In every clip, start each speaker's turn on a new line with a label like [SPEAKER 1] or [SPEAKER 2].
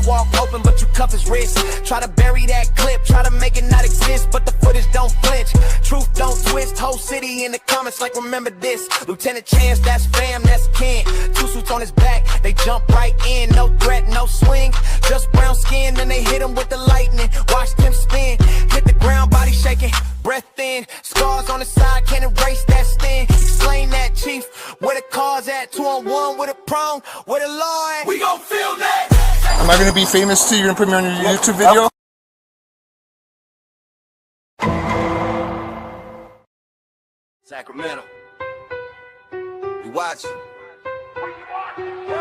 [SPEAKER 1] Sidewalk open, but you cuff his wrist. Try to bury that clip, try to make it not exist, but the footage don't flinch. Truth don't twist, whole city in the comments like remember this. Lieutenant Chance, that's fam, that's kin. 2 suits on his back, they jump right in. No threat, no swing, just brown skin. Then they hit him with the lightning, watch them spin. Hit the ground, body shaking, breath thin. Scars on the side, can't erase that stin. Explain that, chief, where the car's at. 2-on-1 with a prong, where the law at. We gon' feel that.
[SPEAKER 2] Am I gonna be famous too? You're gonna put me on your YouTube video?
[SPEAKER 1] Sacramento, you watch.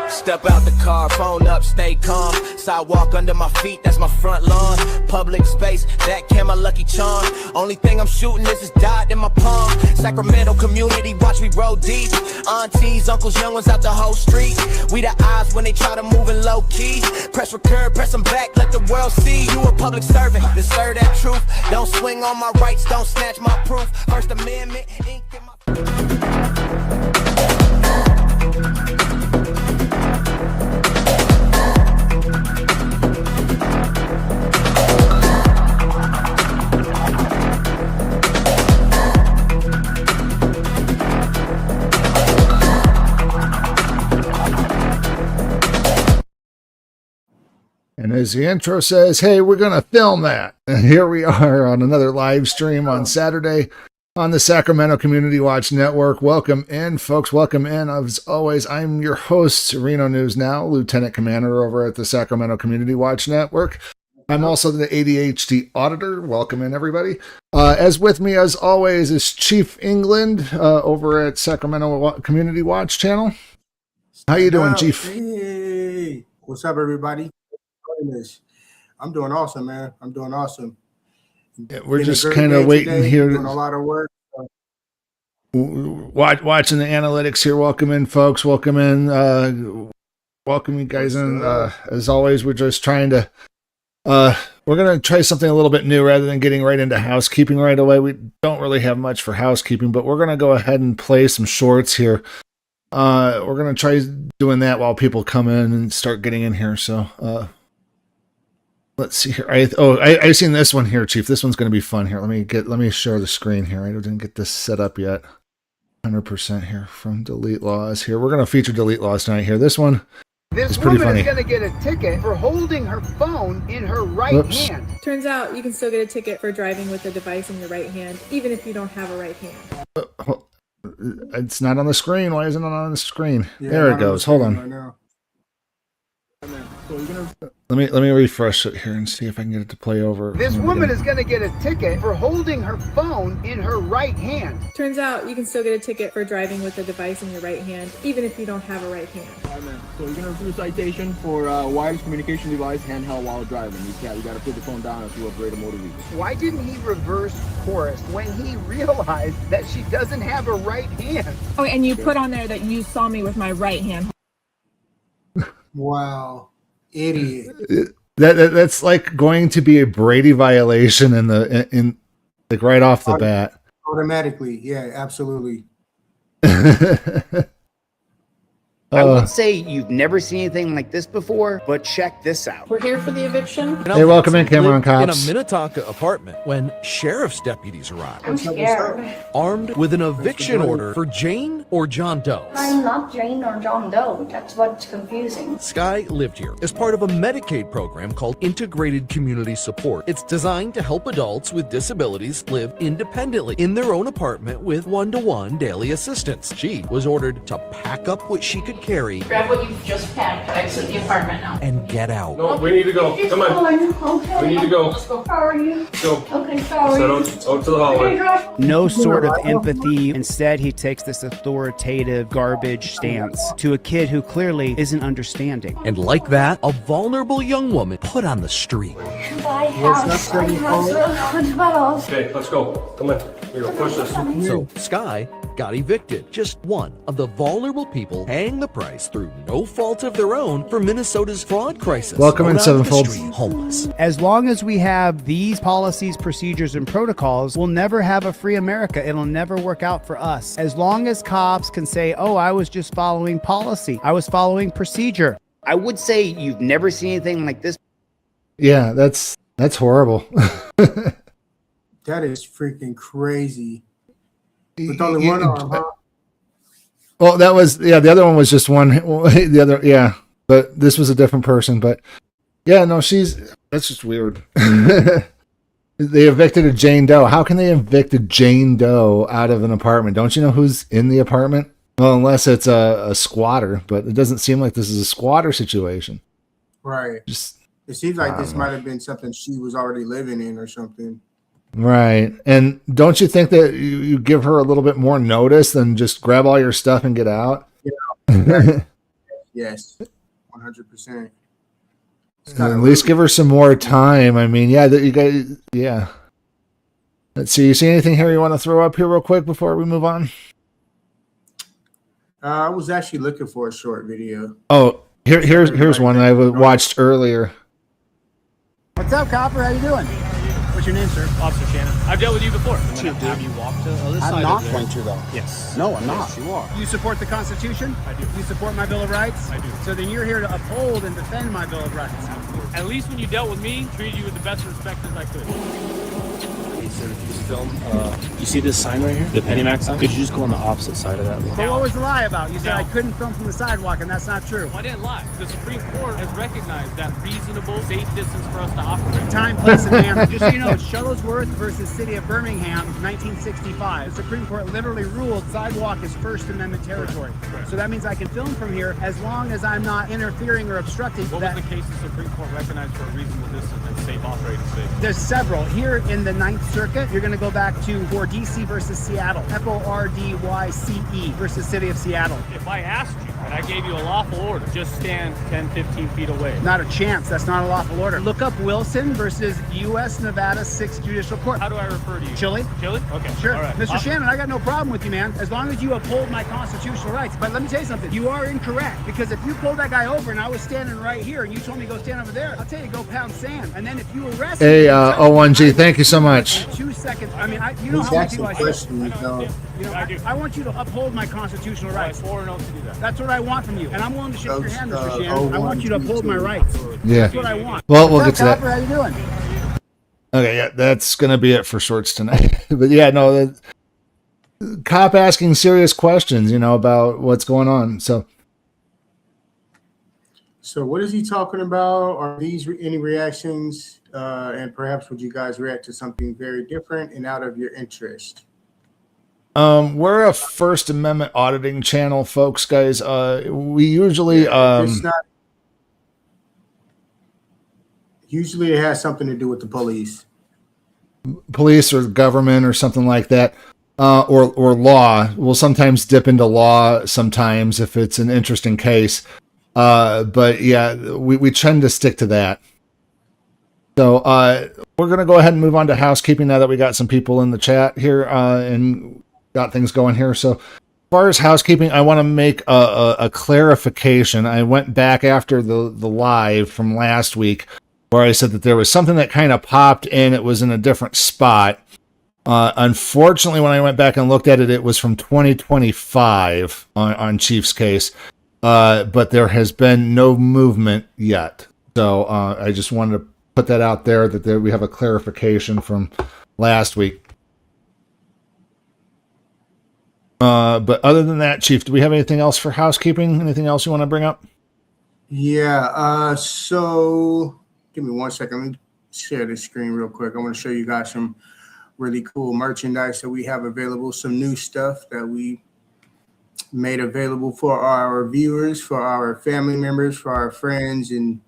[SPEAKER 1] Step out the car, phone up, stay calm. Sidewalk under my feet, that's my front lawn. Public space, that can my lucky charm. Only thing I'm shooting is dot in my palm. Sacramento Community Watch, we roll deep. Aunties, uncles, young ones out the whole street. We the eyes when they try to move in low key. Press record, press them back, let the world see. You a public servant, deserve that truth. Don't swing on my rights, don't snatch my proof. First Amendment, ink in my...
[SPEAKER 3] And as the intro says, hey, we're going to film that. And here we are on another live stream on Saturday on the Sacramento Community Watch Network. Welcome in, folks. Welcome in. As always, I'm your host, Reno News Now, Lieutenant Commander over at the Sacramento Community Watch Network. I'm also the ADHD Auditor. Welcome in, everybody. As with me, as always, is Chief England over at Sacramento Community Watch Channel. How you doing, Chief?
[SPEAKER 4] Hey, what's up, everybody? I'm doing awesome, man. I'm doing awesome.
[SPEAKER 3] Yeah, we're just kind of waiting today, here.
[SPEAKER 4] Doing a lot of work.
[SPEAKER 3] Watching the analytics here. Welcome in, folks. Welcome in. Welcome you guys in. As always, we're just trying to. We're going to try something a little bit new rather than getting right into housekeeping right away. We don't really have much for housekeeping, but we're going to go ahead and play some shorts here. We're going to try doing that while people come in and start getting in here. So, let's see here. I've seen this one here, Chief. This one's going to be fun here. Let me share the screen here. I didn't get this set up yet. 100% here from Delete Laws here. We're going to feature Delete Laws tonight here. This one is pretty funny.
[SPEAKER 5] This woman is going to get a ticket for holding her phone in her right hand.
[SPEAKER 6] Turns out you can still get a ticket for driving with a device in your right hand, even if you don't have a right hand.
[SPEAKER 3] It's not on the screen. Why isn't it on the screen? Yeah, there it goes. Hold on.
[SPEAKER 4] Right
[SPEAKER 3] Let me refresh it here and see if I can get it to play over.
[SPEAKER 5] This woman is going to get a ticket for holding her phone in her right hand.
[SPEAKER 6] Turns out you can still get a ticket for driving with a device in your right hand, even if you don't have a right hand.
[SPEAKER 7] So you're going to receive a citation for wireless communication device handheld while driving. You got to put the phone down if you operate a motor vehicle.
[SPEAKER 5] Why didn't he reverse course when he realized that she doesn't have a right hand?
[SPEAKER 6] Oh, and you put on there that you saw me with my right hand.
[SPEAKER 4] Wow. Idiot.
[SPEAKER 3] That's like going to be a Brady violation in like right off the bat.
[SPEAKER 4] Automatically, yeah, absolutely.
[SPEAKER 8] I would say you've never seen anything like this before, but check this out.
[SPEAKER 6] We're here for the eviction.
[SPEAKER 3] Hey, welcome in, Cameron Cops.
[SPEAKER 9] In a Minnetonka apartment when sheriff's deputies arrived.
[SPEAKER 6] I'm scared.
[SPEAKER 9] Armed with an eviction order for Jane or John Doe.
[SPEAKER 6] I'm not Jane or John Doe. That's what's confusing.
[SPEAKER 9] Sky lived here as part of a Medicaid program called Integrated Community Support. It's designed to help adults with disabilities live independently in their own apartment with one-to-one daily assistance. She was ordered to pack up what she could carry.
[SPEAKER 6] Grab what you've just packed, exit the apartment now.
[SPEAKER 9] And get out.
[SPEAKER 10] No, we need to go. Come on.
[SPEAKER 6] Okay.
[SPEAKER 10] We need to go.
[SPEAKER 6] Let's go. How are you?
[SPEAKER 10] Go.
[SPEAKER 6] Okay, how are you?
[SPEAKER 10] Out to the hallway.
[SPEAKER 8] No sort of empathy. Instead, he takes this authoritative garbage stance to a kid who clearly isn't understanding.
[SPEAKER 9] And like that, a vulnerable young woman put on the street.
[SPEAKER 6] Buy house. I have $100.
[SPEAKER 10] Okay, let's go. Come on. Here, push this.
[SPEAKER 9] So Sky got evicted. Just one of the vulnerable people paying the price through no fault of their own for Minnesota's fraud crisis.
[SPEAKER 3] Welcome in, Sevenfold.
[SPEAKER 9] Homeless.
[SPEAKER 8] As long as we have these policies, procedures, and protocols, we'll never have a free America. It'll never work out for us. As long as cops can say, oh, I was just following policy, I was following procedure.
[SPEAKER 5] I would say you've never seen anything like this.
[SPEAKER 3] Yeah, that's horrible.
[SPEAKER 4] That is freaking crazy. With only one arm, huh?
[SPEAKER 3] Well, that was, yeah, the other one was just one. The other, yeah, but this was a different person. But yeah, no, that's just weird. They evicted a Jane Doe. How can they evict a Jane Doe out of an apartment? Don't you know who's in the apartment? Well, unless it's a squatter, but it doesn't seem like this is a squatter situation.
[SPEAKER 4] Right. It seems like this might have been something she was already living in or something.
[SPEAKER 3] Right. And don't you think that you give her a little bit more notice than just grab all your stuff and get out?
[SPEAKER 4] Yeah. Yes. 100%.
[SPEAKER 3] At least give her some more time. I mean, yeah, that you guys, yeah. Let's see. You see anything here you want to throw up here real quick before we move on?
[SPEAKER 4] I was actually looking for a short video.
[SPEAKER 3] Oh, here's one I watched earlier.
[SPEAKER 5] What's up, Copper? How you doing? What's your name, sir?
[SPEAKER 10] Officer Shannon. I've dealt with you before. Have you walked to the other side?
[SPEAKER 5] I'm not going to, though.
[SPEAKER 10] Yes.
[SPEAKER 5] No, I'm not.
[SPEAKER 10] Yes, you are.
[SPEAKER 5] You support the Constitution?
[SPEAKER 10] I do.
[SPEAKER 5] You support my Bill of Rights?
[SPEAKER 10] I do.
[SPEAKER 5] So then you're here to uphold and defend my Bill of Rights.
[SPEAKER 10] At least when you dealt with me, treated you with the best respect as I could. Hey, sir, this film, you see this sign right here? The Pennymax sign? Could you just go on the opposite side of that?
[SPEAKER 5] But what was the lie about? You said I couldn't film from the sidewalk, and that's not true.
[SPEAKER 10] Well, I didn't lie. The Supreme Court has recognized that reasonable, safe distance for us to operate.
[SPEAKER 5] Time, place, and manner. Just so you know, it's Shuttlesworth versus City of Birmingham, 1965. The Supreme Court literally ruled sidewalk is First Amendment territory.
[SPEAKER 10] Right.
[SPEAKER 5] So that means I can film from here as long as I'm not interfering or obstructing.
[SPEAKER 10] What was the case the Supreme Court recognized for a reasonable distance and safe operating space?
[SPEAKER 5] There's several. Here in the Ninth Circuit, you're going to go back to for DC versus Seattle. FORDYCE versus City of Seattle.
[SPEAKER 10] If I asked you and I gave you a lawful order, just stand 10, 15 feet away.
[SPEAKER 5] Not a chance. That's not a lawful order. Look up Wilson versus U.S. Nevada 6th Judicial Court.
[SPEAKER 10] How do I refer to you?
[SPEAKER 5] Chili?
[SPEAKER 10] Chili? Okay.
[SPEAKER 5] Sure.
[SPEAKER 10] All right.
[SPEAKER 5] Mr. Shannon, I got no problem with you, man, as long as you uphold my constitutional rights. But let me tell you something. You are incorrect, because if you pulled that guy over and I was standing right here and you told me to go stand over there, I'll tell you, go pound sand. And then if you arrest me...
[SPEAKER 3] Hey, O1G, thank you so much.
[SPEAKER 5] In 2 seconds. I mean, you know how many people I I want you to uphold my constitutional rights.
[SPEAKER 10] I swore an oath to do that.
[SPEAKER 5] That's what I want from you. And I'm willing to shake your hand, Mr. Shannon. I want you to uphold my rights.
[SPEAKER 3] Yeah.
[SPEAKER 5] That's what I want.
[SPEAKER 3] Well, we'll get to that.
[SPEAKER 5] How you doing?
[SPEAKER 3] Okay, yeah, that's going to be it for shorts tonight. But yeah, no, the cop asking serious questions, about what's going on. So
[SPEAKER 4] what is he talking about? Are these any reactions? And perhaps would you guys react to something very different and out of your interest?
[SPEAKER 3] We're a First Amendment auditing channel, folks, guys. We usually
[SPEAKER 4] usually it has something to do with the police
[SPEAKER 3] or government or something like that, or law. We'll sometimes dip into law sometimes if it's an interesting case. But yeah, we tend to stick to that. So we're going to go ahead and move on to housekeeping now that we got some people in the chat here and got things going here. So as far as housekeeping, I want to make a clarification. I went back after the live from last week where I said that there was something that kind of popped in. It was in a different spot. Unfortunately, when I went back and looked at it, it was from 2025 on Chief's case. But there has been no movement yet. So I just wanted to put that out there that we have a clarification from last week. But other than that, Chief, do we have anything else for housekeeping? Anything else you want to bring up?
[SPEAKER 4] Yeah. So give me 1 second. Let me share this screen real quick. I want to show you guys some really cool merchandise that we have available. Some new stuff that we made available for our viewers, for our family members, for our friends, and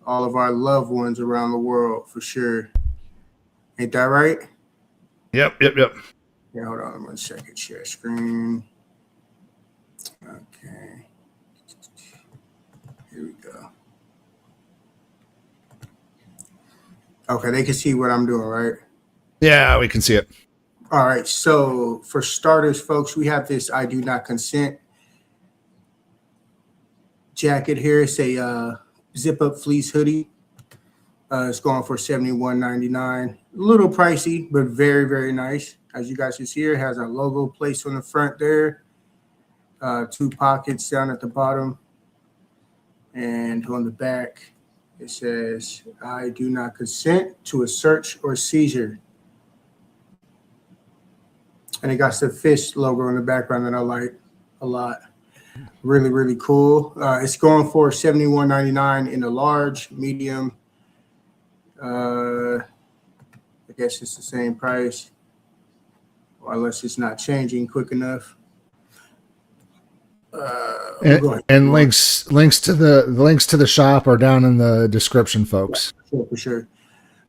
[SPEAKER 4] all of our loved ones around the world, for sure. Ain't that right?
[SPEAKER 3] Yep.
[SPEAKER 4] Yeah, hold on 1 second. Share screen. Okay. Here we go. Okay, they can see what I'm doing, right?
[SPEAKER 3] Yeah, we can see it.
[SPEAKER 4] All right. So for starters, folks, we have this I Do Not Consent jacket here. It's a zip-up fleece hoodie. It's going for $71.99. A little pricey, but very, very nice. As you guys can see here, it has a logo placed on the front there. 2 pockets down at the bottom. And on the back, it says, "I do not consent to a search or seizure." And it got the fish logo in the background that I like a lot. Really, really cool. It's going for $71.99 in a large, medium. I guess it's the same price, or unless it's not changing quick enough.
[SPEAKER 3] And links to the shop are down in the description, folks.
[SPEAKER 4] Yeah, for sure.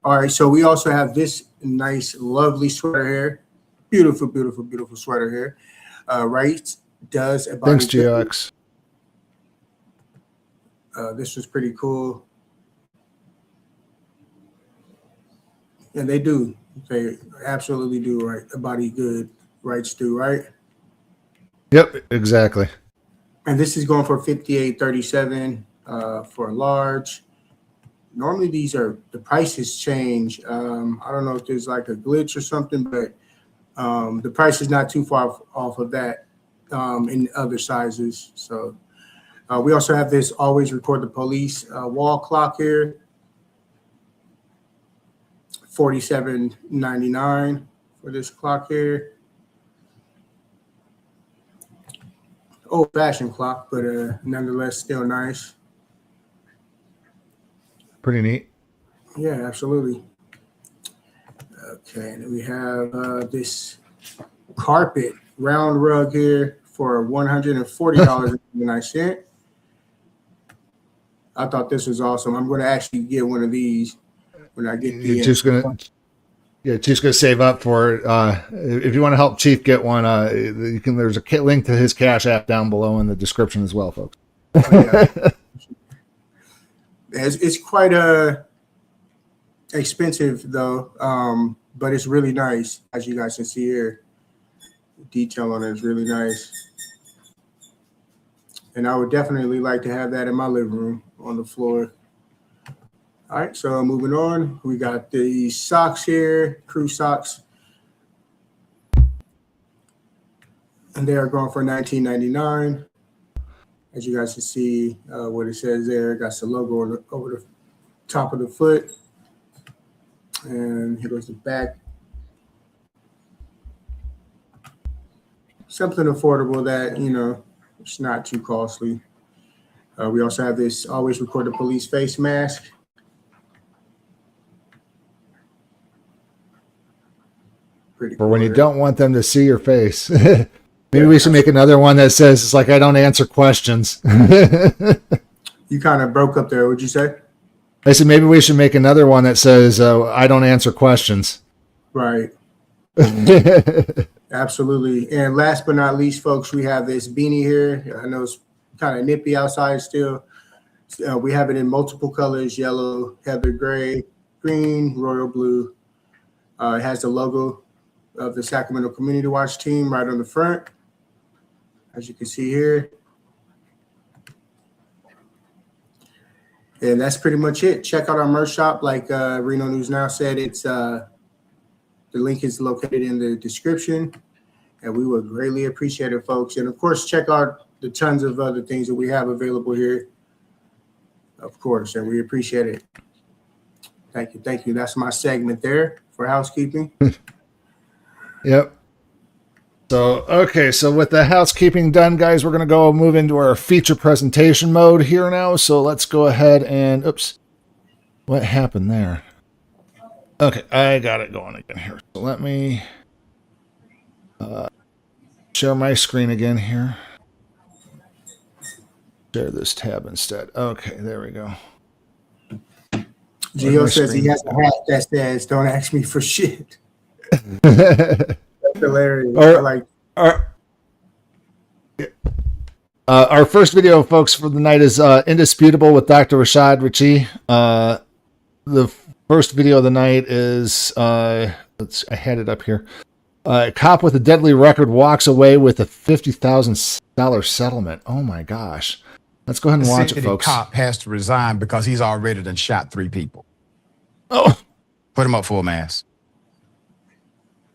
[SPEAKER 4] All right, so we also have this nice, lovely sweater here. Beautiful, beautiful, beautiful sweater here. Right does a body.
[SPEAKER 3] Thanks, GOX.
[SPEAKER 4] This was pretty cool. And they do. They absolutely do right. A body good. Rights do, right?
[SPEAKER 3] Yep, exactly.
[SPEAKER 4] And this is going for $58.37 for a large. Normally these are, the prices change. I don't know if there's like a glitch or something, but the price is not too far off of that in other sizes. So we also have this always record the police wall clock here. $47.99 for this clock here. Old-fashioned clock, but nonetheless still nice.
[SPEAKER 3] Pretty neat.
[SPEAKER 4] Yeah, absolutely. Okay, and then we have this carpet round rug here for $140.99. I thought this was awesome. I'm going to actually get one of these when I get the.
[SPEAKER 3] Chief's gonna save up for it. If you want to help Chief get one, you can. There's a link to his Cash App down below in the description as well, folks.
[SPEAKER 4] It's quite expensive though, but it's really nice, as you guys can see here. The detail on it is really nice, and I would definitely like to have that in my living room on the floor. All right, so moving on, we got the socks here, crew socks, and they are going for $19.99. As you guys can see, what it says there, got the logo over the top of the foot, and here goes the back. Something affordable that, you know, it's not too costly. We also have this always record the police face mask.
[SPEAKER 3] For when you don't want them to see your face. Maybe we should make another one that says, it's like, I don't answer questions.
[SPEAKER 4] You kind of broke up there. What'd you say?
[SPEAKER 3] I said, maybe we should make another one that says, I don't answer questions.
[SPEAKER 4] Right. Absolutely. And last but not least, folks, we have this beanie here. I know it's kind of nippy outside still. We have it in multiple colors: yellow, heather gray, green, royal blue. It has the logo of the Sacramento Community Watch Team right on the front, as you can see here. And that's pretty much it. Check out our merch shop. Like Reno News Now said, it's the link is located in the description, and we would greatly appreciate it, folks. And of course, check out the tons of other things that we have available here, of course, and we appreciate it. Thank you. Thank you. That's my segment there for housekeeping.
[SPEAKER 3] Yep. So, okay. So with the housekeeping done, guys, we're going to go move into our feature presentation mode here now. So let's go ahead and, oops, what happened there? Okay. I got it going again here. So let me share my screen again here. Share this tab instead. Okay. There we go.
[SPEAKER 4] Gio says he has a hat that says, "Don't ask me for shit." That's hilarious.
[SPEAKER 3] Our first video, folks, for the night is Indisputable with Dr. Rashad Ritchie. The first video of the night is, I had it up here. A cop with a deadly record walks away with a $50,000 settlement. Oh my gosh. Let's go ahead and watch it, folks.
[SPEAKER 11] The cop has to resign because he's already done shot 3 people.
[SPEAKER 3] Oh.
[SPEAKER 11] Put him up full mass.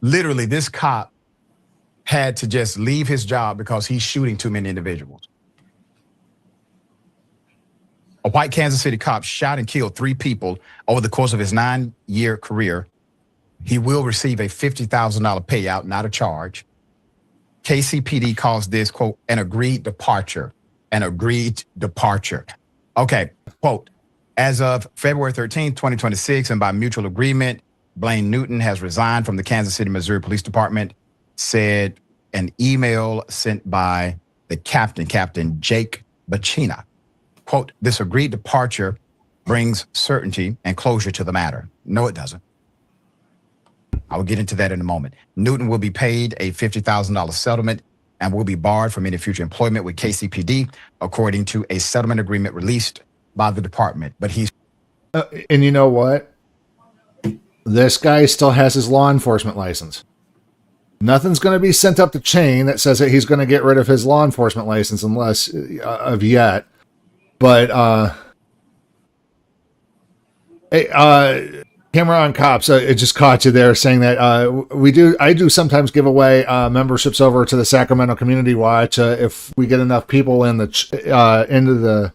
[SPEAKER 11] Literally, this cop had to just leave his job because he's shooting too many individuals. A white Kansas City cop shot and killed 3 people over the course of his 9-year career. He will receive a $50,000 payout, not a charge. KCPD calls this, quote, an agreed departure. An agreed departure. Okay, quote, as of February 13th, 2026, and by mutual agreement, Blaine Newton has resigned from the Kansas City, Missouri Police Department, said an email sent by the Captain Jake Bacina. Quote, this agreed departure brings certainty and closure to the matter. No, it doesn't. I will get into that in a moment. Newton will be paid a $50,000 settlement and will be barred from any future employment with KCPD, according to a settlement agreement released by the department. But he's...
[SPEAKER 3] and you know what? This guy still has his law enforcement license. Nothing's going to be sent up the chain that says that he's going to get rid of his law enforcement license unless of yet. But camera on cops, it just caught you there saying that I do sometimes give away memberships over to the Sacramento Community Watch if we get enough people in the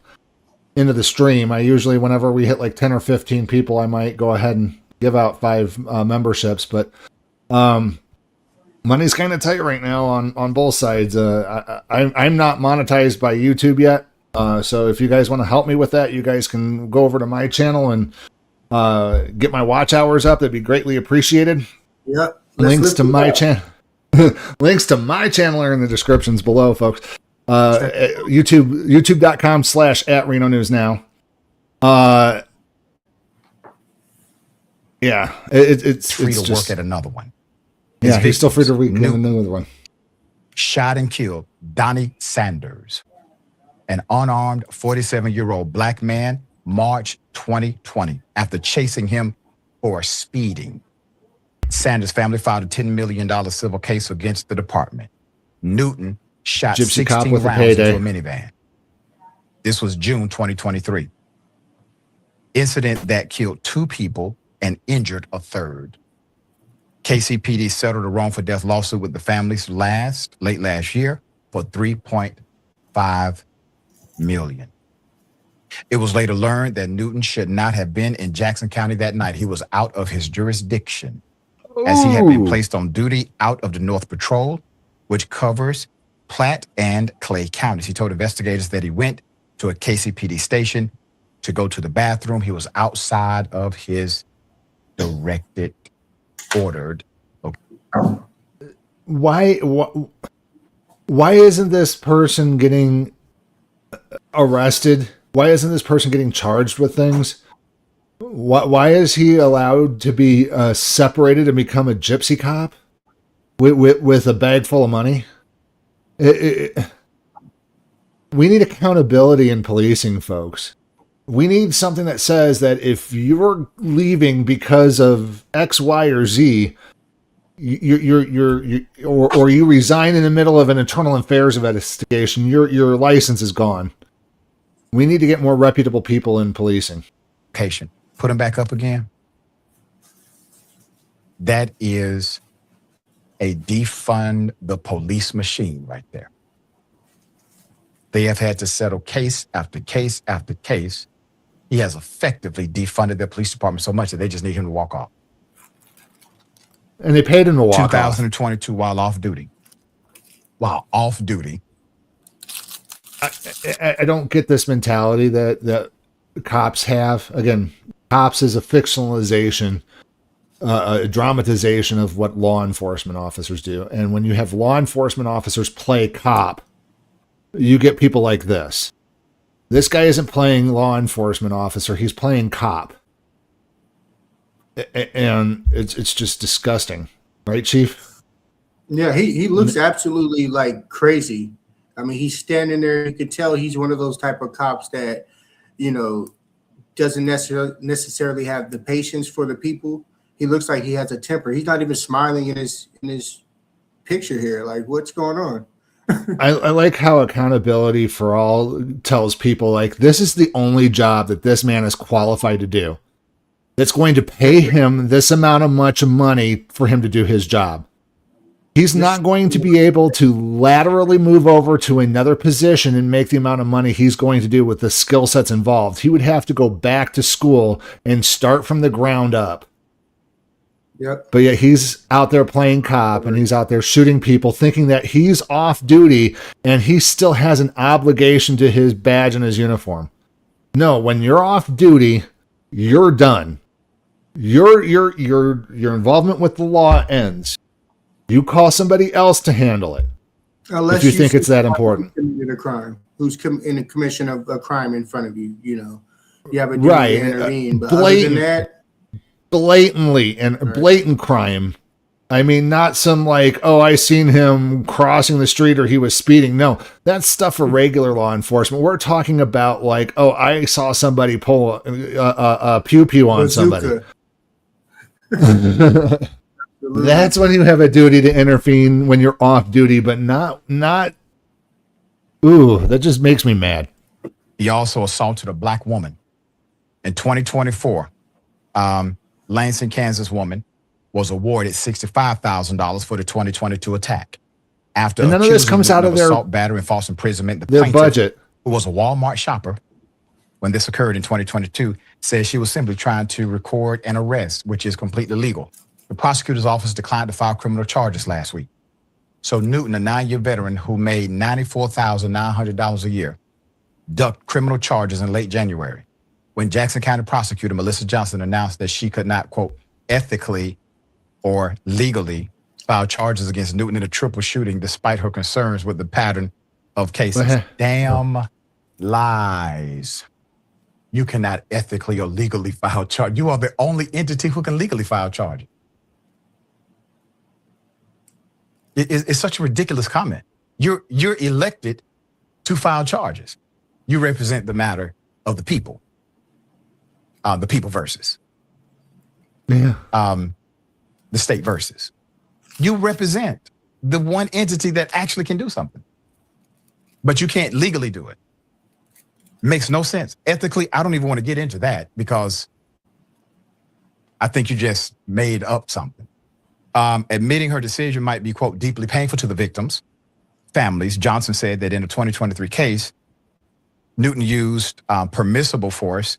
[SPEAKER 3] into the stream. I usually, whenever we hit like 10 or 15 people, I might go ahead and give out 5 memberships. But money's kind of tight right now on both sides. I'm not monetized by YouTube yet. So if you guys want to help me with that, you guys can go over to my channel and get my watch hours up. That'd be greatly appreciated.
[SPEAKER 4] Yep.
[SPEAKER 3] Links to my channel. Links to my channel are in the descriptions below, folks. YouTube.com/@Reno News Now. Yeah, it's
[SPEAKER 11] free
[SPEAKER 3] it's
[SPEAKER 11] to
[SPEAKER 3] just,
[SPEAKER 11] work at another one.
[SPEAKER 3] Yeah, he's still free to read another one.
[SPEAKER 11] Shot and killed Donnie Sanders, an unarmed 47-year-old black man, March 2020, after chasing him for speeding. Sanders' family filed a $10 million civil case against the department. Newton shot
[SPEAKER 3] Gypsy
[SPEAKER 11] 16 rounds into a minivan. This was June 2023. Incident that killed 2 people and injured a 3rd. KCPD settled a wrongful death lawsuit with the families late last year for $3.5 million. It was later learned that Newton should not have been in Jackson County that night. He was out of his jurisdiction as he had been placed on duty out of the North Patrol, which covers Platte and Clay counties. He told investigators that he went to a KCPD station to go to the bathroom. He was outside of his ordered.
[SPEAKER 3] Why isn't this person getting arrested? Why isn't this person getting charged with things? Why is he allowed to be separated and become a gypsy cop with a bag full of money? We need accountability in policing, folks. We need something that says that if you're leaving because of X, Y, or Z, or you resign in the middle of an internal affairs investigation, your license is gone. We need to get more reputable people in policing.
[SPEAKER 11] Put him back up again. That is a defund the police machine right there. They have had to settle case after case after case. He has effectively defunded their police department so much that they just need him to walk off.
[SPEAKER 3] And they paid him to walk
[SPEAKER 11] 2022 while off duty. While off duty.
[SPEAKER 3] I don't get this mentality that cops have. Again, cops is a fictionalization, a dramatization of what law enforcement officers do. And when you have law enforcement officers play cop, you get people like this. This guy isn't playing law enforcement officer. He's playing cop. And it's just disgusting. Right, Chief?
[SPEAKER 4] Yeah, he looks absolutely like crazy. I mean, he's standing there. You can tell he's one of those type of cops that, doesn't necessarily have the patience for the people. He looks like he has a temper. He's not even smiling in his picture here. Like, what's going on?
[SPEAKER 3] I like how accountability for all tells people, like, this is the only job that this man is qualified to do. That's going to pay him this amount of money for him to do his job. He's not going to be able to laterally move over to another position and make the amount of money he's going to do with the skill sets involved. He would have to go back to school and start from the ground up.
[SPEAKER 4] Yep.
[SPEAKER 3] But yet he's out there playing cop and he's out there shooting people, thinking that he's off duty and he still has an obligation to his badge and his uniform. No, when you're off duty, you're done. Your involvement with the law ends. You call somebody else to handle it.
[SPEAKER 4] Unless
[SPEAKER 3] if you think it's that important.
[SPEAKER 4] Committed a crime, who's in the commission of a crime in front of you, you know, you have a duty to intervene. But other than that,
[SPEAKER 3] blatant crime. I mean, not some like, oh, I seen him crossing the street or he was speeding. No, that's stuff for regular law enforcement. We're talking about like, oh, I saw somebody pull a pew on somebody. That's when you have a duty to intervene when you're off duty, but not. Ooh, that just makes me mad.
[SPEAKER 11] He also assaulted a black woman in 2024. Lansing, Kansas woman was awarded $65,000 for the 2022 attack. After
[SPEAKER 3] and none of this comes out of their
[SPEAKER 11] assault, battery, and false imprisonment,
[SPEAKER 3] their budget,
[SPEAKER 11] who was a Walmart shopper when this occurred in 2022, says she was simply trying to record an arrest, which is completely legal. The prosecutor's office declined to file criminal charges last week. So Newton, a 9-year veteran who made $94,900 a year, ducked criminal charges in late January when Jackson County prosecutor Melissa Johnson announced that she could not, quote, ethically or legally file charges against Newton in a triple shooting despite her concerns with the pattern of cases. Damn lies. You cannot ethically or legally file charges. You are the only entity who can legally file charges. It's such a ridiculous comment. You're elected to file charges. You represent the matter of the people. The people versus.
[SPEAKER 3] Yeah.
[SPEAKER 11] The state versus. You represent the one entity that actually can do something. But you can't legally do it. Makes no sense. Ethically, I don't even want to get into that because I think you just made up something. Admitting her decision might be, quote, deeply painful to the victims' families. Johnson said that in a 2023 case, Newton used permissible force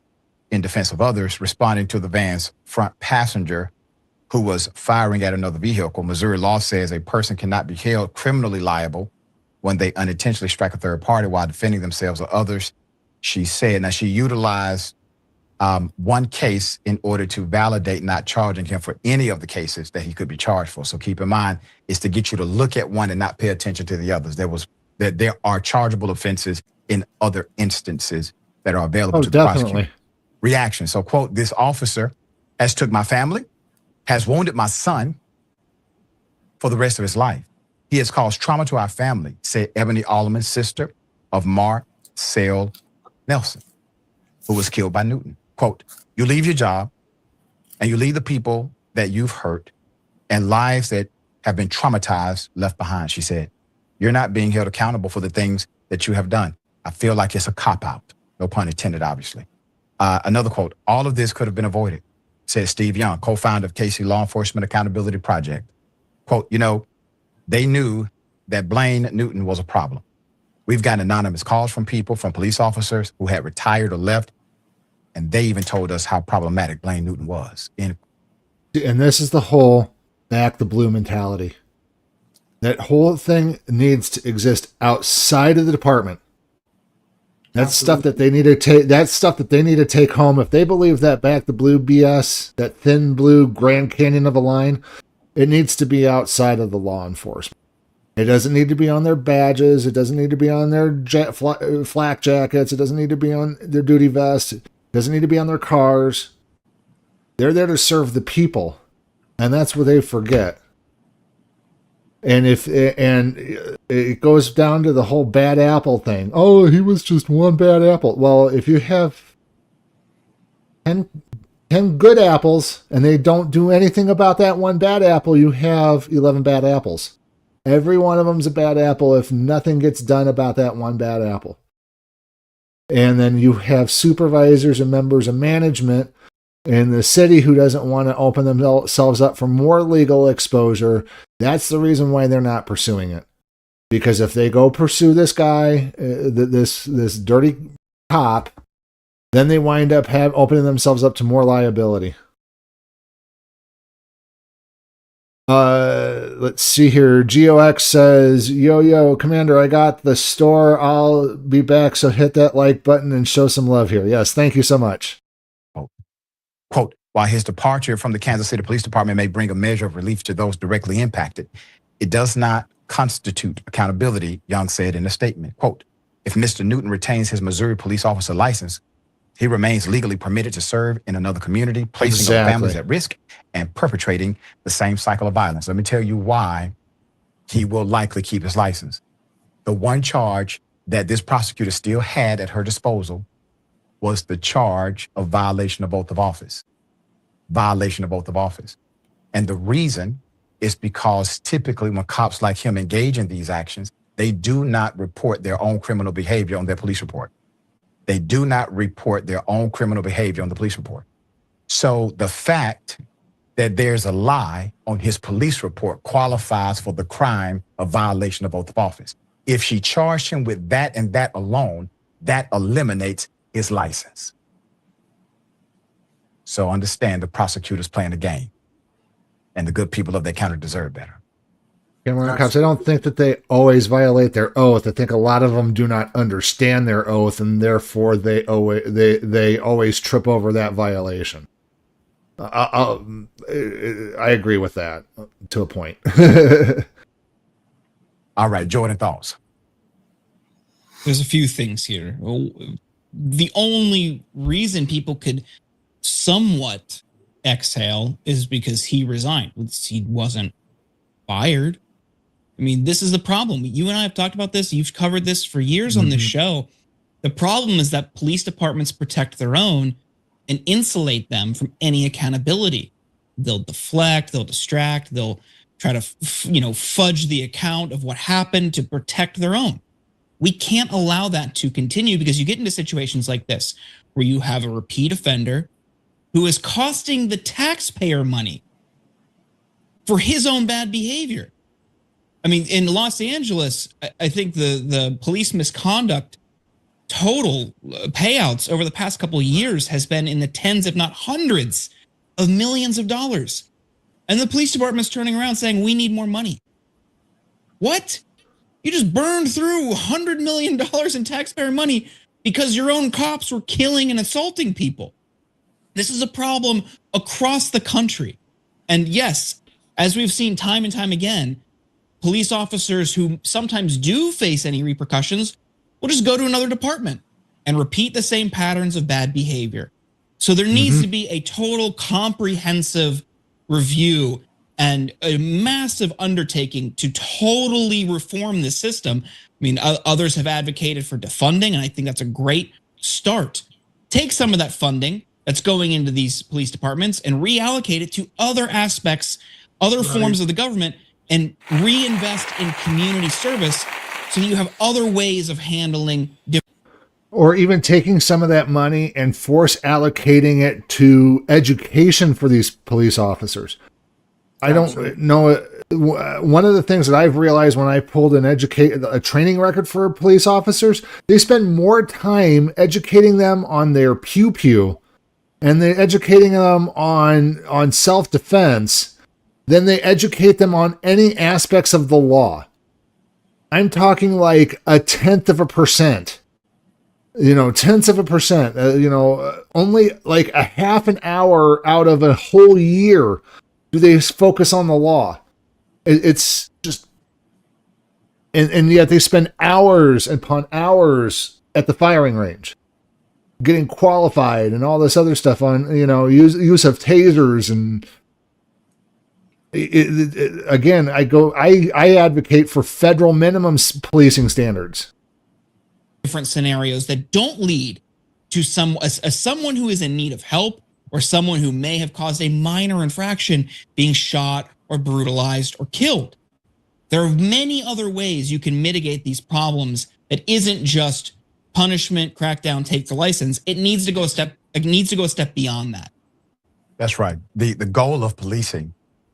[SPEAKER 11] in defense of others, responding to the van's front passenger who was firing at another vehicle. Missouri law says a person cannot be held criminally liable when they unintentionally strike a third party while defending themselves or others, she said. Now, she utilized one case in order to validate not charging him for any of the cases that he could be charged for. So keep in mind, it's to get you to look at one and not pay attention to the others. There are chargeable offenses in other instances that are available to the prosecutor. Reaction. So, quote, this officer has took my family, has wounded my son for the rest of his life. He has caused trauma to our family, said Ebony Alderman, sister of Marcel Nelson, who was killed by Newton. Quote, you leave your job and you leave the people that you've hurt and lives that have been traumatized left behind, she said. You're not being held accountable for the things that you have done. I feel like it's a cop-out. No pun intended, obviously. Another quote, all of this could have been avoided, said Steve Young, co-founder of KC Law Enforcement Accountability Project. Quote, you know, they knew that Blaine Newton was a problem. We've gotten anonymous calls from people, from police officers who had retired or left, and they even told us how problematic Blaine Newton was. And
[SPEAKER 3] this is the whole back the blue mentality. That whole thing needs to exist outside of the department. That's stuff that they need to take. That's stuff that they need to take home. If they believe that back the blue BS, that thin blue Grand Canyon of a line, it needs to be outside of the law enforcement. It doesn't need to be on their badges. It doesn't need to be on their flak jackets. It doesn't need to be on their duty vest. It doesn't need to be on their cars. They're there to serve the people, and that's what they forget. And it goes down to the whole bad apple thing. Oh, he was just one bad apple. Well, if you have 10 good apples and they don't do anything about that one bad apple, you have 11 bad apples. Every one of them's a bad apple if nothing gets done about that one bad apple. And then you have supervisors and members of management in the city who doesn't want to open themselves up for more legal exposure. That's the reason why they're not pursuing it. Because if they go pursue this guy, this dirty cop, then they wind up opening themselves up to more liability. Let's see here. GeoX says, yo, Commander, I got the store. I'll be back, so hit that like button and show some love here. Yes, thank you so much.
[SPEAKER 11] Quote, while his departure from the Kansas City Police Department may bring a measure of relief to those directly impacted, it does not constitute accountability, Young said in a statement. Quote, if Mr. Newton retains his Missouri police officer license, he remains legally permitted to serve in another community, placing our families at risk and perpetrating the same cycle of violence. Let me tell you why he will likely keep his license. The one charge that this prosecutor still had at her disposal was the charge of violation of oath of office. Violation of oath of office. And the reason is because typically when cops like him engage in these actions, they do not report their own criminal behavior on their police report. They do not report their own criminal behavior on the police report. So the fact that there's a lie on his police report qualifies for the crime of violation of oath of office. If she charged him with that and that alone, that eliminates his license. So understand the prosecutor's playing the game, and the good people of that county deserve better.
[SPEAKER 3] Cops, I don't think that they always violate their oath. I think a lot of them do not understand their oath, and therefore they always trip over that violation. I agree with that to a point.
[SPEAKER 11] All right, Jordan, thoughts?
[SPEAKER 12] There's a few things here. The only reason people could somewhat exhale is because he resigned. He wasn't fired. I mean, this is the problem. You and I have talked about this. You've covered this for years on this show. The problem is that police departments protect their own and insulate them from any accountability. They'll deflect, they'll distract, they'll try to, fudge the account of what happened to protect their own. We can't allow that to continue, because you get into situations like this where you have a repeat offender who is costing the taxpayer money for his own bad behavior. I mean, in Los Angeles, I think the police misconduct total payouts over the past couple of years has been in the tens, if not hundreds of millions of dollars. And the police department's turning around saying, we need more money. What? You just burned through $100 million in taxpayer money because your own cops were killing and assaulting people. This is a problem across the country. And yes, as we've seen time and time again, police officers who sometimes do face any repercussions will just go to another department and repeat the same patterns of bad behavior. So there needs to be a total comprehensive review and a massive undertaking to totally reform this system. I mean, others have advocated for defunding, and I think that's a great start. Take some of that funding that's going into these police departments and reallocate it to other aspects, other forms of the government, and reinvest in community service so that you have other ways of handling different.
[SPEAKER 3] Or even taking some of that money and force allocating it to education for these police officers. I don't know. One of the things that I've realized when I pulled a training record for police officers, they spend more time educating them on their pew and they educating them on self-defense than they educate them on any aspects of the law. I'm talking like 0.1%. 0.1%. Only like a half an hour out of a whole year do they focus on the law. It's just, and yet they spend hours upon hours at the firing range, getting qualified and all this other stuff on, use of tasers. And again, I advocate for federal minimum policing standards.
[SPEAKER 12] Different scenarios that don't lead to someone who is in need of help, or someone who may have caused a minor infraction being shot or brutalized or killed. There are many other ways you can mitigate these problems that isn't just punishment, crackdown, take the license. It needs to go a step beyond that.
[SPEAKER 11] That's right. The goal of policing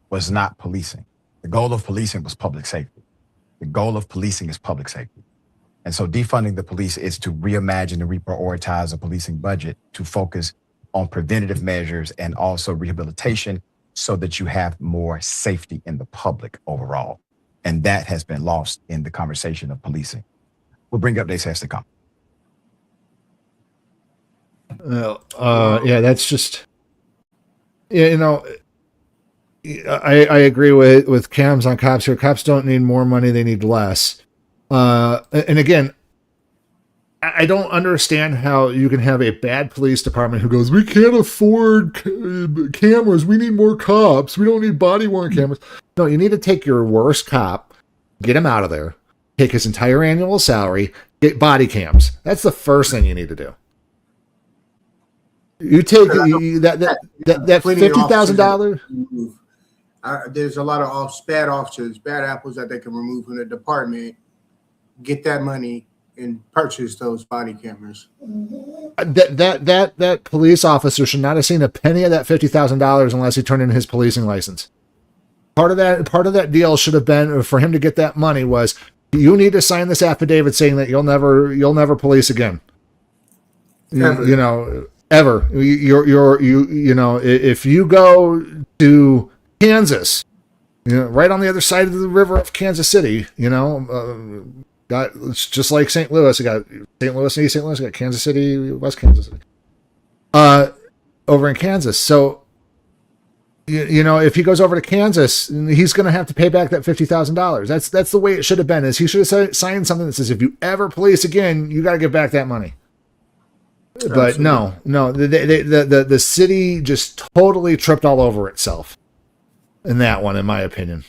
[SPEAKER 11] was not policing. The goal of policing was public safety. The goal of policing is public safety. And so defunding the police is to reimagine and reprioritize a policing budget to focus on preventative measures and also rehabilitation so that you have more safety in the public overall. And that has been lost in the conversation of policing. We'll bring updates as they come.
[SPEAKER 3] Yeah, that's just, you know, I agree with Cams on cops here. Cops don't need more money; they need less. And again, I don't understand how you can have a bad police department who goes, "We can't afford cameras. We need more cops. We don't need body-worn cameras." No, you need to take your worst cop, get him out of there, take his entire annual salary, get body cams. That's the first thing you need to do. You take that $50,000.
[SPEAKER 4] There's a lot of bad officers, bad apples that they can remove from the department. Get that money and purchase those body cameras.
[SPEAKER 3] That police officer should not have seen a penny of that $50,000 unless he turned in his policing license. Part of that deal should have been for him to get that money was you need to sign this affidavit saying that you'll never police again. You know. Ever. You know, if you go to Kansas, you know, right on the other side of the river of Kansas City, you know, it's just like St. Louis. You got St. Louis and East St. Louis. You got Kansas City, West Kansas City. Over in Kansas. So, you know, if he goes over to Kansas, he's going to have to pay back that $50,000. That's the way it should have been. Is he should have signed something that says if you ever police again, you got to give back that money. But no, the city just totally tripped all over itself in that one, in my opinion.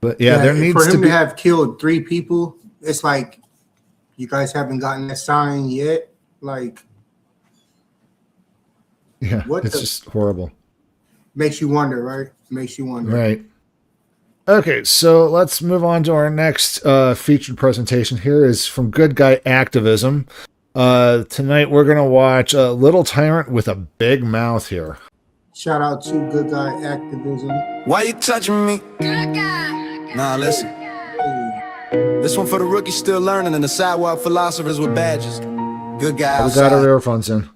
[SPEAKER 3] But yeah, there needs
[SPEAKER 4] for him
[SPEAKER 3] to
[SPEAKER 4] have killed 3 people. It's like you guys haven't gotten that sign yet. Like,
[SPEAKER 3] yeah, it's just horrible.
[SPEAKER 4] Makes you wonder, right? Makes you wonder,
[SPEAKER 3] right? Okay, so let's move on to our next featured presentation. Here is from Good Guy Activism. Tonight we're gonna watch Little Tyrant with a Big Mouth here.
[SPEAKER 4] Shout out to Good Guy Activism.
[SPEAKER 1] Why you touching me? Good guy. Nah, listen. This one for the rookies still learning and the sidewalk philosophers with badges. Good guy.
[SPEAKER 3] We got our earphones in.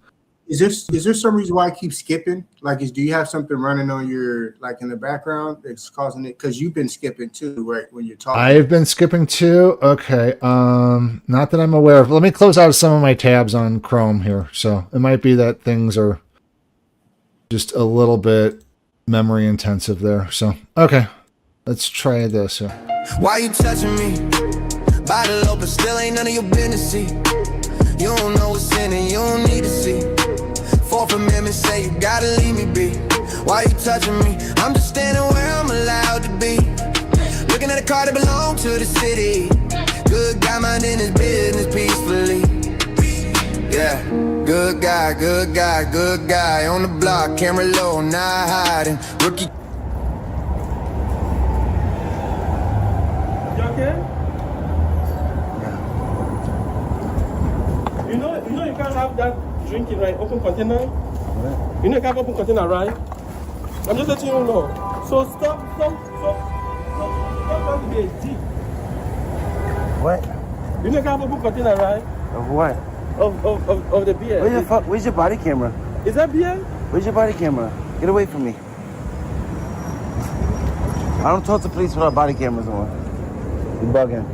[SPEAKER 4] Is there some reason why I keep skipping? Like, do you have something running on your, like, in the background that's causing it? Because you've been skipping too, right? When you're talking.
[SPEAKER 3] I've been skipping too. Okay. Not that I'm aware of. Let me close out some of my tabs on Chrome here. So it might be that things are just a little bit memory intensive there. So, okay. Let's try this here.
[SPEAKER 1] Why you touching me? Bottle open, still ain't none of your business. See, you don't know what's in it, you don't need to see. Fourth Amendment say you gotta leave me be. Why you touching me? I'm just standing where I'm allowed to be. Looking at a car that belonged to the city. Good guy minding his business peacefully. Yeah, good guy, good guy, good guy. On the block, camera low, not hiding. Rookie.
[SPEAKER 10] You okay? You know you can't have that drinking, right? Open container. Right. You know you can't open container, right? I'm just letting you know. So stop trying to be a dick.
[SPEAKER 13] What?
[SPEAKER 10] You know you can't open container, right?
[SPEAKER 13] Of what?
[SPEAKER 10] Of the beer.
[SPEAKER 13] Where's your body camera?
[SPEAKER 10] Is that beer?
[SPEAKER 13] Where's your body camera? Get away from me. I don't talk to police without body cameras on. You bugging.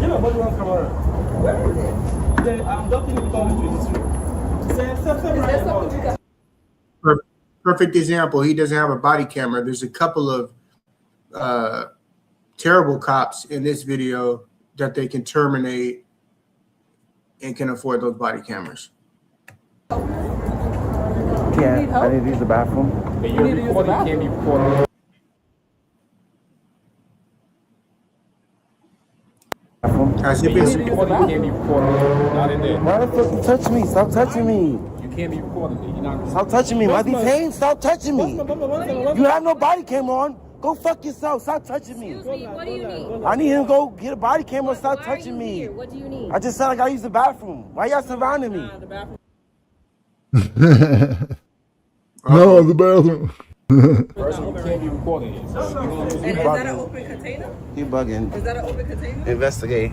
[SPEAKER 10] You know body one camera. Where is it? Yeah, I'm ducking it down to this room.
[SPEAKER 4] Perfect example. He doesn't have a body camera. There's a couple of terrible cops in this video that they can terminate and can afford those body cameras.
[SPEAKER 13] Yeah, I need to use the bathroom.
[SPEAKER 10] You need to use the bathroom. Can't be recorded.
[SPEAKER 4] Has it been
[SPEAKER 10] recorded? Can't be recorded. Not in there.
[SPEAKER 13] Why the fuck you touch me? Stop touching me.
[SPEAKER 10] You can't be recording me. You're not.
[SPEAKER 13] Stop touching me. Why be paying? Stop touching me. You have no body camera on. Go fuck yourself. Stop touching me.
[SPEAKER 6] Excuse me, what do you need?
[SPEAKER 13] I need him to go get a body camera. Stop touching me.
[SPEAKER 6] What do you need?
[SPEAKER 13] I just said I gotta use the bathroom. Why y'all surrounding me?
[SPEAKER 3] No, the bathroom.
[SPEAKER 7] First, you can't be recording it.
[SPEAKER 6] And is that an open container?
[SPEAKER 13] You bugging.
[SPEAKER 6] Is that an open container?
[SPEAKER 13] Investigate.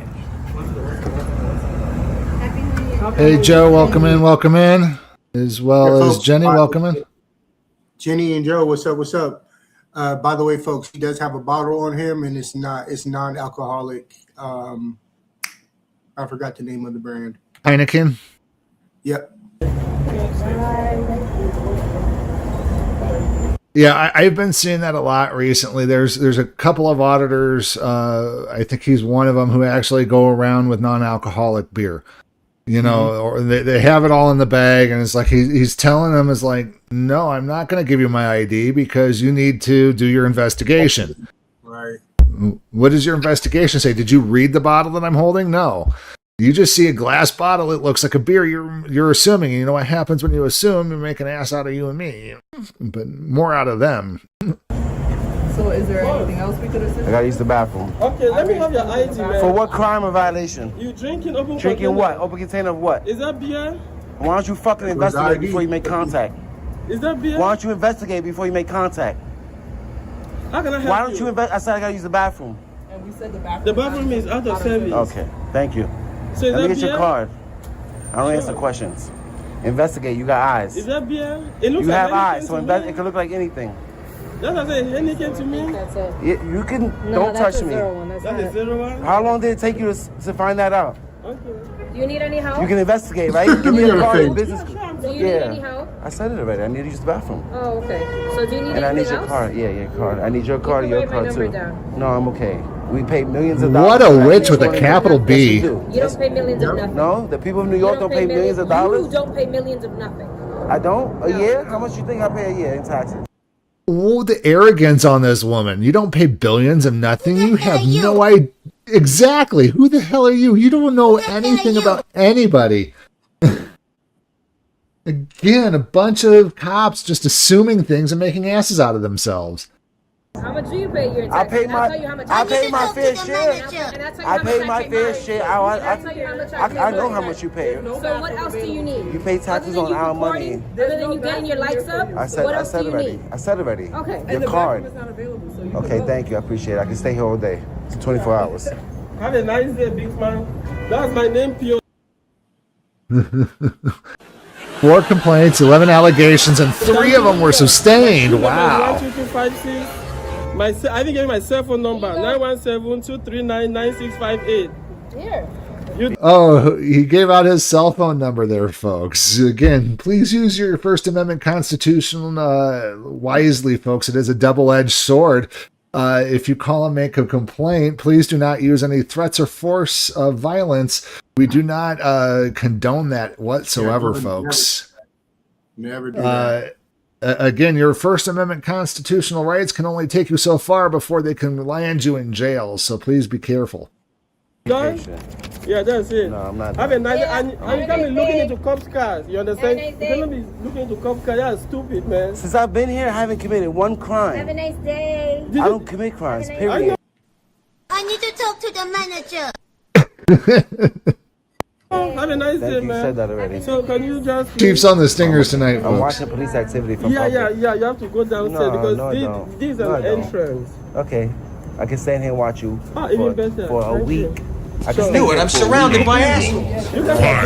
[SPEAKER 3] Hey, Joe, welcome in. As well as
[SPEAKER 4] folks,
[SPEAKER 3] Jenny, welcome in.
[SPEAKER 4] Jenny and Joe, what's up? What's up? By the way, folks, he does have a bottle on him, and it's non-alcoholic. I forgot the name of the brand.
[SPEAKER 3] Heineken.
[SPEAKER 4] Yep.
[SPEAKER 3] Yeah, I've been seeing that a lot recently. There's a couple of auditors. I think he's one of them who actually go around with non-alcoholic beer. You know, or they have it all in the bag, and it's like he's telling them is like, no, I'm not going to give you my ID because you need to do your investigation.
[SPEAKER 4] Right.
[SPEAKER 3] What does your investigation say? Did you read the bottle that I'm holding? No. You just see a glass bottle. It looks like a beer. You're assuming. You know what happens when you assume? You make an ass out of you and me, but more out of them.
[SPEAKER 6] So is there anything else we could assist?
[SPEAKER 13] I gotta use the bathroom.
[SPEAKER 14] Okay, let me have your ID, man.
[SPEAKER 13] For what crime or violation?
[SPEAKER 14] You drinking open
[SPEAKER 13] Drinking
[SPEAKER 14] container?
[SPEAKER 13] what? Open container of what?
[SPEAKER 14] Is that beer?
[SPEAKER 13] Why don't you fucking investigate before you make contact?
[SPEAKER 14] Is that beer?
[SPEAKER 13] Why don't you investigate before you make contact?
[SPEAKER 14] How can I help
[SPEAKER 13] Why don't you invest? I said I gotta use the bathroom.
[SPEAKER 6] And we said the bathroom.
[SPEAKER 14] The bathroom is out of service.
[SPEAKER 13] Okay, thank you.
[SPEAKER 14] So is
[SPEAKER 13] Let me
[SPEAKER 14] that
[SPEAKER 13] get your
[SPEAKER 14] beer?
[SPEAKER 13] card. I don't answer questions. Investigate. You got eyes.
[SPEAKER 14] Is that beer? It looks
[SPEAKER 13] You
[SPEAKER 14] like
[SPEAKER 13] have eyes,
[SPEAKER 14] Heineken
[SPEAKER 13] so
[SPEAKER 14] to me.
[SPEAKER 13] it can look like anything.
[SPEAKER 14] That's what I said. Heineken to me.
[SPEAKER 6] That's it.
[SPEAKER 13] You can.
[SPEAKER 6] No,
[SPEAKER 13] Don't
[SPEAKER 6] that's
[SPEAKER 13] touch
[SPEAKER 6] a
[SPEAKER 13] me.
[SPEAKER 6] zero one. That's
[SPEAKER 14] That's
[SPEAKER 6] not
[SPEAKER 14] a
[SPEAKER 6] it.
[SPEAKER 14] 01.
[SPEAKER 13] How long did it take you to find that out?
[SPEAKER 14] Okay.
[SPEAKER 6] Do you need any help?
[SPEAKER 13] You can investigate, right? Give me a card. Your business.
[SPEAKER 6] Do you need any help?
[SPEAKER 13] I said it already. I need to use the bathroom.
[SPEAKER 6] Oh, okay. So do you need
[SPEAKER 13] And I
[SPEAKER 6] anything
[SPEAKER 13] need your
[SPEAKER 6] else?
[SPEAKER 13] card. Yeah, your card. I need your card or
[SPEAKER 6] can
[SPEAKER 13] your
[SPEAKER 6] write my
[SPEAKER 13] card
[SPEAKER 6] number
[SPEAKER 13] too.
[SPEAKER 6] down.
[SPEAKER 13] No, I'm okay. We pay millions of dollars.
[SPEAKER 3] What a
[SPEAKER 13] for that.
[SPEAKER 3] witch with a capital B.
[SPEAKER 13] Yes, we do.
[SPEAKER 6] You don't pay millions of nothing.
[SPEAKER 13] No, the people of New York
[SPEAKER 6] You
[SPEAKER 13] don't pay millions of dollars.
[SPEAKER 6] You don't pay millions of nothing.
[SPEAKER 13] I don't? A
[SPEAKER 6] No.
[SPEAKER 13] year? How much you think I pay a year in taxes?
[SPEAKER 3] Oh, the arrogance on this woman. You don't pay billions of nothing. You have no idea. Exactly. Who the hell are you? You don't know anything about anybody. Again, a bunch of cops just assuming things and making asses out of themselves.
[SPEAKER 6] How much do you pay your
[SPEAKER 13] I
[SPEAKER 6] taxes?
[SPEAKER 13] pay
[SPEAKER 6] And I'll tell you how much
[SPEAKER 13] I pay my fair share.
[SPEAKER 6] And I'll tell you
[SPEAKER 13] I
[SPEAKER 6] how
[SPEAKER 13] pay
[SPEAKER 6] much
[SPEAKER 13] my
[SPEAKER 6] pay
[SPEAKER 13] fair
[SPEAKER 6] mine.
[SPEAKER 13] share.
[SPEAKER 6] And I'll tell you how much I pay
[SPEAKER 13] I know
[SPEAKER 6] mine.
[SPEAKER 13] how much you pay.
[SPEAKER 6] So what else do you need?
[SPEAKER 13] You pay taxes
[SPEAKER 6] Other than
[SPEAKER 13] on
[SPEAKER 6] you
[SPEAKER 13] our
[SPEAKER 6] recording,
[SPEAKER 13] money.
[SPEAKER 6] Other than you getting your lights up,
[SPEAKER 13] I said
[SPEAKER 6] what else do you
[SPEAKER 13] already.
[SPEAKER 6] need?
[SPEAKER 13] I said already.
[SPEAKER 6] Okay.
[SPEAKER 13] Your card.
[SPEAKER 6] Not available, so you
[SPEAKER 13] Okay, thank you. I appreciate it. I can stay here all day. It's 24 hours.
[SPEAKER 14] Have a nice day, big man. That's my name, Pio.
[SPEAKER 3] 4 complaints, 11 allegations, and 3 of them were sustained. Wow.
[SPEAKER 14] 12256. I didn't give you my cell phone number. 917-239-9658.
[SPEAKER 6] Here.
[SPEAKER 3] Oh, he gave out his cell phone number there, folks. Again, please use your First Amendment Constitution wisely, folks. It is a double-edged sword. If you call and make a complaint, please do not use any threats or force of violence. We do not condone that whatsoever, folks.
[SPEAKER 4] Never do that.
[SPEAKER 3] Again, your First Amendment constitutional rights can only take you so far before they can land you in jail. So please be careful.
[SPEAKER 14] Done? Yeah, that's it.
[SPEAKER 13] No, I'm not.
[SPEAKER 14] Have a nice
[SPEAKER 6] Yeah,
[SPEAKER 14] and you can't be looking into cops' cars. You understand?
[SPEAKER 6] Have a nice
[SPEAKER 14] You
[SPEAKER 6] day.
[SPEAKER 14] cannot be looking into cops' cars. That's stupid, man.
[SPEAKER 13] Since I've been here, I haven't committed one crime.
[SPEAKER 6] Have a nice day.
[SPEAKER 13] I don't commit crimes, period.
[SPEAKER 15] I need to talk to the manager.
[SPEAKER 14] Have a nice day,
[SPEAKER 13] Thank you.
[SPEAKER 14] man.
[SPEAKER 13] Said that already.
[SPEAKER 14] So can you just
[SPEAKER 3] Chief's on the stingers tonight,
[SPEAKER 13] I'm
[SPEAKER 3] folks.
[SPEAKER 13] watching police activity from
[SPEAKER 14] Yeah,
[SPEAKER 13] public.
[SPEAKER 14] you have to go downstairs because
[SPEAKER 13] No, I don't.
[SPEAKER 14] this is
[SPEAKER 13] No, I
[SPEAKER 14] an
[SPEAKER 13] don't.
[SPEAKER 14] entrance.
[SPEAKER 13] Okay. I can stand here and watch you
[SPEAKER 14] Even better.
[SPEAKER 13] for a
[SPEAKER 14] Thank
[SPEAKER 13] week.
[SPEAKER 14] you.
[SPEAKER 13] I can
[SPEAKER 14] Sure.
[SPEAKER 13] stay here for a week.
[SPEAKER 14] by assholes. You guys are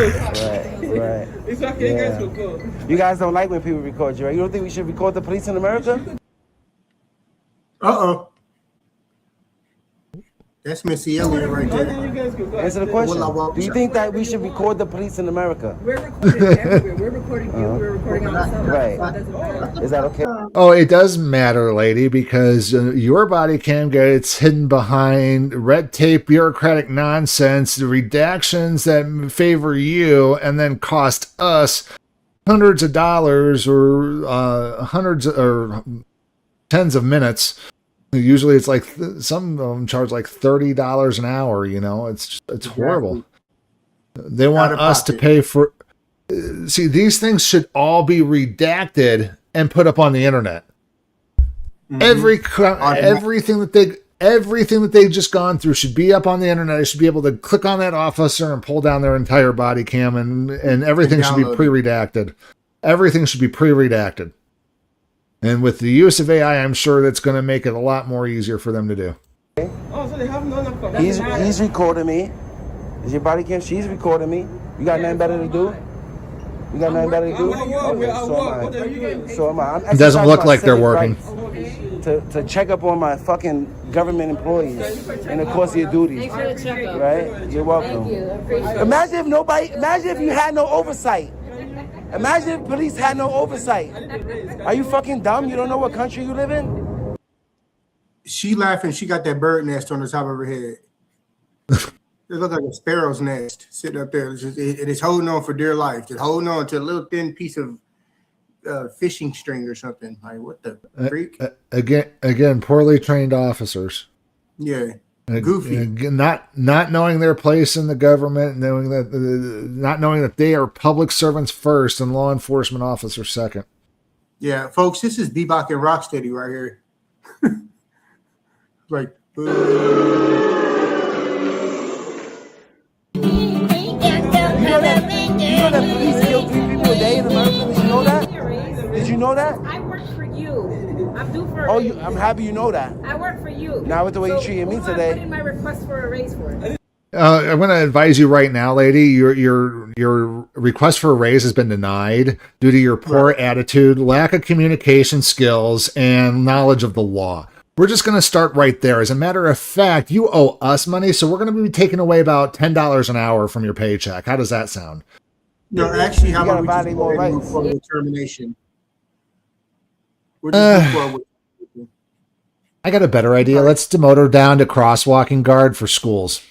[SPEAKER 14] good.
[SPEAKER 13] Right.
[SPEAKER 14] It's okay, you
[SPEAKER 13] Yeah.
[SPEAKER 14] guys will go.
[SPEAKER 13] You guys don't like when people record you, right? You don't think we should record the police in America?
[SPEAKER 4] Uh-oh. That's Missy Elliott right
[SPEAKER 14] I
[SPEAKER 4] there.
[SPEAKER 14] think you guys could go.
[SPEAKER 13] Answer the question.
[SPEAKER 4] Well,
[SPEAKER 13] Do you think that we should record the police in America?
[SPEAKER 6] We're recording everywhere. We're recording you. We're recording ourselves.
[SPEAKER 13] Right.
[SPEAKER 6] So it doesn't matter.
[SPEAKER 13] Is that okay?
[SPEAKER 3] Oh, it does matter, lady, because your body cam gets hidden behind red tape, bureaucratic nonsense, the redactions that favor you and then cost us hundreds of dollars or hundreds or tens of minutes. Usually it's like some of them charge like $30 an hour, you know. It's horrible. They want us to pay for see, these things should all be redacted and put up on the internet. Everything that they've just gone through should be up on the internet. I should be able to click on that officer and pull down their entire body cam, and everything should be pre-redacted. everything should be pre-redacted. And with the use of AI, I'm sure that's going to make it a lot more easier for them to do.
[SPEAKER 14] Oh, so they have none of them.
[SPEAKER 13] He's recording me. Is your body cam? She's recording me. You got nothing better to do? You got nothing better to do? Okay, so am I.
[SPEAKER 3] It doesn't look like they're working.
[SPEAKER 13] To check up on my fucking government employees in the course of your duties. Right? You're welcome. Imagine if you had no oversight. Imagine if police had no oversight. Are you fucking dumb? You don't know what country you live in?
[SPEAKER 4] She laughing. She got that bird nest on the top of her head. It looks like a sparrow's nest sitting up there. It is holding on for dear life. It's holding on to a little thin piece of fishing string or something. Like, what the freak?
[SPEAKER 3] Again, poorly trained officers.
[SPEAKER 4] Yeah, goofy.
[SPEAKER 3] Not knowing their place in the government, not knowing that they are public servants first and law enforcement officers second.
[SPEAKER 4] Yeah, folks, this is Bebop and Rocksteady right here. Like,
[SPEAKER 13] You know that police kill 3 people a day in America? Did you know that? Did you know that?
[SPEAKER 6] I work for you. I'm due for a raise.
[SPEAKER 13] I'm happy you know that.
[SPEAKER 6] I work for you.
[SPEAKER 13] Not with the way you treated me today.
[SPEAKER 6] I put in my request for a raise for it.
[SPEAKER 3] I'm going to advise you right now, lady. Your request for a raise has been denied due to your poor attitude, lack of communication skills, and knowledge of the law. We're just going to start right there. As a matter of fact, you owe us money, so we're going to be taking away about $10 an hour from your paycheck. How does that sound?
[SPEAKER 4] No, actually, how about we just go ahead and move forward with termination? We're just move forward.
[SPEAKER 3] I got a better idea. Let's demote her down to crosswalking guard for schools.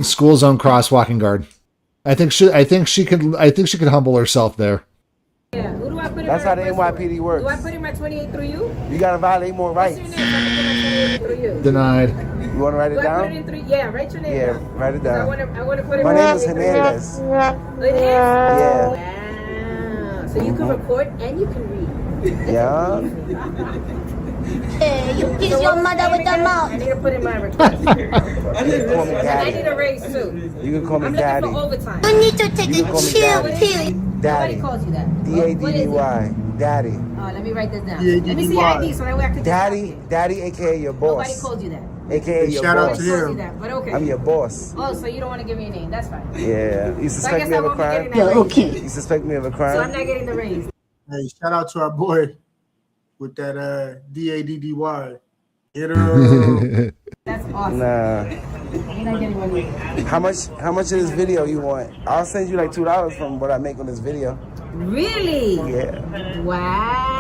[SPEAKER 3] School zone crosswalking guard. I think she could humble herself there.
[SPEAKER 6] Yeah, who do I put in
[SPEAKER 13] That's
[SPEAKER 6] my
[SPEAKER 13] how the
[SPEAKER 6] request
[SPEAKER 13] NYPD
[SPEAKER 6] for?
[SPEAKER 13] works.
[SPEAKER 6] Do I put in my 28 through you?
[SPEAKER 13] You gotta violate more rights.
[SPEAKER 6] What's your name? So I can put my 28 through you.
[SPEAKER 3] Denied.
[SPEAKER 13] You wanna write it
[SPEAKER 6] Do I
[SPEAKER 13] down?
[SPEAKER 6] put it in 3? Yeah, write your name
[SPEAKER 13] Yeah,
[SPEAKER 6] down.
[SPEAKER 13] write it down.
[SPEAKER 6] I want to put it
[SPEAKER 13] My
[SPEAKER 6] in
[SPEAKER 13] name is
[SPEAKER 6] 28 through you.
[SPEAKER 13] Hernandez.
[SPEAKER 6] It is?
[SPEAKER 13] Yeah.
[SPEAKER 6] Wow. So you can record and you can read.
[SPEAKER 13] Yeah.
[SPEAKER 15] Hey, you kiss your mother with the mouth.
[SPEAKER 6] I need to put in my request.
[SPEAKER 13] You can call me
[SPEAKER 6] And I
[SPEAKER 13] daddy.
[SPEAKER 6] need a raise too.
[SPEAKER 13] You can call me
[SPEAKER 6] I'm
[SPEAKER 13] daddy.
[SPEAKER 6] looking for overtime.
[SPEAKER 15] You need to take
[SPEAKER 13] You
[SPEAKER 15] a
[SPEAKER 13] call me
[SPEAKER 15] chill
[SPEAKER 13] daddy.
[SPEAKER 15] pill.
[SPEAKER 13] Daddy.
[SPEAKER 6] Nobody calls you that. What is
[SPEAKER 13] D-A-D-D-Y. Daddy.
[SPEAKER 6] it? Oh, let me write this down.
[SPEAKER 4] D-A-D-D-Y.
[SPEAKER 6] Let me see your ID so that way I can
[SPEAKER 13] Daddy, aka your
[SPEAKER 6] Nobody
[SPEAKER 13] boss.
[SPEAKER 6] called you that.
[SPEAKER 13] AKA your
[SPEAKER 4] Shout out
[SPEAKER 13] boss.
[SPEAKER 4] to
[SPEAKER 6] Nobody called
[SPEAKER 4] him.
[SPEAKER 6] you that, but okay.
[SPEAKER 13] I'm your boss.
[SPEAKER 6] Oh, so you don't want to give me a name. That's fine.
[SPEAKER 13] Yeah. You
[SPEAKER 6] So I
[SPEAKER 13] suspect
[SPEAKER 6] guess
[SPEAKER 13] me
[SPEAKER 6] I
[SPEAKER 13] of a
[SPEAKER 6] won't be
[SPEAKER 13] crime?
[SPEAKER 6] getting that raise.
[SPEAKER 13] You suspect me of a
[SPEAKER 6] So I'm
[SPEAKER 13] crime?
[SPEAKER 6] not getting the raise.
[SPEAKER 4] Hey, shout out to our boy with that D-A-D-D-Y. Get her.
[SPEAKER 6] That's awesome.
[SPEAKER 13] Nah.
[SPEAKER 6] You're not getting one raise.
[SPEAKER 13] How much of this video you want? I'll send you like $2 from what I make on this video.
[SPEAKER 6] Really?
[SPEAKER 13] Yeah.
[SPEAKER 6] Wow.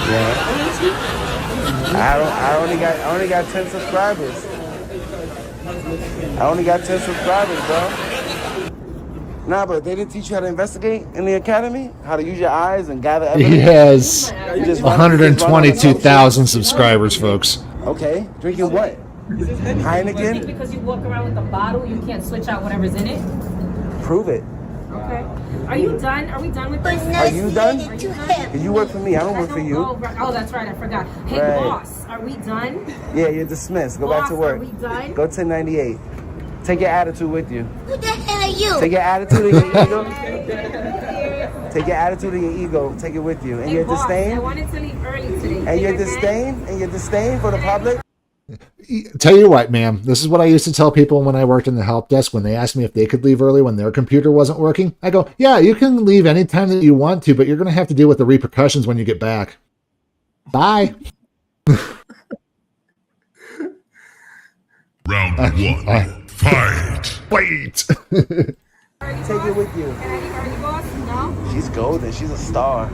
[SPEAKER 13] Yeah. I only got 10 subscribers. I only got 10 subscribers, bro. Nah, but they didn't teach you how to investigate in the academy? How to use your eyes and gather evidence?
[SPEAKER 3] He has
[SPEAKER 13] You just run-
[SPEAKER 3] 122,000 subscribers, folks.
[SPEAKER 13] Okay. Drinking what?
[SPEAKER 6] You think
[SPEAKER 13] Heineken?
[SPEAKER 6] because you walk around with a bottle, you can't switch out whatever's in it?
[SPEAKER 13] Prove it.
[SPEAKER 6] Okay. Are you done? Are we done with this?
[SPEAKER 13] Are you done? You work for me. I don't work for you.
[SPEAKER 6] Oh, right. Oh, that's right. I forgot. Hey,
[SPEAKER 13] Right.
[SPEAKER 6] boss, are we done?
[SPEAKER 13] Yeah, you're dismissed. Go back to
[SPEAKER 6] Boss,
[SPEAKER 13] work.
[SPEAKER 6] are we done?
[SPEAKER 13] Go 1098. Take your attitude with you.
[SPEAKER 15] Who the hell are you?
[SPEAKER 13] Take your attitude and your ego. Take your attitude and your ego. Take it with you. And
[SPEAKER 6] Hey,
[SPEAKER 13] your
[SPEAKER 6] boss,
[SPEAKER 13] disdain.
[SPEAKER 6] I wanted to leave early today.
[SPEAKER 13] And
[SPEAKER 6] Think
[SPEAKER 13] your
[SPEAKER 6] I can?
[SPEAKER 13] disdain. And your disdain for the public.
[SPEAKER 3] Tell you what, ma'am, this is what I used to tell people when I worked in the help desk when they asked me if they could leave early when their computer wasn't working. I go, yeah, you can leave anytime that you want to, but you're going to have to deal with the repercussions when you get back. Bye.
[SPEAKER 16] Round one. Fight.
[SPEAKER 3] Wait.
[SPEAKER 13] Take it with you.
[SPEAKER 6] Can I leave early, boss? No?
[SPEAKER 13] She's golden. She's a star.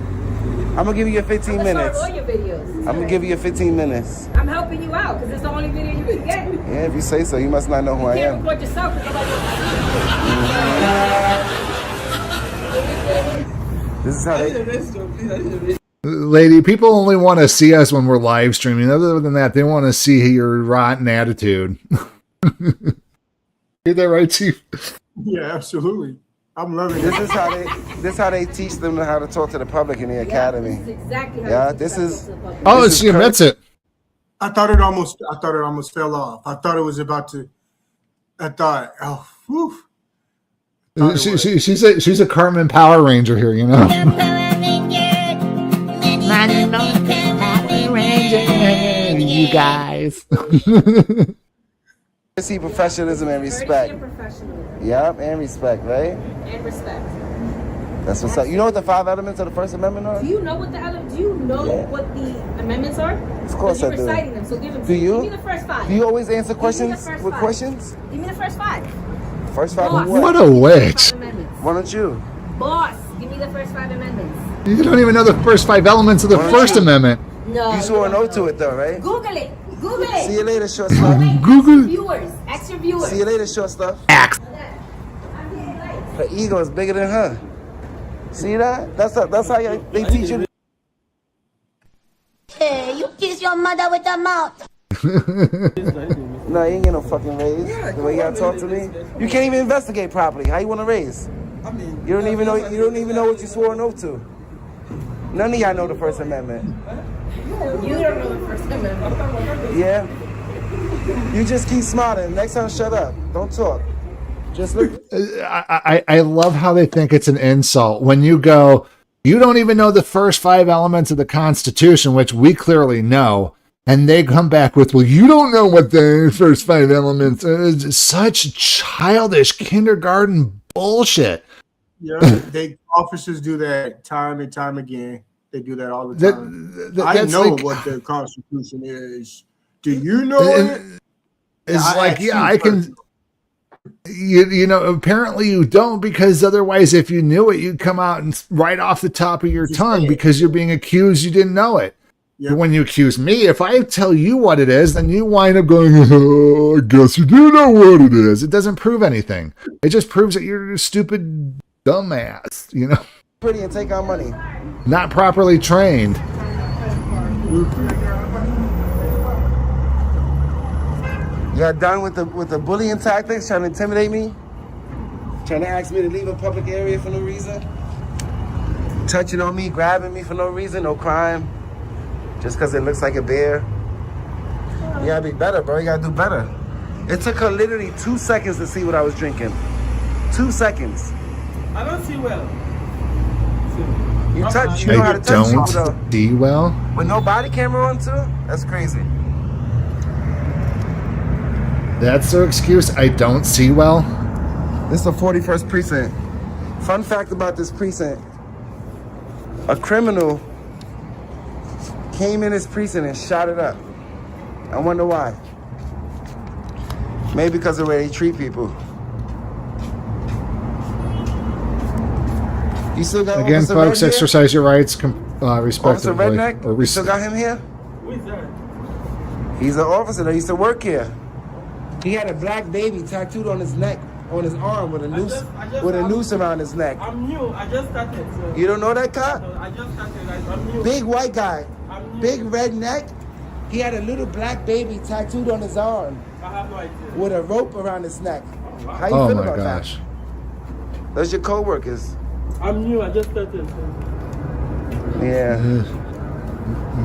[SPEAKER 13] I'm going to give you 15 minutes.
[SPEAKER 6] All your videos.
[SPEAKER 13] I'm going to give you 15 minutes.
[SPEAKER 6] I'm helping you out because it's the only video you can get. You
[SPEAKER 13] Yeah, if you say so. You must not know who I
[SPEAKER 6] can't
[SPEAKER 13] am.
[SPEAKER 6] record yourself because nobody
[SPEAKER 13] This is how they...
[SPEAKER 3] Lady, people only want to see us when we're live streaming. Other than that, they want to see your rotten attitude. Hear that right, Chief?
[SPEAKER 4] Yeah, absolutely. I'm loving it.
[SPEAKER 13] This is how they teach them how to talk to the public in the academy.
[SPEAKER 6] This is exactly how
[SPEAKER 13] Yeah,
[SPEAKER 6] you
[SPEAKER 13] this
[SPEAKER 6] teach
[SPEAKER 13] is.
[SPEAKER 6] people to the public.
[SPEAKER 3] Oh,
[SPEAKER 13] This is
[SPEAKER 3] she admits it.
[SPEAKER 4] I thought it almost fell off. I thought it was about to. I thought, oh, whew.
[SPEAKER 3] She's a Carmen Power Ranger here, you know. You guys.
[SPEAKER 13] See professionalism and respect. Yep, and respect, right?
[SPEAKER 6] And respect.
[SPEAKER 13] That's what's up. You know what the 5 elements of the First Amendment are?
[SPEAKER 6] Do you know what the what the amendments are?
[SPEAKER 13] Of course I do.
[SPEAKER 6] You're reciting them, so give them.
[SPEAKER 13] Do you?
[SPEAKER 6] Give me the first 5.
[SPEAKER 13] Do you always answer questions with questions?
[SPEAKER 6] Give me the first 5.
[SPEAKER 13] First 5
[SPEAKER 6] Boss.
[SPEAKER 13] of what?
[SPEAKER 3] What a witch.
[SPEAKER 13] Why don't you?
[SPEAKER 6] Boss, give me the first 5 amendments.
[SPEAKER 3] You don't even know the first 5 elements of the First Amendment.
[SPEAKER 6] No.
[SPEAKER 13] You swore an oath to it though, right?
[SPEAKER 6] Google it. Google it.
[SPEAKER 13] See you later, short stuff.
[SPEAKER 3] Google.
[SPEAKER 6] Viewers, ask your viewers.
[SPEAKER 13] See you later, short stuff.
[SPEAKER 3] Axe.
[SPEAKER 13] Her ego is bigger than her. See that? That's how they teach you.
[SPEAKER 15] Hey, you kiss your mother with the mouth.
[SPEAKER 13] No, you ain't get no fucking raise. The way y'all talk to me, you can't even investigate properly. How you want to raise? You don't even know. You don't even know what you swore an oath to. None of y'all know the First Amendment.
[SPEAKER 6] You don't know the First Amendment.
[SPEAKER 13] Yeah. You just keep smiling. Next time, shut up. Don't talk. Just look.
[SPEAKER 3] I love how they think it's an insult when you go, you don't even know the first 5 elements of the Constitution, which we clearly know, and they come back with, well, you don't know what the first 5 elements are. It's such childish kindergarten bullshit.
[SPEAKER 4] Yeah, officers do that time and time again. They do that all the time. I know what the Constitution is. Do you know it?
[SPEAKER 3] It's like, yeah, I can. You know, apparently you don't, because otherwise, if you knew it, you'd come out and right off the top of your tongue because you're being accused you didn't know it. Yep. But when you accuse me, if I tell you what it is, then you wind up going, oh, I guess you do know what it is. It doesn't prove anything. It just proves that you're a stupid dumbass, you know?
[SPEAKER 13] Pretty and take our money.
[SPEAKER 3] Not properly trained.
[SPEAKER 13] You got done with the bullying tactics, trying to intimidate me, trying to ask me to leave a public area for no reason, touching on me, grabbing me for no reason, no crime, just because it looks like a bear. You gotta be better, bro. You gotta do better. It took her literally 2 seconds to see what I was drinking. 2 seconds.
[SPEAKER 14] I don't see well.
[SPEAKER 13] You know how to touch people though.
[SPEAKER 3] See well?
[SPEAKER 13] With no body camera on too? That's crazy.
[SPEAKER 3] That's their excuse. I don't see well.
[SPEAKER 13] This is the 41st precinct. Fun fact about this precinct. A criminal came in this precinct and shot it up. I wonder why. Maybe because of the way they treat people. You still got
[SPEAKER 3] again,
[SPEAKER 13] Officer
[SPEAKER 3] folks,
[SPEAKER 13] Red
[SPEAKER 3] exercise your rights respectively.
[SPEAKER 13] Officer Redneck? You still got him here?
[SPEAKER 14] Who is that?
[SPEAKER 13] He's an officer that used to work here. He had a black baby tattooed on his neck, on his arm with a noose, noose around his neck.
[SPEAKER 14] I'm new. I just started. So.
[SPEAKER 13] You don't know that cop?
[SPEAKER 14] I just started. I'm new.
[SPEAKER 13] Big white guy, big red neck. He had a little black baby tattooed on his arm.
[SPEAKER 14] I have no idea.
[SPEAKER 13] With a rope around his neck. How you
[SPEAKER 3] oh
[SPEAKER 13] feel
[SPEAKER 3] my
[SPEAKER 13] about
[SPEAKER 3] gosh.
[SPEAKER 13] that? Those your co-workers.
[SPEAKER 14] I'm new. I just started. So.
[SPEAKER 13] Yeah.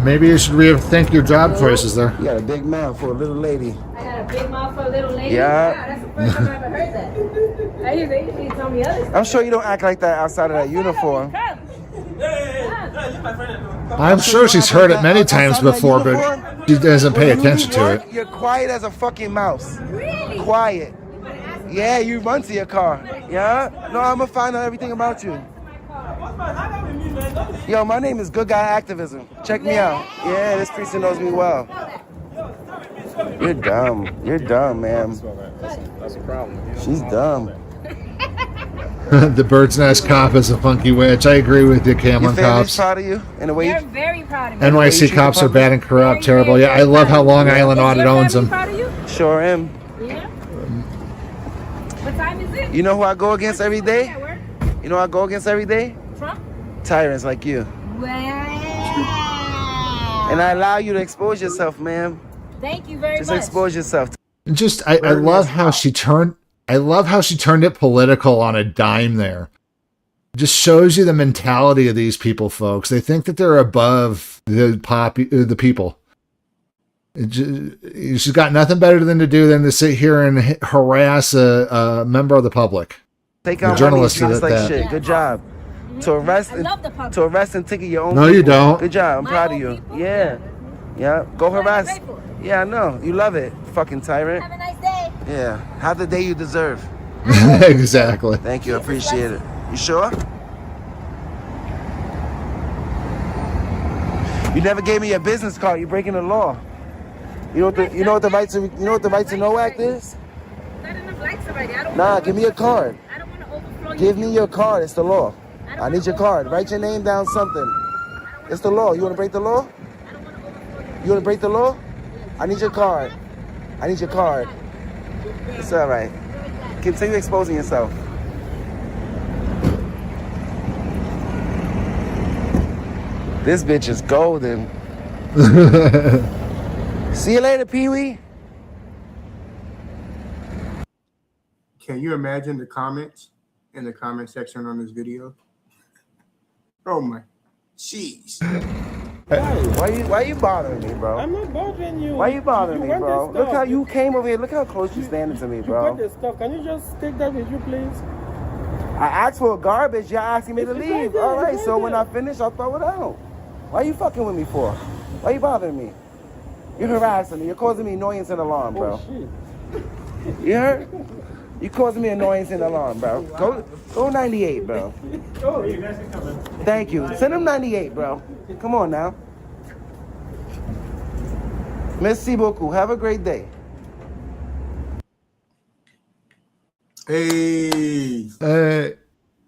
[SPEAKER 3] Maybe you should rethink your job choices there.
[SPEAKER 13] You got a big mouth for a little lady.
[SPEAKER 6] I got a big mouth for a little lady?
[SPEAKER 13] Yeah.
[SPEAKER 6] Wow, that's the first time I ever heard that. I usually tell me other stuff.
[SPEAKER 13] I'm sure you don't act like that outside of that uniform.
[SPEAKER 3] I'm sure she's heard it many times before, but she doesn't pay attention to it.
[SPEAKER 13] You're quiet as a fucking mouse.
[SPEAKER 6] Really?
[SPEAKER 13] Quiet. Yeah, you run to your car. Yeah? No, I'm gonna find out everything about you. Yo, my name is Good Guy Activism. Check me out. Yeah, this precinct knows me well. You're dumb. You're dumb, man.
[SPEAKER 7] That's a problem.
[SPEAKER 13] She's dumb.
[SPEAKER 3] The bird's nest cop is a funky witch. I agree with you, Cameron
[SPEAKER 13] Your family's
[SPEAKER 3] cops.
[SPEAKER 13] proud of you in a way.
[SPEAKER 6] They're very proud of me.
[SPEAKER 3] NYC cops are bad and corrupt, terrible. Yeah, I love how Long Island Audit owns them.
[SPEAKER 6] Proud of you?
[SPEAKER 13] Sure am.
[SPEAKER 6] Yeah. What time is it?
[SPEAKER 13] You know who I go against every day? You know who I go against every day?
[SPEAKER 6] Trump?
[SPEAKER 13] Tyrants like you. And I allow you to expose yourself, ma'am.
[SPEAKER 6] Thank you very
[SPEAKER 13] Just
[SPEAKER 6] much.
[SPEAKER 13] expose yourself.
[SPEAKER 3] Just, I love how she turned. I love how she turned it political on a dime there. Just shows you the mentality of these people, folks. They think that they're above the people. She's got nothing better than to do than to sit here and harass a member of the public.
[SPEAKER 13] Take
[SPEAKER 3] The
[SPEAKER 13] out money and
[SPEAKER 3] journalist
[SPEAKER 13] treat us
[SPEAKER 3] did
[SPEAKER 13] like
[SPEAKER 3] that.
[SPEAKER 13] shit. Good job. To arrest and ticket your own.
[SPEAKER 3] No, you
[SPEAKER 13] people.
[SPEAKER 3] don't.
[SPEAKER 13] Good job. I'm proud of you. Yeah. Yeah. Go harass. Yeah, I know. You love it. Fucking tyrant.
[SPEAKER 15] Have a nice day.
[SPEAKER 13] Yeah. Have the day you deserve.
[SPEAKER 3] Exactly.
[SPEAKER 13] Thank you. I appreciate it. You sure? You never gave me your business card. You're breaking the law. You know what the right to know act is?
[SPEAKER 6] Not enough likes already. I don't
[SPEAKER 13] Nah, give me a card.
[SPEAKER 6] I don't want to overflow.
[SPEAKER 13] Give me your card. It's the law. I need your card. Write your name down something. It's the law. You want to break the law? You want to break the law? I need your card. I need your card. It's all right. Continue exposing yourself. This bitch is golden. See you later, Pee-wee.
[SPEAKER 4] Can you imagine the comments in the comment section on this video? Oh my, jeez.
[SPEAKER 13] Why you bothering me, bro?
[SPEAKER 14] I'm not bothering you.
[SPEAKER 13] Why you bothering me,
[SPEAKER 14] want
[SPEAKER 13] bro?
[SPEAKER 14] this
[SPEAKER 13] Look
[SPEAKER 14] stuff.
[SPEAKER 13] how you came over here. Look how close you standing to me,
[SPEAKER 14] You
[SPEAKER 13] bro.
[SPEAKER 14] got this stuff. Can you just take that with you, please?
[SPEAKER 13] I asked for garbage. Y'all asking me to
[SPEAKER 14] It's right
[SPEAKER 13] leave.
[SPEAKER 14] there,
[SPEAKER 13] All right,
[SPEAKER 14] it's
[SPEAKER 13] so
[SPEAKER 14] right
[SPEAKER 13] when
[SPEAKER 14] there.
[SPEAKER 13] I finish, I'll throw it out. Why you fucking with me for? Why you bothering me? You're harassing me. You're causing me annoyance and alarm, bro.
[SPEAKER 14] Oh, shit.
[SPEAKER 13] You heard? You causing me annoyance and alarm, bro. Go 98, bro.
[SPEAKER 14] Oh, you guys are coming.
[SPEAKER 13] Thank you. Send him 98, bro. Come on now. Merci beaucoup. Have a great day.
[SPEAKER 4] Hey.
[SPEAKER 3] Hey.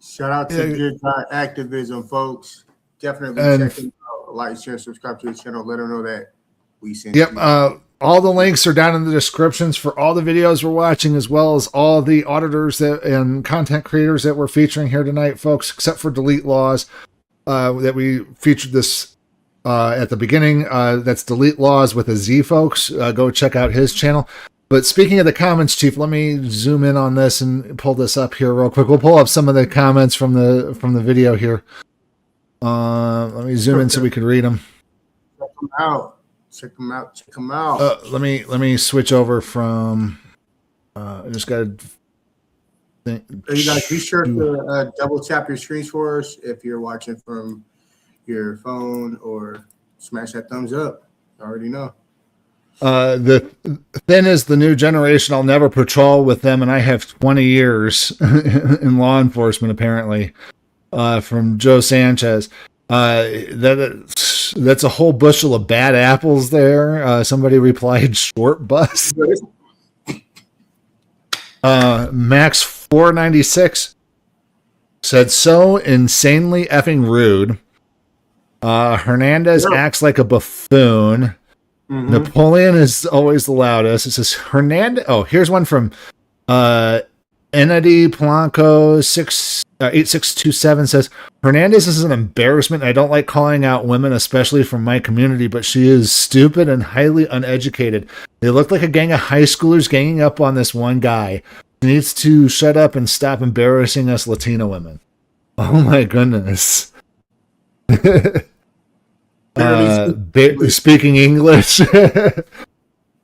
[SPEAKER 4] Shout out to
[SPEAKER 3] Yeah.
[SPEAKER 4] Good Guy Activism, folks. Definitely
[SPEAKER 3] And-
[SPEAKER 4] check him out. Like, share, subscribe to the channel. Let them know that we sent
[SPEAKER 3] Yep.
[SPEAKER 4] you.
[SPEAKER 3] All the links are down in the descriptions for all the videos we're watching, as well as all the auditors and content creators that we're featuring here tonight, folks, except for Delete Laws that we featured this at the beginning. That's Delete Laws with a Z, folks. Go check out his channel. But speaking of the comments, Chief, let me zoom in on this and pull this up here real quick. We'll pull up some of the comments from the video here. Let me zoom in so we can read them.
[SPEAKER 4] Check them out. Check them out. Check them out.
[SPEAKER 3] Let me switch over from. I just got to think.
[SPEAKER 4] You guys be sure to double tap your screens for us if you're watching from your phone, or smash that thumbs up. I already know.
[SPEAKER 3] The Thin is the new generation. I'll never patrol with them, and I have 20 years in law enforcement, apparently. From Joe Sanchez. That's a whole bushel of bad apples there. Somebody replied, short bus. Max 496 said, so insanely effing rude. Hernandez acts like a buffoon.
[SPEAKER 4] Mm-hmm.
[SPEAKER 3] Napoleon is always the loudest. It says Hernandez. Oh, here's one from Enady Polanco 8627 says, Hernandez is an embarrassment. I don't like calling out women, especially from my community, but she is stupid and highly uneducated. They look like a gang of high schoolers ganging up on this one guy. He needs to shut up and stop embarrassing us Latino women. Oh my goodness. Speaking English.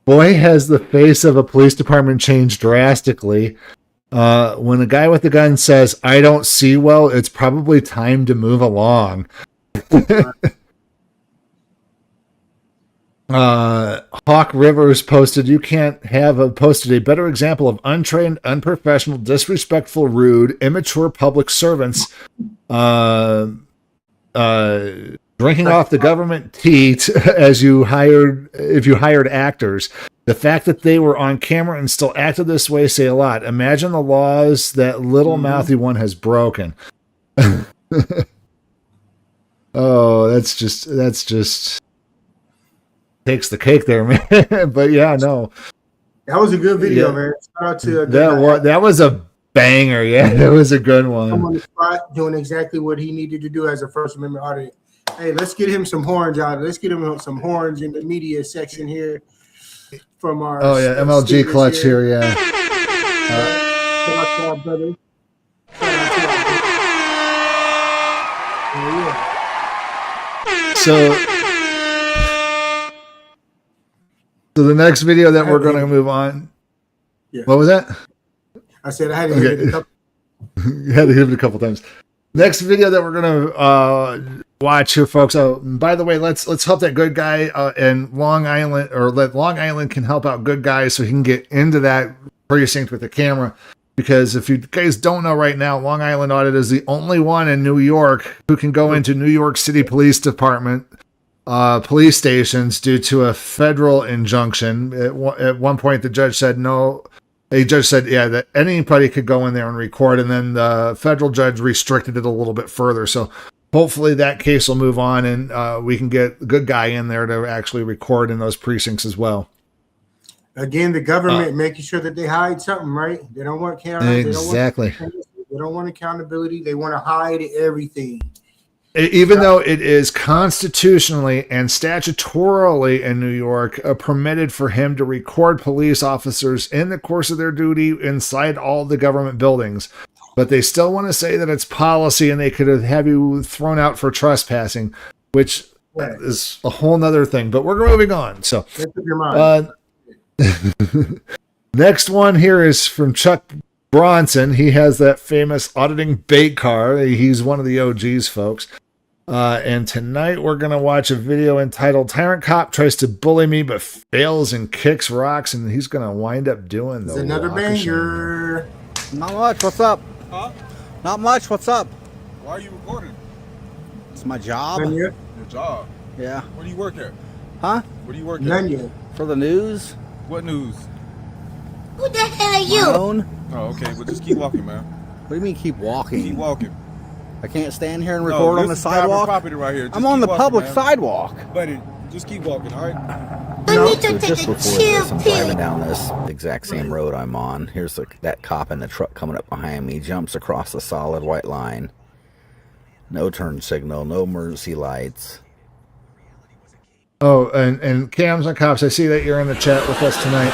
[SPEAKER 3] Boy, has the face of a police department changed drastically. When a guy with a gun says, I don't see well, it's probably time to move along. Hawk Rivers posted, you can't have posted a better example of untrained, unprofessional, disrespectful, rude, immature public servants drinking off the government teat if you hired actors. The fact that they were on camera and still acted this way say a lot. Imagine the laws that little mouthy one has broken. Oh, that's just takes the cake there, man. But yeah, no.
[SPEAKER 4] That was a good video, man. Shout out to
[SPEAKER 3] that was a banger. Yeah, that was a good one.
[SPEAKER 4] I'm on the spot doing exactly what he needed to do as a First Amendment auditor. Hey, let's get him some horns out. Let's get him some horns in the media section here from our.
[SPEAKER 3] Oh yeah, MLG clutch here. Yeah.
[SPEAKER 4] Shout out to our brother.
[SPEAKER 3] So the next video that we're going to move on.
[SPEAKER 4] Yeah.
[SPEAKER 3] What was that?
[SPEAKER 4] I said I had to hit a couple
[SPEAKER 3] You had to hit it a couple times. Next video that we're gonna watch here, folks. Oh, by the way, let's help that good guy in Long Island, or let Long Island can help out good guys so he can get into that precinct with the camera. Because if you guys don't know right now, Long Island Audit is the only one in New York who can go into New York City Police Department police stations due to a federal injunction. At one point, the judge said no. The judge said, yeah, that anybody could go in there and record, and then the federal judge restricted it a little bit further. So hopefully that case will move on, and we can get a good guy in there to actually record in those precincts as well.
[SPEAKER 4] Again, the government making sure that they hide something, right? They don't want cameras.
[SPEAKER 3] Exactly.
[SPEAKER 4] They don't want accountability. They want to hide everything.
[SPEAKER 3] Even though it is constitutionally and statutorily in New York permitted for him to record police officers in the course of their duty inside all the government buildings, but they still want to say that it's policy and they could have you thrown out for trespassing, which is a whole nother thing. But we're moving on. So, next one here is from Chuck Bronson. He has that famous auditing bait car. He's one of the OGs, folks. And tonight we're going to watch a video entitled Tyrant Cop Tries to Bully Me But Fails and Kicks Rocks, and he's going to wind up doing the
[SPEAKER 4] another banger.
[SPEAKER 17] Not much. What's up?
[SPEAKER 2] Huh?
[SPEAKER 17] Not much. What's up?
[SPEAKER 2] Why are you recording?
[SPEAKER 17] It's my job.
[SPEAKER 2] Your job?
[SPEAKER 17] Yeah.
[SPEAKER 2] Where do you work at?
[SPEAKER 17] Huh?
[SPEAKER 2] Where do you work at?
[SPEAKER 17] For the news.
[SPEAKER 2] What news?
[SPEAKER 15] Who the hell are you?
[SPEAKER 17] My own.
[SPEAKER 2] Oh, okay. Well, just keep walking, man.
[SPEAKER 17] What do you mean keep walking?
[SPEAKER 2] Keep walking.
[SPEAKER 17] I can't stand here and record on the sidewalk.
[SPEAKER 2] Property right here. Just
[SPEAKER 17] I'm on the
[SPEAKER 2] walking,
[SPEAKER 17] public
[SPEAKER 2] man.
[SPEAKER 17] sidewalk.
[SPEAKER 2] Buddy, just keep walking, all right?
[SPEAKER 15] You need to
[SPEAKER 17] So
[SPEAKER 15] take
[SPEAKER 17] just
[SPEAKER 15] a
[SPEAKER 17] before
[SPEAKER 15] chill
[SPEAKER 17] this, I'm
[SPEAKER 15] pill.
[SPEAKER 17] driving down this exact same road I'm on. Here's that cop in the truck coming up behind me. Jumps across the solid white line. No turn signal. No emergency lights.
[SPEAKER 3] Oh, and Cams and Cops, I see that you're in the chat with us tonight.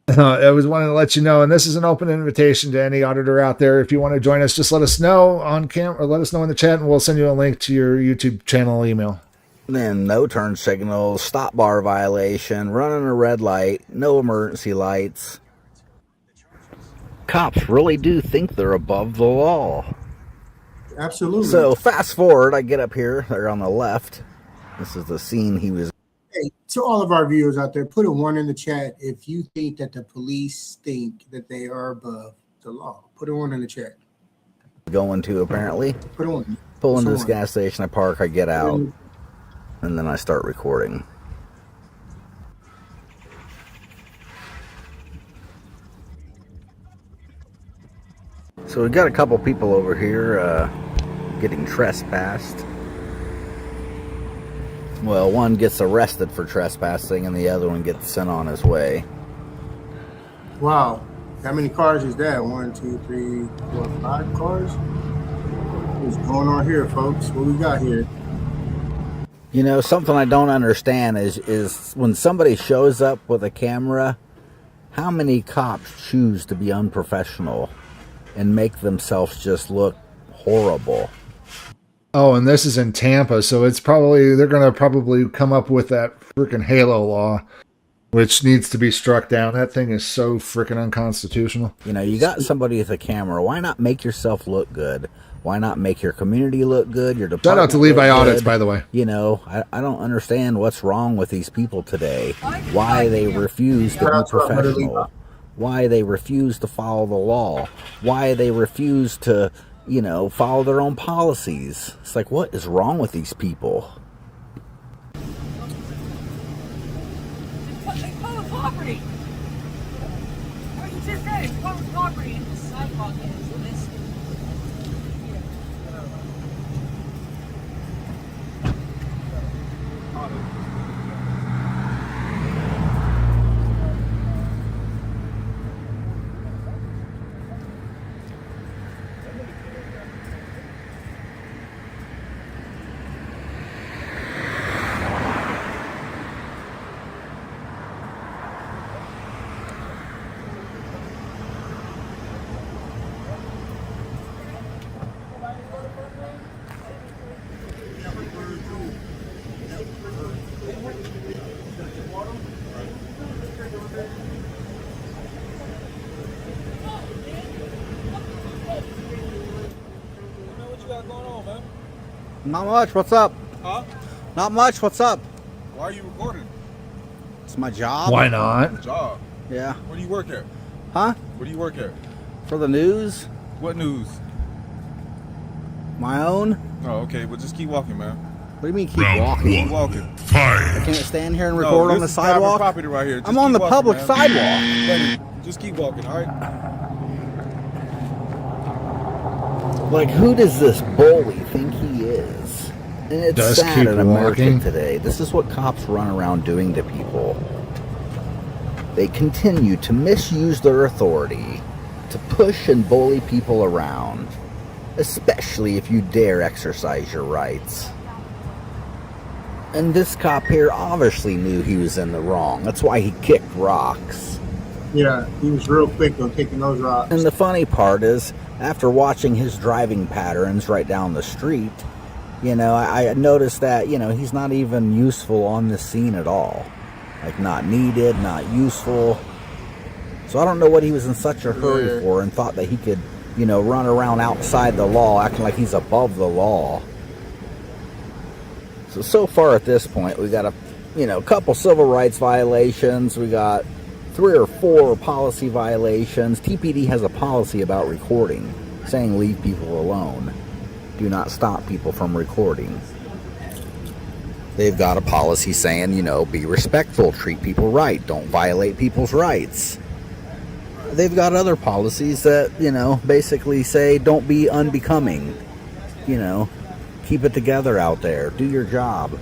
[SPEAKER 3] I was wanting to let you know, and this is an open invitation to any auditor out there. If you want to join us, just let us know on cam, or let us know in the chat, and we'll send you a link to your YouTube channel email.
[SPEAKER 17] Then no turn signal, stop bar violation, running a red light, no emergency lights. Cops really do think they're above the law.
[SPEAKER 4] Absolutely.
[SPEAKER 17] So fast forward, I get up here, they're on the left. This is the scene he was.
[SPEAKER 4] Hey, to all of our viewers out there, put a 1 in the chat if you think that the police think that they are above the law. Put a 1 in the chat.
[SPEAKER 17] Going to apparently.
[SPEAKER 4] Put a 1.
[SPEAKER 17] Pull into this gas station, I park, I get out, and then I start recording. So we got a couple people over here getting trespassed. Well, one gets arrested for trespassing and the other one gets sent on his way.
[SPEAKER 4] Wow. How many cars is that? 1, 2, 3, 4, 5 cars? What's going on here, folks? What we got here?
[SPEAKER 17] You know, something I don't understand is when somebody shows up with a camera, how many cops choose to be unprofessional and make themselves just look horrible?
[SPEAKER 3] Oh, and this is in Tampa, so it's probably, they're going to probably come up with that freaking Halo law, which needs to be struck down. That thing is so freaking unconstitutional.
[SPEAKER 17] You know, you got somebody with a camera. Why not make yourself look good? Why not make your community look good? Your department.
[SPEAKER 3] Shout out to Levi Audits, by the way.
[SPEAKER 17] You know, I don't understand what's wrong with these people today. Why they refuse to be professional. Why they refuse to follow the law. Why they refuse to, you know, follow their own policies. It's like, what is wrong with these people?
[SPEAKER 18] Public property. What you just said, it's public property and the sidewalk is this.
[SPEAKER 17] Not much. What's up?
[SPEAKER 2] Huh?
[SPEAKER 17] Not much. What's up?
[SPEAKER 2] Why are you recording?
[SPEAKER 17] It's my job.
[SPEAKER 3] Why not?
[SPEAKER 2] Job.
[SPEAKER 17] Yeah.
[SPEAKER 2] Where do you work at?
[SPEAKER 17] Huh?
[SPEAKER 2] Where do you work at?
[SPEAKER 17] For the news?
[SPEAKER 2] What news?
[SPEAKER 17] My own?
[SPEAKER 2] Oh, okay. Well, just keep walking, man.
[SPEAKER 17] What do you mean keep walking?
[SPEAKER 2] Keep walking.
[SPEAKER 17] I can't stand here and record on the
[SPEAKER 2] this is private
[SPEAKER 17] sidewalk?
[SPEAKER 2] property right here. Just
[SPEAKER 17] I'm on
[SPEAKER 2] keep
[SPEAKER 17] the
[SPEAKER 2] walking,
[SPEAKER 17] public
[SPEAKER 2] man.
[SPEAKER 17] sidewalk.
[SPEAKER 2] Buddy, just keep walking, all right?
[SPEAKER 17] Like, who does this bully think he is? And it's
[SPEAKER 3] Just
[SPEAKER 17] sad
[SPEAKER 3] keep
[SPEAKER 17] in America
[SPEAKER 3] walking.
[SPEAKER 17] today. This is what cops run around doing to people. They continue to misuse their authority to push and bully people around, especially if you dare exercise your rights. And this cop here obviously knew he was in the wrong. That's why he kicked rocks.
[SPEAKER 4] Yeah, he was real quick on kicking those rocks.
[SPEAKER 17] And the funny part is, after watching his driving patterns right down the street, you know, I noticed that, you know, he's not even useful on this scene at all. Like, not needed, not useful. So I don't know what he was in such a hurry for and thought that he could, you know, run around outside the law, acting like he's above the law. So far at this point, we got a couple civil rights violations. We got 3 or 4 policy violations. TPD has a policy about recording, saying leave people alone. Do not stop people from recording. They've got a policy saying, you know, be respectful, treat people right, don't violate people's rights. They've got other policies that, you know, basically say don't be unbecoming. You know, keep it together out there, do your job.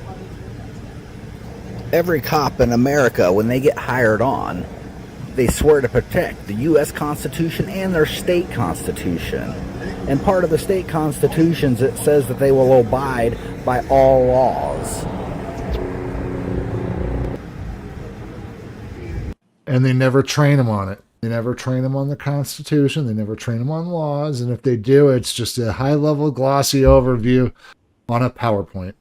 [SPEAKER 17] Every cop in America, when they get hired on, they swear to protect the U.S. Constitution and their state constitution. And part of the state constitutions, it says that they will abide by all laws.
[SPEAKER 3] And they never train them on it. They never train them on the Constitution. They never train them on laws. And if they do, it's just a high-level, glossy overview on a PowerPoint.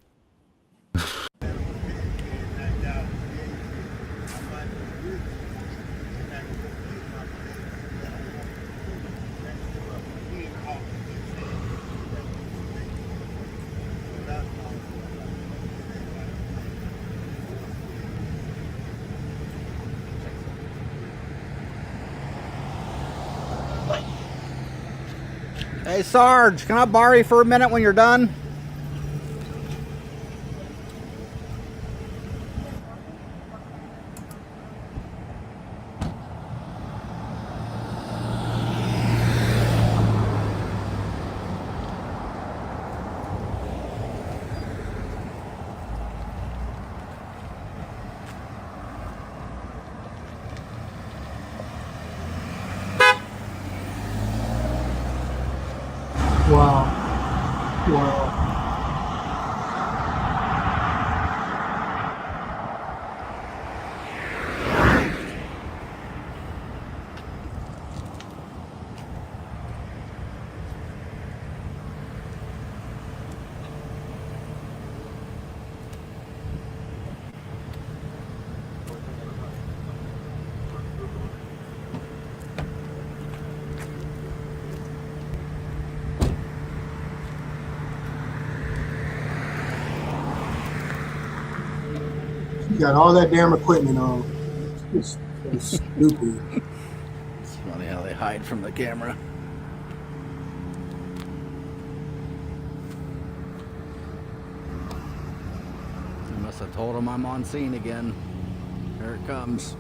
[SPEAKER 17] Hey, Sarge, can I borrow you for a minute when you're done?
[SPEAKER 4] Wow. Wow. You got all that damn equipment on. It's stupid.
[SPEAKER 17] It's funny how they hide from the camera. I must have told them I'm on scene again. Here it comes.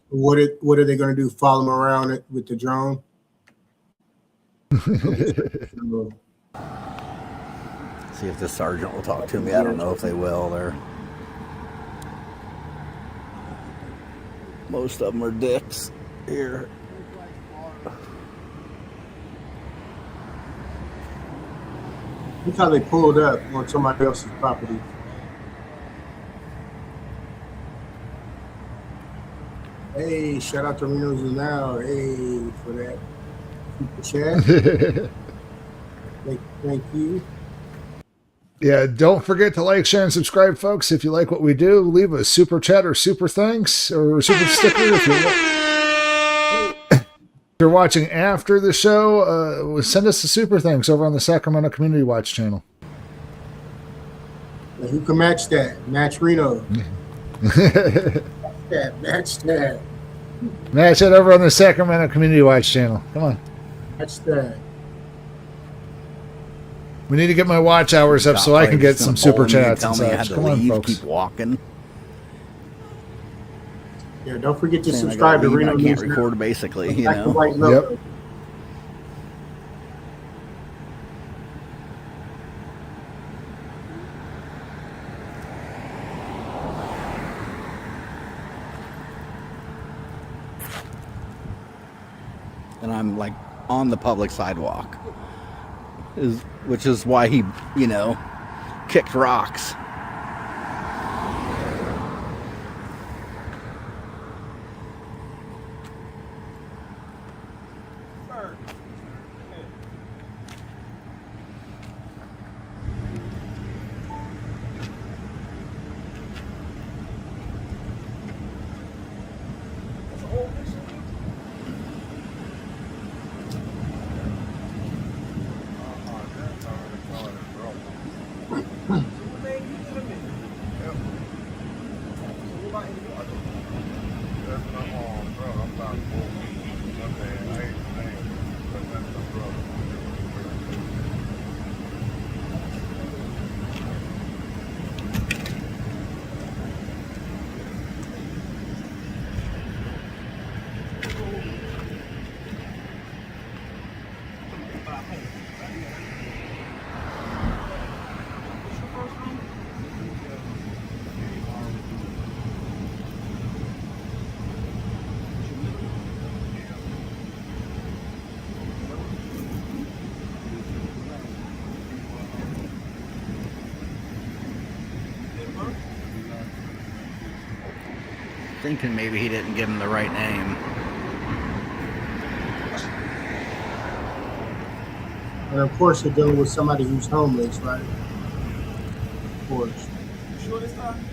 [SPEAKER 4] What are they going to do? Follow them around it with the drone?
[SPEAKER 17] See if the sergeant will talk to me. I don't know if they will. Most of them are dicks here.
[SPEAKER 4] Look how they pulled up on somebody else's property. Hey, shout out to Reno's now. Hey, for that super chat. Thank you.
[SPEAKER 3] Yeah, don't forget to like, share, and subscribe, folks. If you like what we do, leave a super chat or super thanks or super sticker if you want. you're watching after the show, send us a super thanks over on the Sacramento Community Watch channel.
[SPEAKER 4] Who can match that? Match Reno. Match that.
[SPEAKER 3] Match it over on the Sacramento Community Watch channel. Come on.
[SPEAKER 4] Match that.
[SPEAKER 3] We need to get my watch hours up so I can get some super chats and such. Come on, folks.
[SPEAKER 17] Keep walking.
[SPEAKER 4] Yeah, don't forget to subscribe to Reno
[SPEAKER 17] I can't
[SPEAKER 4] News
[SPEAKER 17] record basically, you
[SPEAKER 4] Like the
[SPEAKER 17] know.
[SPEAKER 4] white logo.
[SPEAKER 3] Yep.
[SPEAKER 17] And I'm like on the public sidewalk, which is why he, you know, kicked rocks. Thinking maybe he didn't give him the right name.
[SPEAKER 4] And of course, you're dealing with somebody who's homeless, right? Of course.
[SPEAKER 2] You sure this time?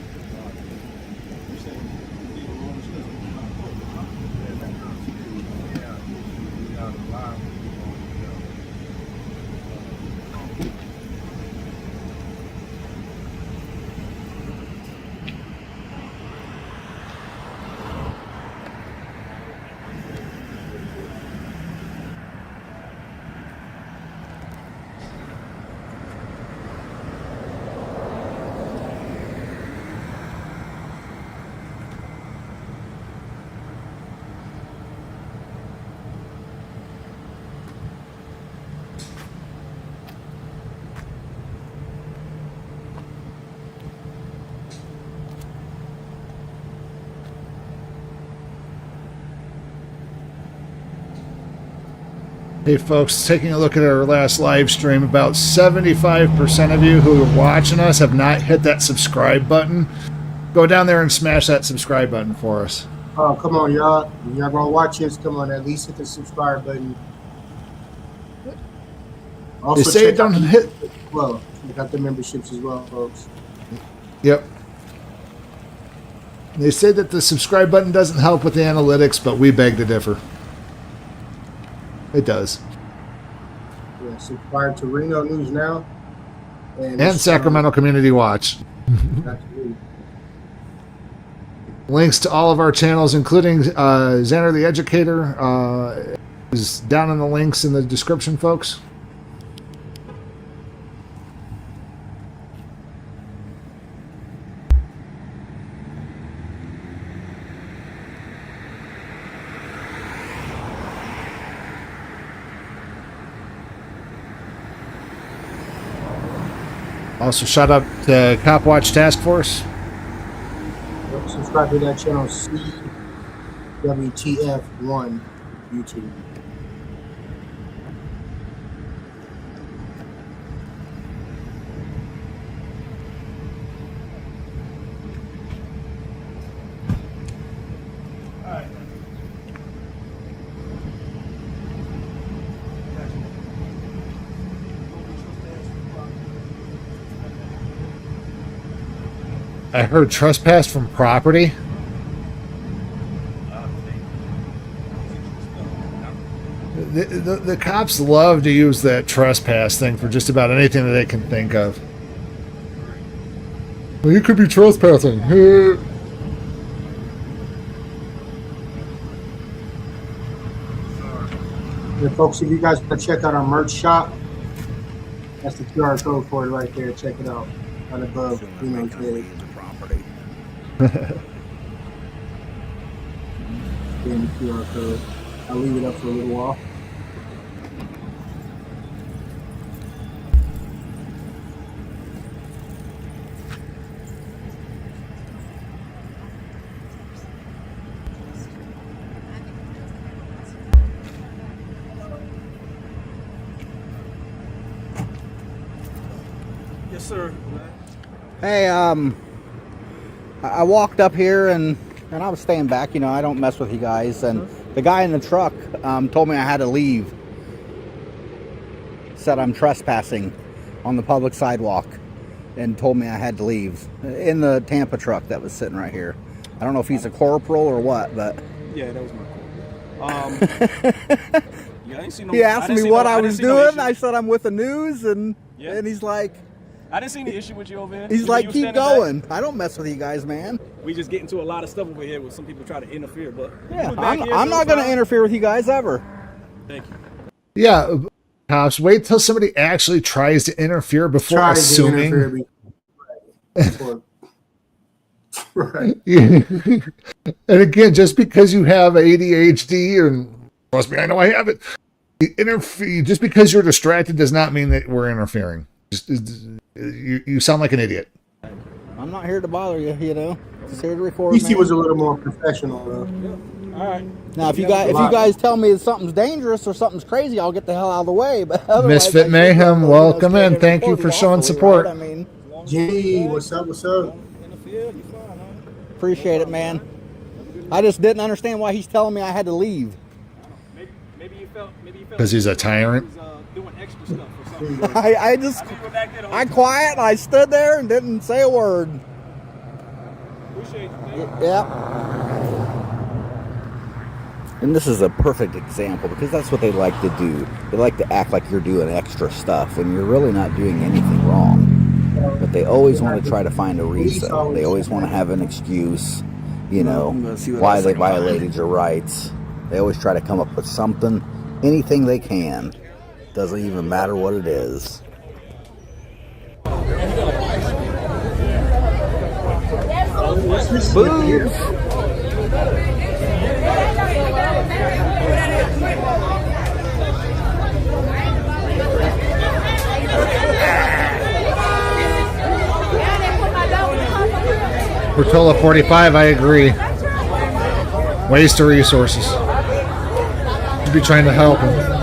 [SPEAKER 3] Hey folks, taking a look at our last live stream, about 75% of you who are watching us have not hit that subscribe button. Go down there and smash that subscribe button for us.
[SPEAKER 4] Oh, come on, y'all. When y'all gonna watch us, come on, at least hit the subscribe button. Also,
[SPEAKER 3] They say it don't hit.
[SPEAKER 4] Well, we got the memberships as well, folks.
[SPEAKER 3] Yep. They say that the subscribe button doesn't help with the analytics, but we beg to differ. It does.
[SPEAKER 4] Yeah, subscribe to Reno News Now.
[SPEAKER 3] And Sacramento Community Watch.
[SPEAKER 4] Absolutely.
[SPEAKER 3] Links to all of our channels, including Xander the Educator, is down in the links in the description, folks. Also, shout out to Cop Watch Task Force.
[SPEAKER 4] Subscribe to that channel, CWTF1 YouTube.
[SPEAKER 3] I heard trespass from property. The cops love to use that trespass thing for just about anything that they can think of. Well, you could be trespassing.
[SPEAKER 4] Yeah, folks, if you guys want to check out our merch shop, that's the QR code for it right there. Check it out. Right above.
[SPEAKER 17] Property.
[SPEAKER 4] The QR code. I'll leave it up for a little while.
[SPEAKER 14] Yes, sir.
[SPEAKER 17] Hey, I walked up here and I was staying back. You know, I don't mess with you guys. And the guy in the truck told me I had to leave. Said I'm trespassing on the public sidewalk and told me I had to leave in the Tampa truck that was sitting right here. I don't know if he's a corporal or what, but
[SPEAKER 14] Yeah, that was my corporal. Yeah, I didn't see no.
[SPEAKER 17] he asked me what I was doing. I said I'm with the news, and he's like,
[SPEAKER 14] I didn't see any issue with you over here.
[SPEAKER 17] he's
[SPEAKER 14] When
[SPEAKER 17] like,
[SPEAKER 14] you
[SPEAKER 17] keep
[SPEAKER 14] standing
[SPEAKER 17] going. I don't mess with you guys, man.
[SPEAKER 14] back, we just get into a lot of stuff over here where some people try to interfere, but
[SPEAKER 17] Yeah, I'm not going to interfere with you guys ever.
[SPEAKER 14] Thank you.
[SPEAKER 3] Yeah, cops, wait till somebody actually tries to interfere before assuming.
[SPEAKER 4] Right.
[SPEAKER 3] And again, just because you have ADHD, and trust me, I know I have it. Just because you're distracted does not mean that we're interfering. You sound like an idiot.
[SPEAKER 17] I'm not here to bother you, you know. Just here to record.
[SPEAKER 4] PC
[SPEAKER 17] man.
[SPEAKER 4] was a little more professional, though.
[SPEAKER 14] All right.
[SPEAKER 17] Now, if you guys tell me that something's dangerous or something's crazy, I'll get the hell out of the way. But otherwise,
[SPEAKER 3] Misfit Mayhem, welcome in. Thank you for showing support.
[SPEAKER 17] Right? I mean,
[SPEAKER 4] Gee, what's up? What's up?
[SPEAKER 17] appreciate it, man. I just didn't understand why he's telling me I had to leave.
[SPEAKER 14] Maybe you felt.
[SPEAKER 3] Because he's a tyrant.
[SPEAKER 14] Doing extra stuff or something.
[SPEAKER 17] I quiet. I stood there and didn't say a word.
[SPEAKER 14] Appreciate you, man.
[SPEAKER 17] Yeah. And this is a perfect example because that's what they like to do. They like to act like you're doing extra stuff and you're really not doing anything wrong. But they always want to try to find a reason. They always want to have an excuse, you know, why they violated your rights. They always try to come up with something, anything they can. Doesn't even matter what it is. Boom.
[SPEAKER 3] Portola 45, I agree. Waste of resources. Should be trying to help him.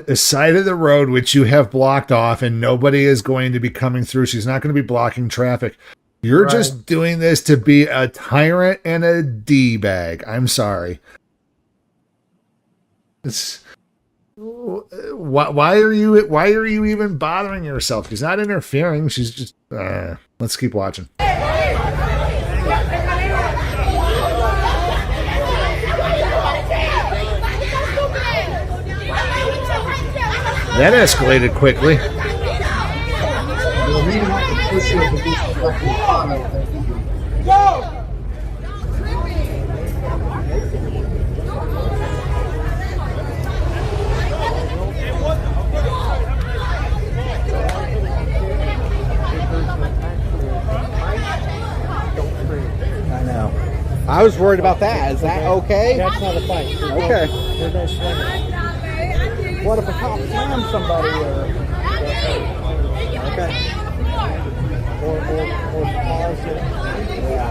[SPEAKER 3] The side of the road which you have blocked off and nobody is going to be coming through. She's not going to be blocking traffic. You're just doing this to be a tyrant and a D-bag. I'm sorry. Why are you even bothering yourself? She's not interfering. She's just let's keep watching. That escalated quickly.
[SPEAKER 17] I know. I was worried about that. Is that okay?
[SPEAKER 14] That's not a fight.
[SPEAKER 17] Okay.
[SPEAKER 14] There's no swinging.
[SPEAKER 17] What if a cop slams somebody? Okay.
[SPEAKER 14] Or pause it.
[SPEAKER 17] Yeah.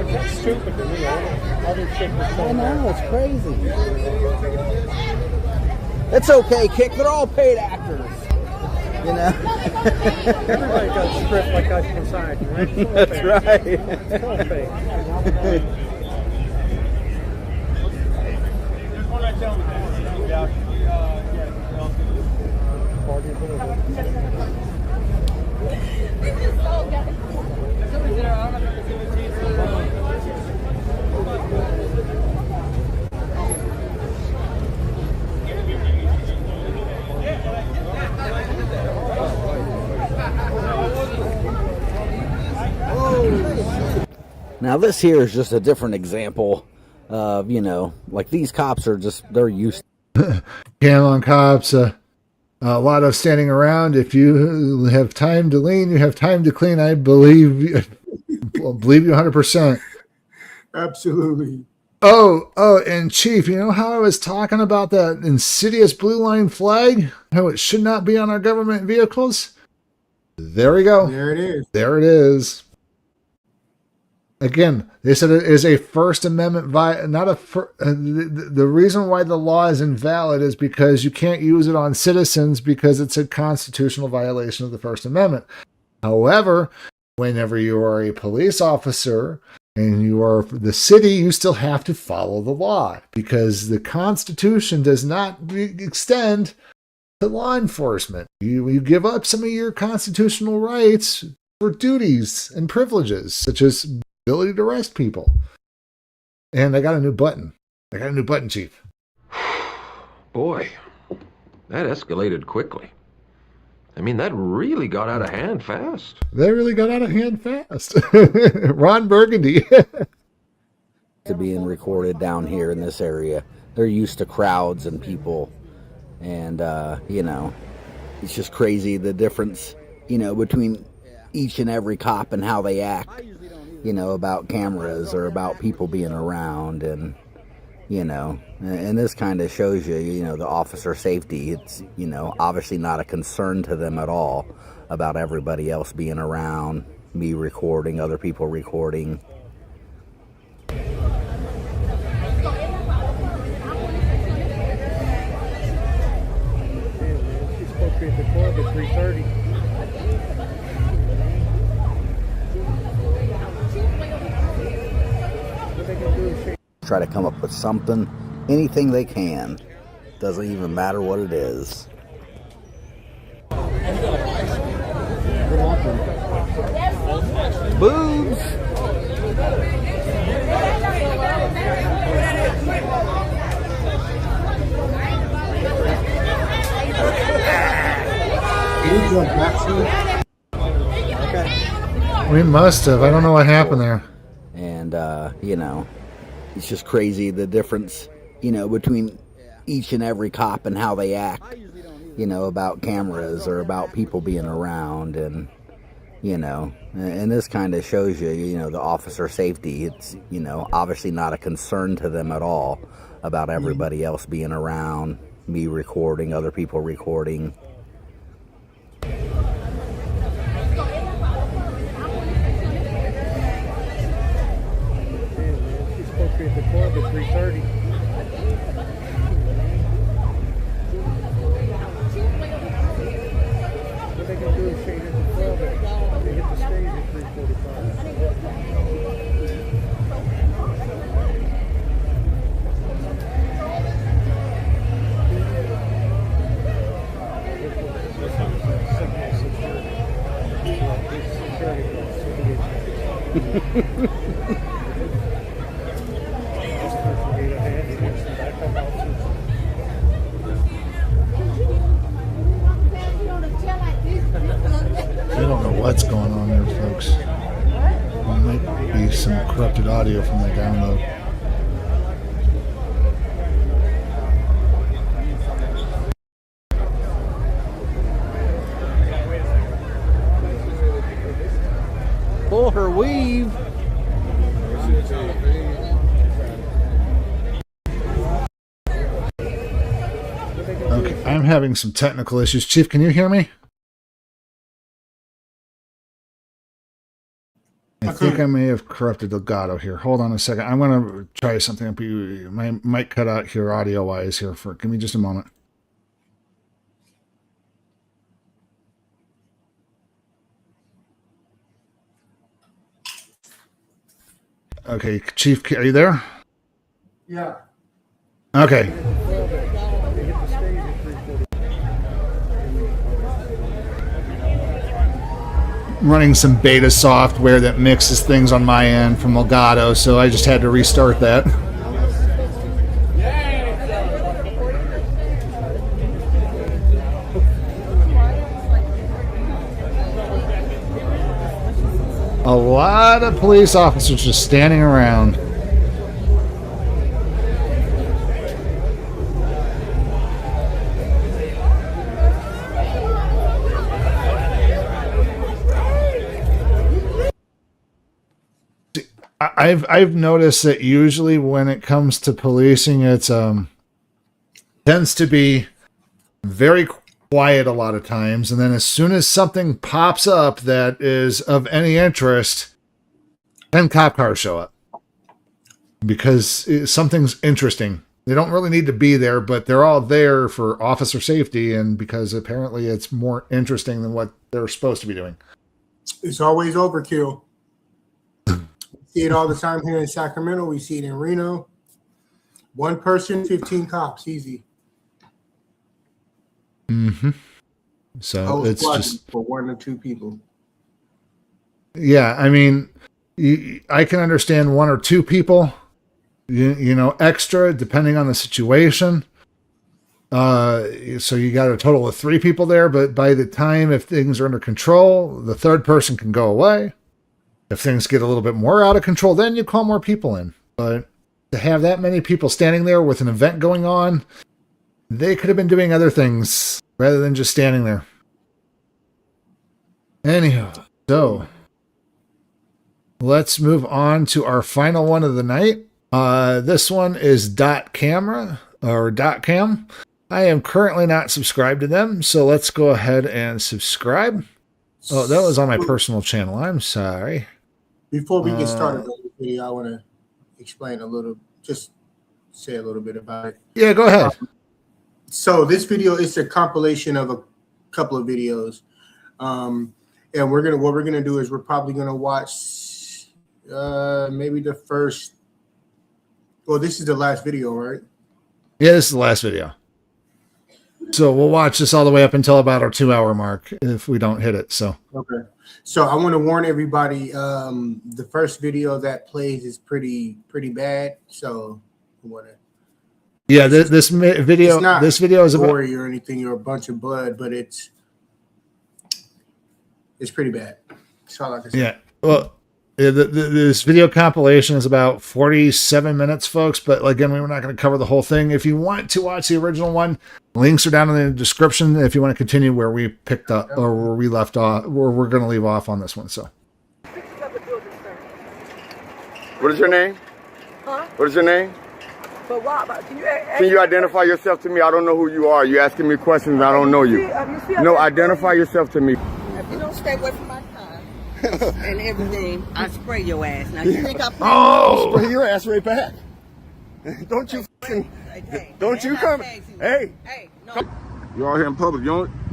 [SPEAKER 5] That's stupid to me. Other chick was so
[SPEAKER 17] I know, it's crazy. It's okay, Kick. They're all paid actors. You know?
[SPEAKER 5] Everybody does script like us inside, right?
[SPEAKER 17] That's right.
[SPEAKER 5] It's all fake.
[SPEAKER 17] Now this here is just a different example of, you know, like these cops are just, they're used
[SPEAKER 3] Cam on cops, a lot of standing around. If you have time to lean, you have time to clean. I believe you 100%.
[SPEAKER 4] Absolutely.
[SPEAKER 3] Oh, and Chief, you know how I was talking about that insidious blue line flag? How it should not be on our government vehicles? There we go.
[SPEAKER 4] There it is.
[SPEAKER 3] There it is. Again, they said it is a First Amendment the reason why the law is invalid is because you can't use it on citizens because it's a constitutional violation of the First Amendment. However, whenever you are a police officer and you are the city, you still have to follow the law because the Constitution does not extend to law enforcement. You give up some of your constitutional rights for duties and privileges, such as ability to arrest people. And I got a new button. Chief.
[SPEAKER 19] Boy, that escalated quickly. I mean, that really got out of hand fast.
[SPEAKER 3] Ron Burgundy.
[SPEAKER 17] to being recorded down here in this area. They're used to crowds and people. And, you know, it's just crazy the difference, you know, between each and every cop and how they act, you know, about cameras or about people being around. And, you know, and this kind of shows you, you know, the officer safety. It's, you know, obviously not a concern to them at all about everybody else being around, me recording, other people recording.
[SPEAKER 5] She's supposed to be at the club at 3:30.
[SPEAKER 17] Try to come up with something, anything they can. Doesn't even matter what it is. Boobs!
[SPEAKER 3] We must have. I don't know what happened there.
[SPEAKER 17] And, you know, it's just crazy the difference, you know, between each and every cop and how they act, you know, about cameras or about people being around. And, you know, and this kind of shows you, you know, the officer safety. It's, you know, obviously not a concern to them at all about everybody else being around, me recording, other people recording.
[SPEAKER 5] At the club at 3:30. What they gonna do is say at the club and they hit the stage at 3:45.
[SPEAKER 3] I don't know what's going on there, folks. There might be some corrupted audio from my download.
[SPEAKER 17] Pull her weave.
[SPEAKER 3] Okay, I'm having some technical issues. Chief, can you hear me? I I think I may have corrupted Delgado here. Hold on a second. I'm going to try something up. My mic cut out here audio-wise here. Give me just a moment. Okay, Chief, are you there?
[SPEAKER 4] Yeah.
[SPEAKER 3] Okay. Running some beta software that mixes things on my end from Elgato, so I just had to restart that. A lot of police officers just standing around. I've noticed that usually when it comes to policing, it's tends to be very quiet a lot of times, and then as soon as something pops up that is of any interest, 10 cop cars show up because something's interesting. They don't really need to be there, but they're all there for officer safety, and because apparently it's more interesting than what they're supposed to be doing.
[SPEAKER 4] It's always overkill. We see it all the time here in Sacramento. We see it in Reno. One person, 15 cops, easy.
[SPEAKER 3] Mm-hmm. So it's just
[SPEAKER 4] for 1 or 2 people.
[SPEAKER 3] Yeah, I mean, I can understand 1 or 2 people, you know, extra depending on the situation. So you got a total of 3 people there, but by the time if things are under control, the 3rd person can go away. If things get a little bit more out of control, then you call more people in. But to have that many people standing there with an event going on, they could have been doing other things rather than just standing there. Anyhow, so let's move on to our final one of the night. This one is .camera or .cam. I am currently not subscribed to them, so let's go ahead and subscribe. Oh, that was on my personal channel. I'm sorry.
[SPEAKER 4] Before we get started on the video, I want to explain just say a little bit about it.
[SPEAKER 3] Yeah, go ahead.
[SPEAKER 4] So this video is a compilation of a couple of videos. And what we're gonna do is we're probably gonna watch maybe the first. Well, this is the last video, right?
[SPEAKER 3] Yeah, this is the last video. So we'll watch this all the way up until about our 2-hour mark if we don't hit it. So
[SPEAKER 4] okay. So I want to warn everybody. The first video that plays is pretty bad. So I want to.
[SPEAKER 3] Yeah, this video is about
[SPEAKER 4] gory or anything or a bunch of blood, but it's pretty bad. That's all I can say.
[SPEAKER 3] Yeah. Well, this video compilation is about 47 minutes, folks. But again, we're not going to cover the whole thing. If you want to watch the original one, links are down in the description. If you want to continue where we picked up or where we left off, where we're going to leave off on this one. So,
[SPEAKER 20] what is your name?
[SPEAKER 21] Huh?
[SPEAKER 20] What is your name?
[SPEAKER 21] But why?
[SPEAKER 20] Can you identify yourself to me? I don't know who you are. You're asking me questions. I don't know you. No, identify yourself to me.
[SPEAKER 21] If you don't stay away from my car and everything, I spray your ass. Now you think I
[SPEAKER 20] spray your ass right back. Don't you don't you come. Hey.
[SPEAKER 21] No.
[SPEAKER 14] You're out here in public.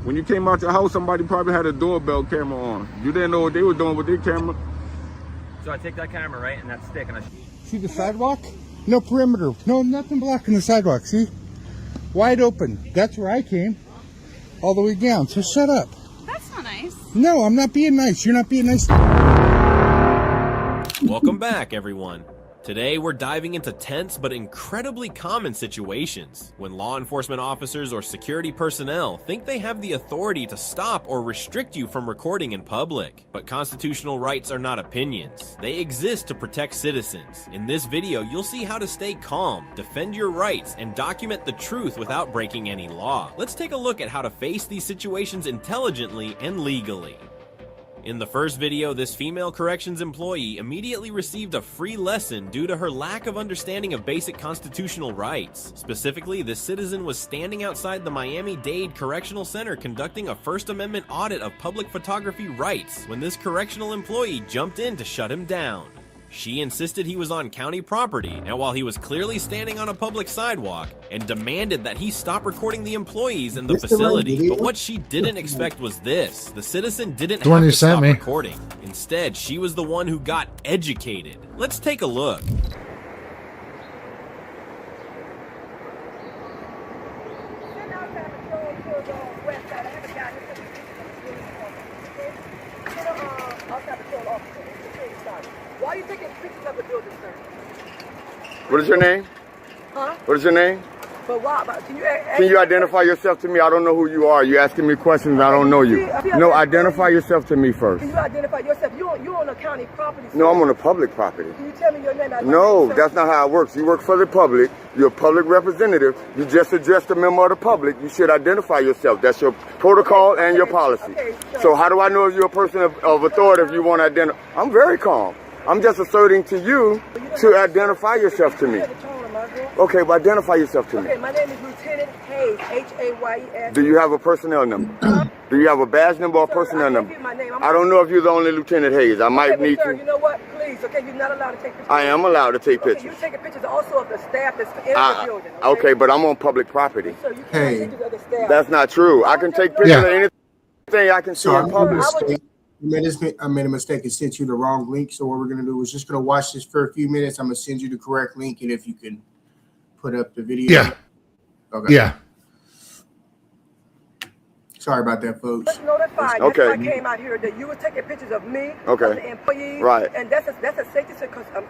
[SPEAKER 14] When you came out your house, somebody probably had a doorbell camera on. You didn't know what they were doing with their camera.
[SPEAKER 10] So I take that camera, right, and that stick, and I
[SPEAKER 22] see the sidewalk? No perimeter. No, nothing blocking the sidewalk. See? Wide open. That's where I came. All the way down. So shut up.
[SPEAKER 23] That's not nice.
[SPEAKER 22] No, I'm not being nice. You're not being nice.
[SPEAKER 24] Welcome back, everyone. Today, we're diving into tense but incredibly common situations when law enforcement officers or security personnel think they have the authority to stop or restrict you from recording in public. But constitutional rights are not opinions. They exist to protect citizens. In this video, you'll see how to stay calm, defend your rights, and document the truth without breaking any law. Let's take a look at how to face these situations intelligently and legally. In the first video, this female corrections employee immediately received a free lesson due to her lack of understanding of basic constitutional rights. Specifically, this citizen was standing outside the Miami-Dade Correctional Center conducting a First Amendment audit of public photography rights when this correctional employee jumped in to shut him down. She insisted he was on county property, and while he was clearly standing on a public sidewalk, and demanded that he stop recording the employees in the facility. But what she didn't expect was this. The citizen didn't have to stop recording. Instead, she was the one who got educated. Let's take a look.
[SPEAKER 18] Why are you taking pictures of the building, sir?
[SPEAKER 20] What is your name?
[SPEAKER 18] Huh?
[SPEAKER 20] What is your name?
[SPEAKER 18] But why?
[SPEAKER 20] Can you identify yourself to me? I don't know who you are. You're asking me questions. I don't know you. No, identify yourself to me first.
[SPEAKER 18] Can you identify yourself? You on a county property, sir.
[SPEAKER 20] No, I'm on a public property.
[SPEAKER 18] Can you tell me your name?
[SPEAKER 20] No, that's not how it works. You work for the public. You're a public representative. You just addressed a member of the public. You should identify yourself. That's your protocol and your policy. So how do I know if you're a person of authority if you want to identify? I'm very calm. I'm just asserting to you to identify yourself to me. Okay, but identify yourself to me.
[SPEAKER 18] Okay, my name is Lieutenant Hayes, Hayes.
[SPEAKER 20] Do you have a personnel number? Do you have a badge number or personnel number? I don't know if you're the only Lieutenant Hayes. I might need
[SPEAKER 18] sir,
[SPEAKER 20] to.
[SPEAKER 18] You know what? Please, okay, you're not allowed to take pictures.
[SPEAKER 20] I am allowed to take pictures.
[SPEAKER 18] You're taking pictures also of the staff that's in the building.
[SPEAKER 20] Okay, but I'm on public property.
[SPEAKER 18] So you can't take pictures of the staff.
[SPEAKER 20] That's not true. I can take pictures of anything I can see in public.
[SPEAKER 4] I made a mistake and sent you the wrong link. So what we're going to do is just going to watch this for a few minutes. I'm going to send you the correct link. And if you can put up the video.
[SPEAKER 3] Yeah.
[SPEAKER 4] Okay.
[SPEAKER 3] Yeah.
[SPEAKER 4] Sorry about that, folks.
[SPEAKER 18] Just notified.
[SPEAKER 20] Okay.
[SPEAKER 18] I came out here that you were taking pictures of me,
[SPEAKER 20] Okay.
[SPEAKER 18] of the employees,
[SPEAKER 20] Right.
[SPEAKER 18] and that's a safety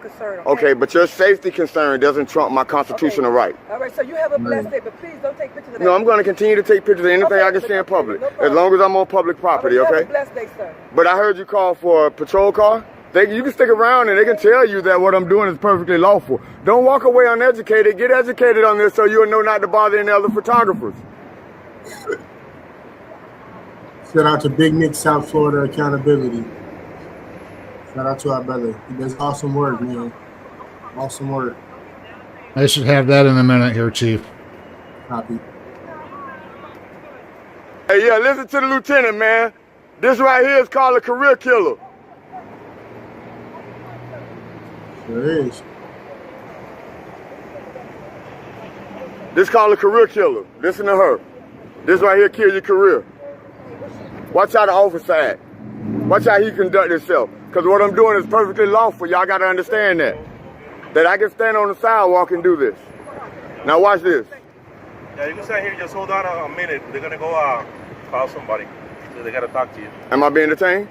[SPEAKER 18] concern.
[SPEAKER 20] Okay, but your safety concern doesn't trump my constitutional right.
[SPEAKER 18] All right, so you have a blessed day, but please don't take pictures of that.
[SPEAKER 20] No, I'm going to continue to take pictures of anything I can see in public, as long as I'm on public property,
[SPEAKER 18] Have a
[SPEAKER 20] okay?
[SPEAKER 18] blessed day, sir.
[SPEAKER 20] But I heard you call for a patrol car. You can stick around and they can tell you that what I'm doing is perfectly lawful. Don't walk away uneducated. Get educated on this so you'll know not to bother any other photographers.
[SPEAKER 4] Shout out to Big Nick, South Florida Accountability. Shout out to our brother. He does awesome work, man. Awesome work.
[SPEAKER 3] I should have that in a minute here, Chief.
[SPEAKER 4] Copy.
[SPEAKER 20] Hey, yeah, listen to the lieutenant, man. This right here is called a career killer.
[SPEAKER 4] Sure is.
[SPEAKER 20] This called a career killer. Listen to her. This right here kill your career. Watch how the officer act. Watch how he conduct himself. Because what I'm doing is perfectly lawful. Y'all got to understand that. That I can stand on the sidewalk and do this. Now watch this.
[SPEAKER 8] Yeah, you can stand here. Just hold on a minute. They're going to go call somebody. So they got to talk to you.
[SPEAKER 20] Am I being detained?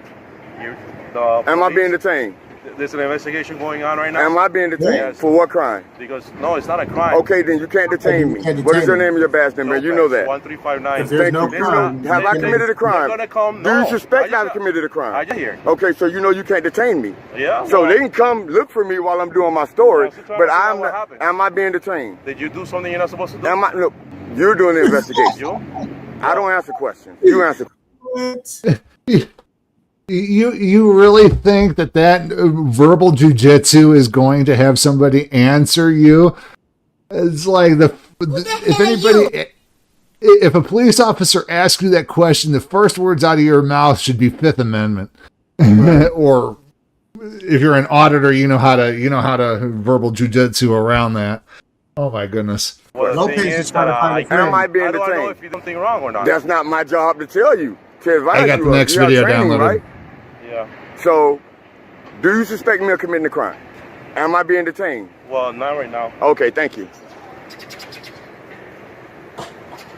[SPEAKER 20] Am I being detained?
[SPEAKER 8] There's an investigation going on right now.
[SPEAKER 20] Am I being detained?
[SPEAKER 8] Yes.
[SPEAKER 20] For what crime?
[SPEAKER 8] Because, no, it's not a crime.
[SPEAKER 20] Okay, then you can't detain me. What is your name and your badge number? You know that.
[SPEAKER 8] 1359.
[SPEAKER 20] Thank you. Have I committed a crime? Do you suspect I've committed a crime?
[SPEAKER 8] I just hear.
[SPEAKER 20] Okay, so you know you can't detain me.
[SPEAKER 8] Yeah.
[SPEAKER 20] So they can come look for me while I'm doing my story, but am I being detained?
[SPEAKER 8] Did you do something you're not supposed to do?
[SPEAKER 20] Look, you're doing the investigation. I don't answer questions. You answer.
[SPEAKER 3] You really think that verbal jujitsu is going to have somebody answer you? It's like if a police officer asks you that question, the first words out of your mouth should be Fifth Amendment, or if you're an auditor, you know how to verbal jujitsu around that. Oh my goodness!
[SPEAKER 8] Well,
[SPEAKER 20] am I being detained?
[SPEAKER 8] I don't know if you do something wrong or not.
[SPEAKER 20] That's not my job to tell you. To advise
[SPEAKER 3] I got
[SPEAKER 20] you
[SPEAKER 3] the next video downloaded.
[SPEAKER 20] Right?
[SPEAKER 8] Yeah.
[SPEAKER 20] So, do you suspect me of committing a crime? Am I being detained?
[SPEAKER 8] Well, not right now.
[SPEAKER 20] Okay, thank you.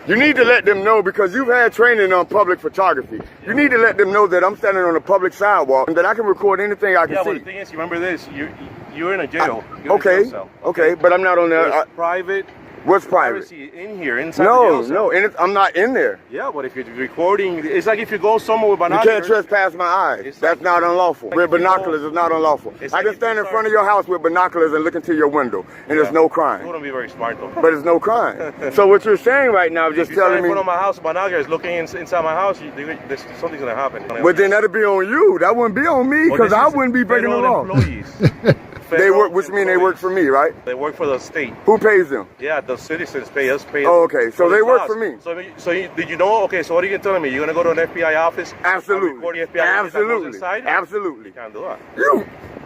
[SPEAKER 20] You need to let them know, because you've had training on public photography. You need to let them know that I'm standing on a public sidewalk and that I can record anything I can see.
[SPEAKER 8] Yeah, but the thing is, you remember this, you're in a jail.
[SPEAKER 20] Okay, but I'm not on there.
[SPEAKER 8] Private.
[SPEAKER 20] What's private?
[SPEAKER 8] In here, inside the jail cell.
[SPEAKER 20] No, I'm not in there.
[SPEAKER 8] Yeah, but if you're recording, it's like if you go somewhere with binoculars.
[SPEAKER 20] You can't trespass my eyes. That's not unlawful. With binoculars, it's not unlawful. I can stand in front of your house with binoculars and look into your window, and there's no crime.
[SPEAKER 8] You wouldn't be very smart, though.
[SPEAKER 20] But it's no crime. So what you're saying right now is just telling me...
[SPEAKER 8] If you stand in front of my house with binoculars looking inside my house, something's going to happen.
[SPEAKER 20] But then that'd be on you. That wouldn't be on me, because I wouldn't be breaking the law. They work, which means they work for me, right?
[SPEAKER 8] They work for the state.
[SPEAKER 20] Who pays them?
[SPEAKER 8] Yeah, the citizens pay us.
[SPEAKER 20] Oh, okay. So they work for me.
[SPEAKER 8] Did you know? Okay, so what are you telling me? You're gonna go to an FBI office?
[SPEAKER 20] Absolutely.
[SPEAKER 8] Absolutely.
[SPEAKER 20] Absolutely.
[SPEAKER 8] You can't do that.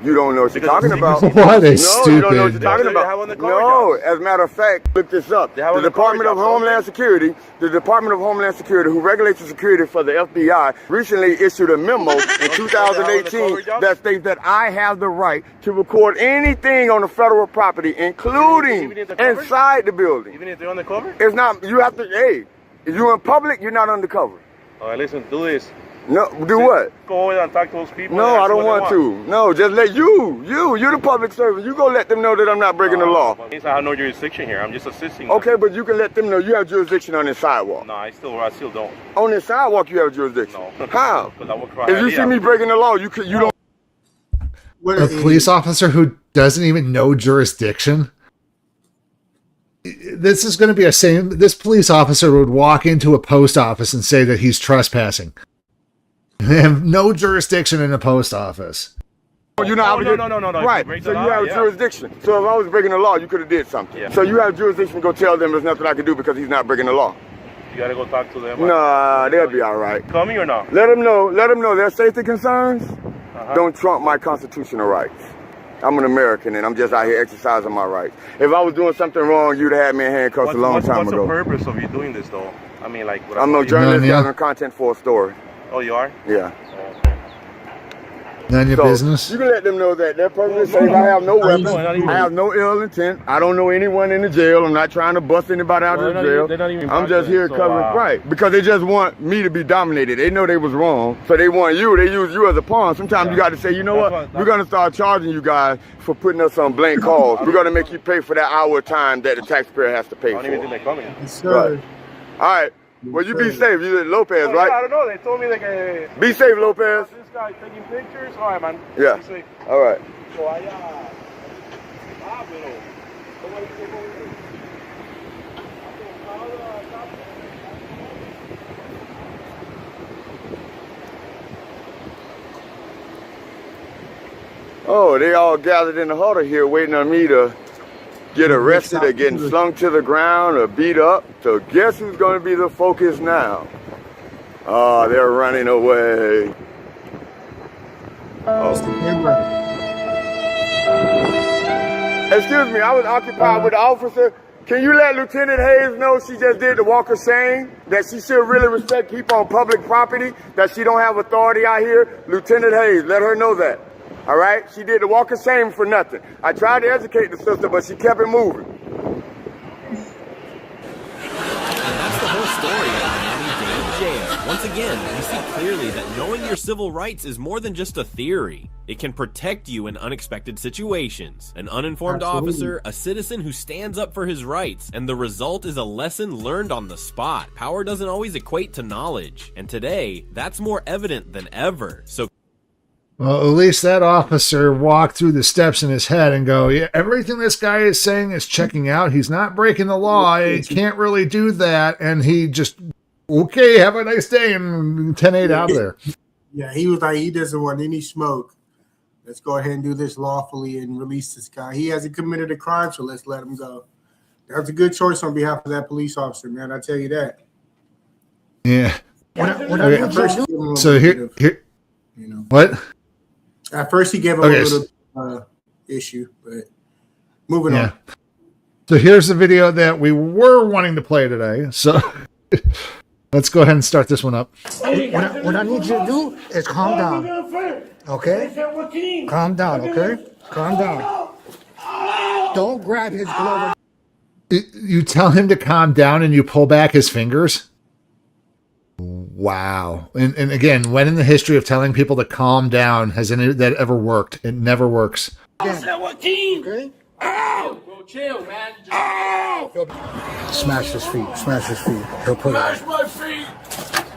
[SPEAKER 20] You don't know what you're talking about.
[SPEAKER 3] What is stupid?
[SPEAKER 20] You don't know what you're talking about. No, as a matter of fact, look this up. The Department of Homeland Security, who regulates the security for the FBI, recently issued a memo in 2018 that states that I have the right to record anything on the federal property, including inside the building.
[SPEAKER 8] Even if they're undercover?
[SPEAKER 20] It's not. You have to. Hey, if you're in public, you're not undercover.
[SPEAKER 8] All right, listen. Do this.
[SPEAKER 20] No, do what?
[SPEAKER 8] Go over and talk to those people.
[SPEAKER 20] No, I don't want to. No, just let you're the public servant. You go let them know that I'm not breaking the law.
[SPEAKER 8] I have no jurisdiction here. I'm just assisting them.
[SPEAKER 20] Okay, but you can let them know you have jurisdiction on this sidewalk.
[SPEAKER 8] No, I still don't.
[SPEAKER 20] On this sidewalk, you have jurisdiction.
[SPEAKER 8] No.
[SPEAKER 20] How?
[SPEAKER 8] Because I work for
[SPEAKER 20] If you see me breaking the law, you don't.
[SPEAKER 3] A police officer who doesn't even know jurisdiction. This is going to be this police officer would walk into a post office and say that he's trespassing. They have no jurisdiction in a post office.
[SPEAKER 20] You're not
[SPEAKER 8] no.
[SPEAKER 20] Right. So you have jurisdiction. So if I was breaking the law, you could have did something.
[SPEAKER 8] Yeah.
[SPEAKER 20] So you have jurisdiction to go tell them there's nothing I can do because he's not breaking the law.
[SPEAKER 8] You gotta go talk to them.
[SPEAKER 20] Nah, they'll be all right.
[SPEAKER 8] Coming or not?
[SPEAKER 20] Let them know their safety concerns don't trump my constitutional rights. I'm an American and I'm just out here exercising my rights. If I was doing something wrong, you'd have had me in handcuffs a long time ago.
[SPEAKER 8] What's the purpose of you doing this though? I mean, like,
[SPEAKER 20] I'm no journalist gathering content for a story.
[SPEAKER 8] Oh, you are?
[SPEAKER 20] Yeah.
[SPEAKER 3] None of your business.
[SPEAKER 20] You can let them know that they're perfectly safe. I have no weapons. I have no ill intent. I don't know anyone in the jail. I'm not trying to bust anybody out of the jail. I'm just here covering right because they just want me to be dominated. They know they was wrong, so they want you. They use you as a pawn. Sometimes you got to say, you know what? We're gonna start charging you guys for putting us on blank calls. We're gonna make you pay for that hour of time that the taxpayer has to pay for.
[SPEAKER 8] I don't even think they're coming.
[SPEAKER 20] Right. All right. Well, you be safe. You Lopez, right?
[SPEAKER 8] Yeah, I don't know. They told me like
[SPEAKER 20] be safe, Lopez.
[SPEAKER 8] This guy taking pictures. All right, man.
[SPEAKER 20] Yeah.
[SPEAKER 8] Be safe.
[SPEAKER 20] All right. Oh, they all gathered in the huddle here waiting on me to get arrested or getting slung to the ground or beat up. So guess who's going to be the focus now? Oh, they're running away. Oh. Excuse me, I was occupied with the officer. Can you let Lieutenant Hayes know she just did the walk of shame? That she should really respect people on public property? That she don't have authority out here? Lieutenant Hayes, let her know that. All right? She did the walk of shame for nothing. I tried to educate the sister, but she kept it moving.
[SPEAKER 24] And that's the whole story of Miami-Dade Jail. Once again, we see clearly that knowing your civil rights is more than just a theory. It can protect you in unexpected situations. An uninformed officer, a citizen who stands up for his rights, and the result is a lesson learned on the spot. Power doesn't always equate to knowledge, and today, that's more evident than ever. So
[SPEAKER 3] well, at least that officer walked through the steps in his head and go, yeah, everything this guy is saying is checking out. He's not breaking the law. He can't really do that. And he just, okay, have a nice day, and 10-8 out of there.
[SPEAKER 4] Yeah, he was like, he doesn't want any smoke. Let's go ahead and do this lawfully and release this guy. He hasn't committed a crime, so let's let him go. That's a good choice on behalf of that police officer, man. I tell you that.
[SPEAKER 3] Yeah.
[SPEAKER 4] Okay.
[SPEAKER 3] So here,
[SPEAKER 4] you know,
[SPEAKER 3] what?
[SPEAKER 4] At first, he gave him a little issue, but moving on.
[SPEAKER 3] So here's the video that we were wanting to play today. So let's go ahead and start this one up.
[SPEAKER 22] What I need you to do is calm down. Okay? Calm down, okay? Calm down. Don't grab his glove.
[SPEAKER 3] You tell him to calm down and you pull back his fingers? Wow. And again, when in the history of telling people to calm down has any that ever worked? It never works.
[SPEAKER 22] Okay?
[SPEAKER 18] Bro, chill, man.
[SPEAKER 22] Smash his feet. Smash his feet. He'll put it.
[SPEAKER 18] My feet.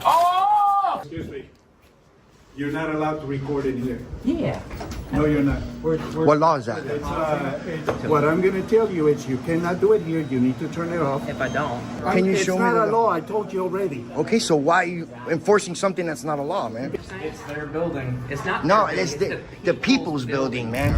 [SPEAKER 18] Oh!
[SPEAKER 9] Excuse me. You're not allowed to record in here.
[SPEAKER 22] Yeah.
[SPEAKER 9] No, you're not.
[SPEAKER 22] What law is that?
[SPEAKER 9] What I'm going to tell you is you cannot do it here. You need to turn it off.
[SPEAKER 22] If I don't. Can you show me?
[SPEAKER 9] It's not a law. I told you already.
[SPEAKER 22] Okay, so why are you enforcing something that's not a law, man?
[SPEAKER 11] It's their building. It's not.
[SPEAKER 22] No, it's the people's building, man.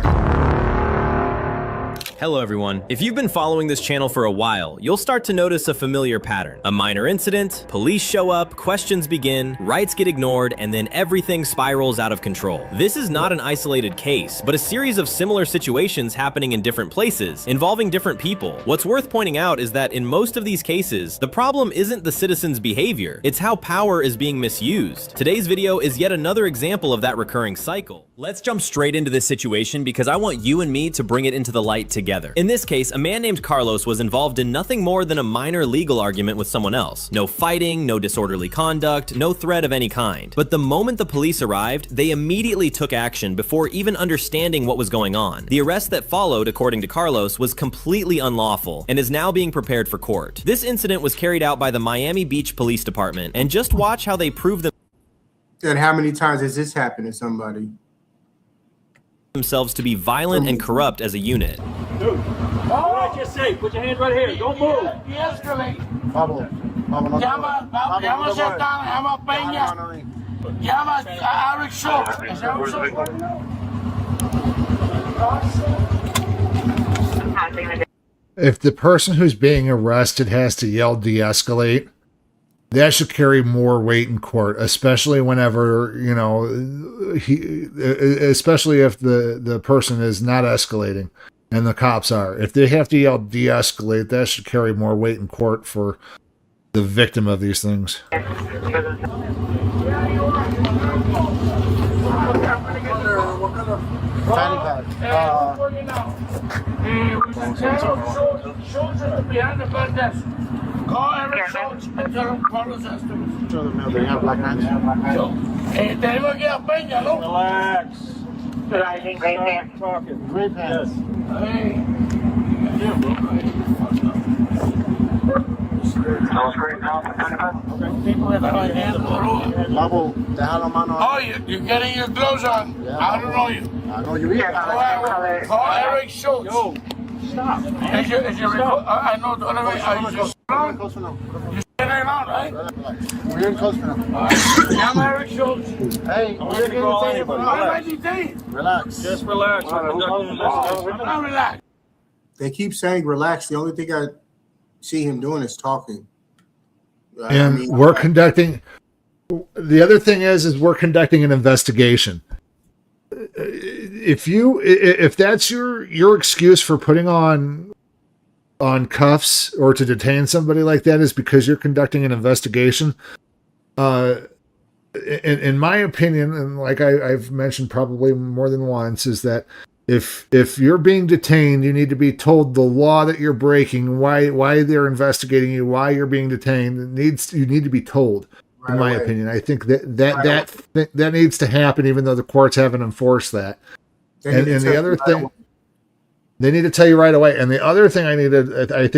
[SPEAKER 24] Hello everyone. If you've been following this channel for a while, you'll start to notice a familiar pattern. A minor incident, police show up, questions begin, rights get ignored, and then everything spirals out of control. This is not an isolated case, but a series of similar situations happening in different places, involving different people. What's worth pointing out is that in most of these cases, the problem isn't the citizens' behavior, it's how power is being misused. Today's video is yet another example of that recurring cycle. Let's jump straight into this situation because I want you and me to bring it into the light together. In this case, a man named Carlos was involved in nothing more than a minor legal argument with someone else. No fighting, no disorderly conduct, no threat of any kind. But the moment the police arrived, they immediately took action before even understanding what was going on. The arrest that followed, according to Carlos, was completely unlawful and is now being prepared for court. This incident was carried out by the Miami Beach Police Department, and just watch how they prove them.
[SPEAKER 4] And how many times has this happened to somebody?
[SPEAKER 24] Themselves to be violent and corrupt as a unit.
[SPEAKER 18] Dude, what did I just say? Put your hands right here. Don't move. De-escalate. Llama Santana, llama Peña, llama Eric Schultz. ¿Es Eric Schultz?
[SPEAKER 3] If the person who's being arrested has to yell de-escalate, that should carry more weight in court, especially whenever, you know, especially if the person is not escalating and the cops are. If they have to yell de-escalate, that should carry more weight in court for the victim of these things.
[SPEAKER 18] Call Eric Schultz and tell him Carlos estimates.
[SPEAKER 22] Show them now they have black hands.
[SPEAKER 18] Tenemos aquí a Peña, ¿no?
[SPEAKER 9] Relax.
[SPEAKER 18] Great pants.
[SPEAKER 22] Great pants.
[SPEAKER 18] Oh, you're getting your gloves on. Yeah, I don't know you.
[SPEAKER 22] I know you either.
[SPEAKER 18] Call Eric Schultz. Yo, stop. Is your I know. You're staying on, right?
[SPEAKER 22] We're in close now.
[SPEAKER 18] I'm Eric Schultz.
[SPEAKER 22] Hey,
[SPEAKER 18] I'm going to call anybody. Why am I detained?
[SPEAKER 22] Relax.
[SPEAKER 9] Just relax.
[SPEAKER 18] I'm not relaxed.
[SPEAKER 4] They keep saying relax. The only thing I see him doing is talking.
[SPEAKER 3] And we're conducting. The other thing is we're conducting an investigation. If that's your excuse for putting on cuffs or to detain somebody like that is because you're conducting an investigation, in my opinion, and like I've mentioned probably more than once, is that if you're being detained, you need to be told the law that you're breaking, why they're investigating you, why you're being detained. You need to be told. In my opinion, I think that needs to happen, even though the courts haven't enforced that. And the other thing, they need to tell you right away. And the other thing I think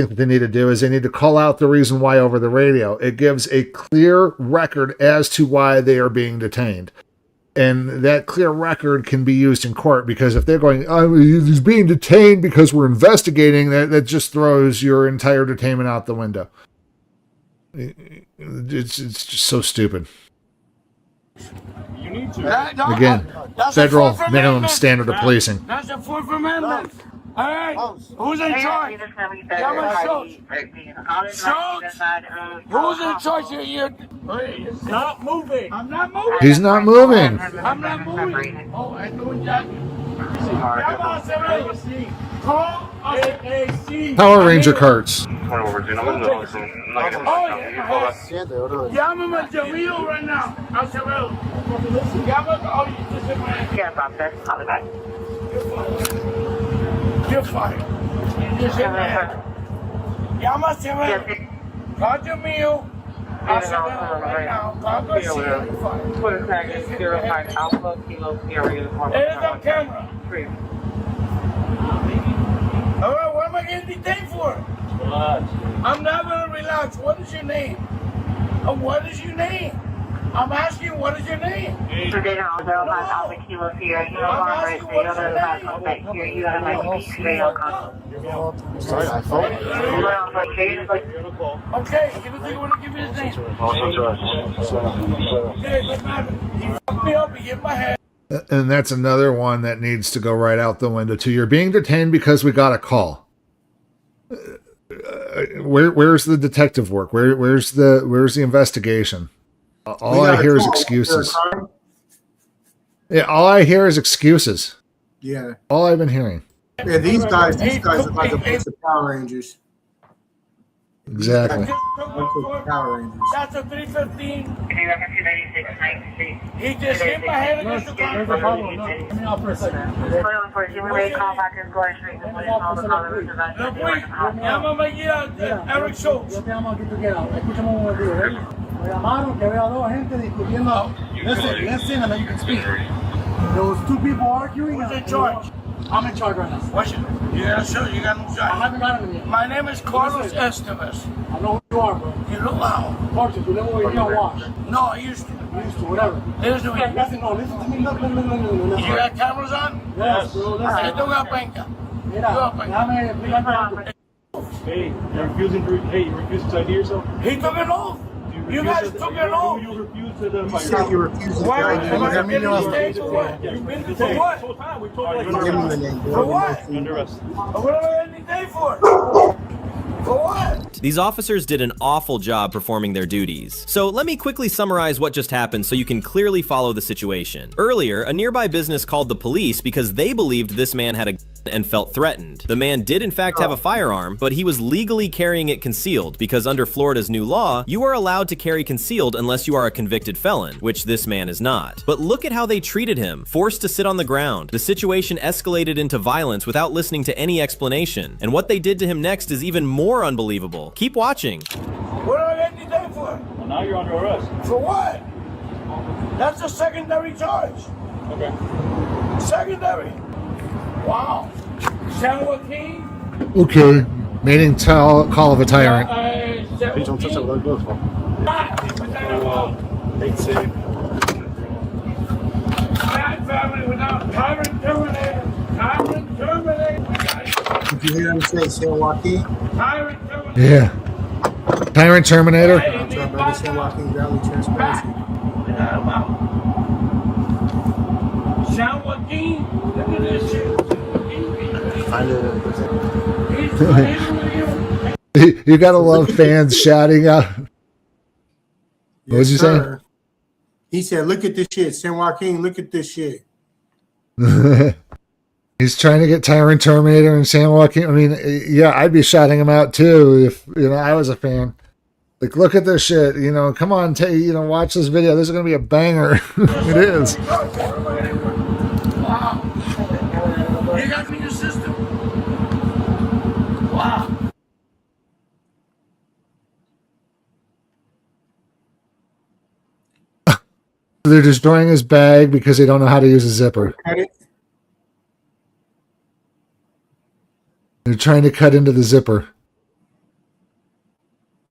[SPEAKER 3] that they need to do is they need to call out the reason why over the radio. It gives a clear record as to why they are being detained. And that clear record can be used in court, because if they're going, oh, he's being detained because we're investigating, that just throws your entire detainment out the window. It's just so stupid.
[SPEAKER 9] You need to.
[SPEAKER 3] Again, federal minimum standard of policing.
[SPEAKER 18] That's the Fourth Amendment. All right. Who's in charge? Schultz. Who's in charge here? Stop moving. I'm not moving.
[SPEAKER 3] He's not moving.
[SPEAKER 18] I'm not moving. Oh, I know that.
[SPEAKER 3] Power Ranger carts.
[SPEAKER 18] Llámame a Jamil right now. Acevedo. You're fired. Llama a Acevedo. Call Jamil. Acevedo right now. Call Garcia. You're fired. It is on camera. All right, what am I getting detained for? Relax. I'm not gonna relax. What is your name? What is your name? I'm asking you, what is your name?
[SPEAKER 15] Today, I'll go on Alpha Kilo here. You know, right there. You're gonna come back here. You gotta make me straight up.
[SPEAKER 18] Sorry, I thought. Okay, you don't think you want to give me his name? Okay, but man, he fucked me up. He hit my head.
[SPEAKER 3] And that's another one that needs to go right out the window too. You're being detained because we got a call. Where's the detective work? Where's the investigation? All I hear is excuses. Yeah, all I hear is excuses.
[SPEAKER 4] Yeah.
[SPEAKER 3] All I've been hearing.
[SPEAKER 4] Yeah, these guys are like a bunch of Power Rangers.
[SPEAKER 3] Exactly.
[SPEAKER 4] Power Rangers.
[SPEAKER 18] That's a 315. He just hit my head against the ground.
[SPEAKER 22] Let me off for a second.
[SPEAKER 18] I'm gonna make you Eric Schultz.
[SPEAKER 22] Yo te llamo aquí tú quieras. Escúchame un momentito, ¿eh? Me llamaron que veo a dos gente discutiendo. Listen, and then you can speak. There was two people arguing.
[SPEAKER 18] Who's in charge?
[SPEAKER 22] I'm in charge right now.
[SPEAKER 18] What's your? Yeah, sure. You got no charge.
[SPEAKER 22] I haven't got him yet.
[SPEAKER 18] My name is Carlos Estevez.
[SPEAKER 22] I know who you are, bro.
[SPEAKER 18] You look loud.
[SPEAKER 22] Carlos, you live over here on Watch.
[SPEAKER 18] No, I used to.
[SPEAKER 22] You used to, whatever.
[SPEAKER 18] Listen to me.
[SPEAKER 22] Listen to me. Look.
[SPEAKER 18] You got cameras on?
[SPEAKER 22] Yes, bro. Listen.
[SPEAKER 18] Esto es penca.
[SPEAKER 22] Mira, déjame explicarte algo.
[SPEAKER 10] Hey, you're refusing to ID yourself?
[SPEAKER 18] He took it off. You guys took it off.
[SPEAKER 10] You refused to the
[SPEAKER 4] You said you refused to
[SPEAKER 18] Why?
[SPEAKER 4] ID.
[SPEAKER 18] Am I getting detained for what? For what?
[SPEAKER 4] Give me the name.
[SPEAKER 18] For what?
[SPEAKER 10] Under arrest.
[SPEAKER 18] What am I getting detained for? For what?
[SPEAKER 24] These officers did an awful job performing their duties. So let me quickly summarize what just happened so you can clearly follow the situation. Earlier, a nearby business called the police because they believed this man had a gun and felt threatened. The man did in fact have a firearm, but he was legally carrying it concealed because under Florida's new law, you are allowed to carry concealed unless you are a convicted felon, which this man is not. But look at how they treated him, forced to sit on the ground. The situation escalated into violence without listening to any explanation. And what they did to him next is even more unbelievable. Keep watching.
[SPEAKER 18] What am I getting detained for?
[SPEAKER 10] Well, now you're under arrest.
[SPEAKER 18] For what? That's a secondary charge.
[SPEAKER 10] Okay.
[SPEAKER 18] Secondary. Wow. San Joaquin?
[SPEAKER 3] Okay. Meeting call of a tyrant.
[SPEAKER 10] Please don't touch that with our gloves.
[SPEAKER 18] Bad family without tyrant terminator. Tyrant terminator.
[SPEAKER 4] Did you hear him say San Joaquin?
[SPEAKER 18] Tyrant terminator.
[SPEAKER 3] Yeah. Tyrant Terminator.
[SPEAKER 4] San Joaquin Valley Transparency.
[SPEAKER 18] San Joaquin? Look at this shit.
[SPEAKER 3] You gotta love fans shouting out. What did you say?
[SPEAKER 4] He said, "Look at this shit, San Joaquin. Look at this shit."
[SPEAKER 3] He's trying to get Tyrant Terminator and San Joaquin. I mean, yeah, I'd be shouting him out too if I was a fan. Like, look at this shit. Come on, watch this video. This is gonna be a banger. It is.
[SPEAKER 18] Wow. You got me in the system. Wow.
[SPEAKER 3] They're destroying his bag because they don't know how to use a zipper. They're trying to cut into the zipper.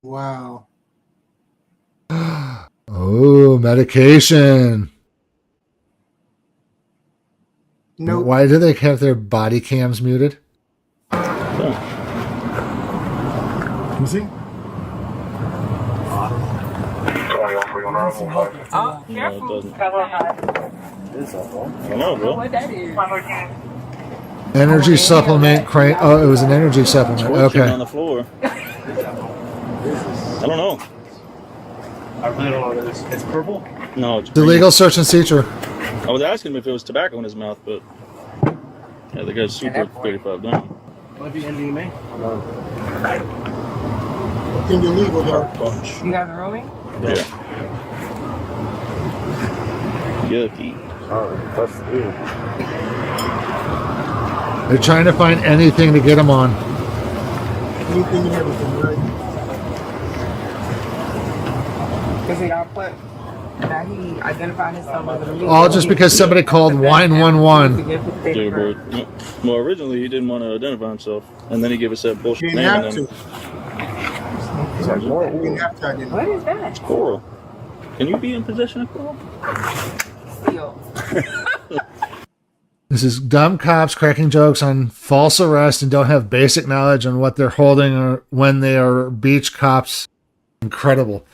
[SPEAKER 4] Wow.
[SPEAKER 3] Oh, medication.
[SPEAKER 4] No.
[SPEAKER 3] Why do they have their body cams muted?
[SPEAKER 10] You see?
[SPEAKER 21] Oh, careful.
[SPEAKER 10] I know, bro.
[SPEAKER 21] What that is.
[SPEAKER 3] Energy supplement. Oh, it was an energy supplement. Okay.
[SPEAKER 10] On the floor. I don't know. I really don't know what it is. It's purple? No, it's
[SPEAKER 3] The legal search and seizure.
[SPEAKER 10] I was asking him if it was tobacco in his mouth, but yeah, the guy's super 35 down.
[SPEAKER 21] Might be MDMA.
[SPEAKER 4] I think illegal though.
[SPEAKER 10] Bunch.
[SPEAKER 21] You guys are rolling?
[SPEAKER 10] Yeah. Yucky.
[SPEAKER 20] Oh, that's weird.
[SPEAKER 3] They're trying to find anything to get him on.
[SPEAKER 4] Anything and everything, right?
[SPEAKER 21] Because they got put. Now he identified himself as a leader.
[SPEAKER 3] All just because somebody called 911.
[SPEAKER 1] Yeah, but well, originally he didn't want to identify himself, and then he gave us that bullshit name. And then
[SPEAKER 21] What is that?
[SPEAKER 1] it's Coral. Can you be in possession of Coral?
[SPEAKER 3] This is dumb cops cracking jokes on false arrest and don't have basic knowledge on what they're holding or when they are beach cops. Incredible.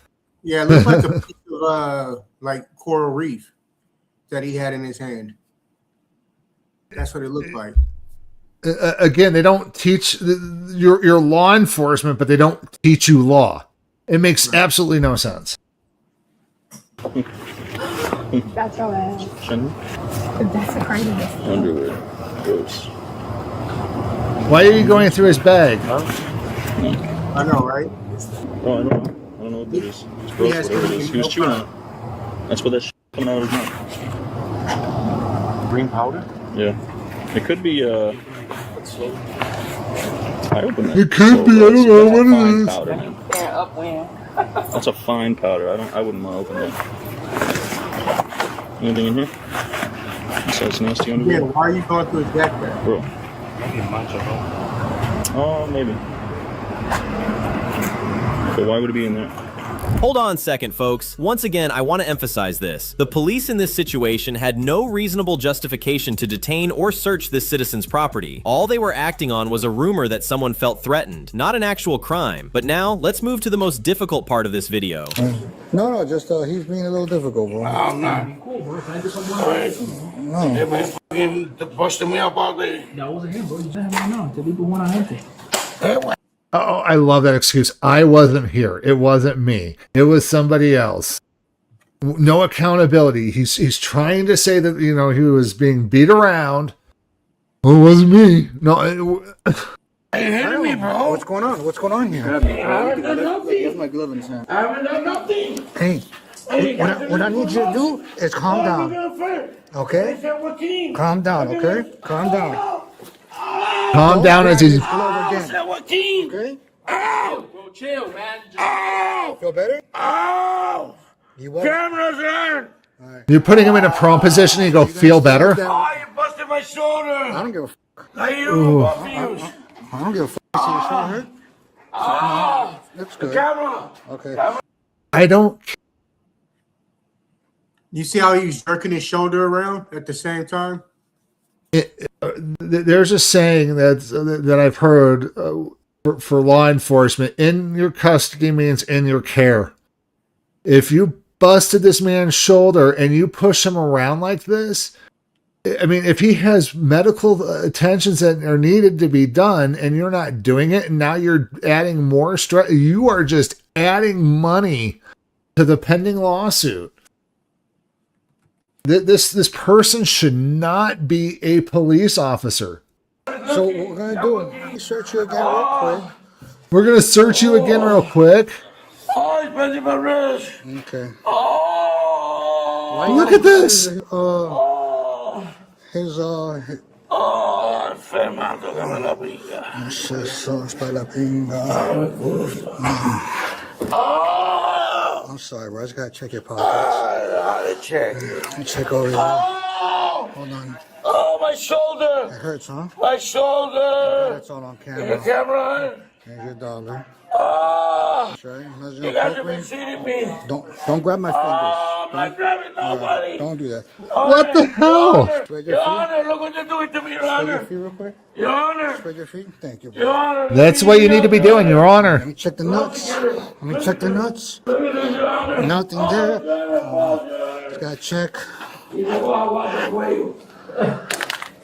[SPEAKER 4] Yeah, it looks like a piece of like coral reef that he had in his hand. That's what it looked like.
[SPEAKER 3] Again, they don't teach your law enforcement, but they don't teach you law. It makes absolutely no sense.
[SPEAKER 21] That's your ass. That's the craziest.
[SPEAKER 1] Underwear. Gross.
[SPEAKER 3] Why are you going through his bag?
[SPEAKER 4] I know, right?
[SPEAKER 1] Oh, I know. I don't know what that is. It's gross, whatever it is. He was chewing on it. That's what that shit coming out of his mouth.
[SPEAKER 2] Green powder?
[SPEAKER 1] Yeah. It could be, I opened that.
[SPEAKER 3] It could be, I don't know what it is.
[SPEAKER 1] Powder, man. That's a fine powder. I wouldn't want to open that. Anything in here? Besides nasty underwear?
[SPEAKER 4] Yeah, why are you going through his backpack?
[SPEAKER 1] Bro. Oh, maybe. But why would it be in there?
[SPEAKER 24] Hold on a second, folks. Once again, I want to emphasize this. The police in this situation had no reasonable justification to detain or search this citizen's property. All they were acting on was a rumor that someone felt threatened, not an actual crime. But now, let's move to the most difficult part of this video.
[SPEAKER 22] No, just he's being a little difficult, bro.
[SPEAKER 18] I'm not.
[SPEAKER 22] No.
[SPEAKER 18] Everybody's fucking busting me up all day.
[SPEAKER 10] That wasn't him, bro. You said him no. Te digo buena gente.
[SPEAKER 3] Oh, I love that excuse. I wasn't here. It wasn't me. It was somebody else. No accountability. He's trying to say that, you know, he was being beat around. Well, it wasn't me. No.
[SPEAKER 18] Hey, hitting me, bro.
[SPEAKER 22] What's going on? What's going on here?
[SPEAKER 18] I haven't done nothing.
[SPEAKER 22] Here's my glove in his hand.
[SPEAKER 18] I haven't done nothing.
[SPEAKER 22] Hey, what I need you to do is calm down. Okay? Calm down, okay? Calm down.
[SPEAKER 3] Calm down as he's...
[SPEAKER 18] Okay? Ow!
[SPEAKER 10] Bro, chill, man.
[SPEAKER 18] Ow!
[SPEAKER 22] Feel better?
[SPEAKER 18] Ow!
[SPEAKER 22] You what?
[SPEAKER 18] Cameras on!
[SPEAKER 3] You're putting him in a prone position and you go, feel better?
[SPEAKER 18] Oh, you busted my shoulder!
[SPEAKER 22] I don't give a f***.
[SPEAKER 18] Now you, both of you.
[SPEAKER 22] I don't give a f***. See your shoulder hurt?
[SPEAKER 18] Oh!
[SPEAKER 22] That's good.
[SPEAKER 18] Camera!
[SPEAKER 22] Okay.
[SPEAKER 3] I don't...
[SPEAKER 4] You see how he's jerking his shoulder around at the same time?
[SPEAKER 3] There's a saying that I've heard for law enforcement: in your custody means in your care. If you busted this man's shoulder and you push him around like this, I mean, if he has medical attentions that are needed to be done and you're not doing it, and now you're adding more stress, you are just adding money to the pending lawsuit. This person should not be a police officer.
[SPEAKER 22] So what we're going to do, let me search you again real quick.
[SPEAKER 3] We're going to search you again real quick.
[SPEAKER 18] Oh, he's bending my wrist!
[SPEAKER 22] Okay.
[SPEAKER 18] Oh!
[SPEAKER 3] Look at this!
[SPEAKER 18] Enferma, tócame la pinga.
[SPEAKER 22] Eso es para la pinga. I'm sorry, bro. I just got to check your pockets.
[SPEAKER 18] Check.
[SPEAKER 22] Let me check over here.
[SPEAKER 18] Oh!
[SPEAKER 22] Hold on.
[SPEAKER 18] Oh, my shoulder!
[SPEAKER 22] It hurts, huh?
[SPEAKER 18] My shoulder!
[SPEAKER 22] That's all on
[SPEAKER 18] Is
[SPEAKER 22] camera.
[SPEAKER 18] your camera on?
[SPEAKER 22] Here's your dollar.
[SPEAKER 18] Oh!
[SPEAKER 22] Sure.
[SPEAKER 18] You guys have been seeing me.
[SPEAKER 22] Don't grab my fingers.
[SPEAKER 18] Oh, I'm not grabbing nobody.
[SPEAKER 22] Don't do that.
[SPEAKER 3] What the hell?
[SPEAKER 18] Your Honor, look what you're doing to me, Your
[SPEAKER 22] Spread your
[SPEAKER 18] Honor.
[SPEAKER 22] feet real quick.
[SPEAKER 18] Your Honor.
[SPEAKER 22] Spread your feet. Thank you,
[SPEAKER 18] Your
[SPEAKER 22] bro.
[SPEAKER 18] Honor.
[SPEAKER 3] That's what you need to be doing, Your Honor.
[SPEAKER 22] Let me check the nuts. Let me check the nuts.
[SPEAKER 18] Look at this, Your Honor.
[SPEAKER 22] Nothing there. Just gotta check.
[SPEAKER 18] Y te voy a aguar el cuello.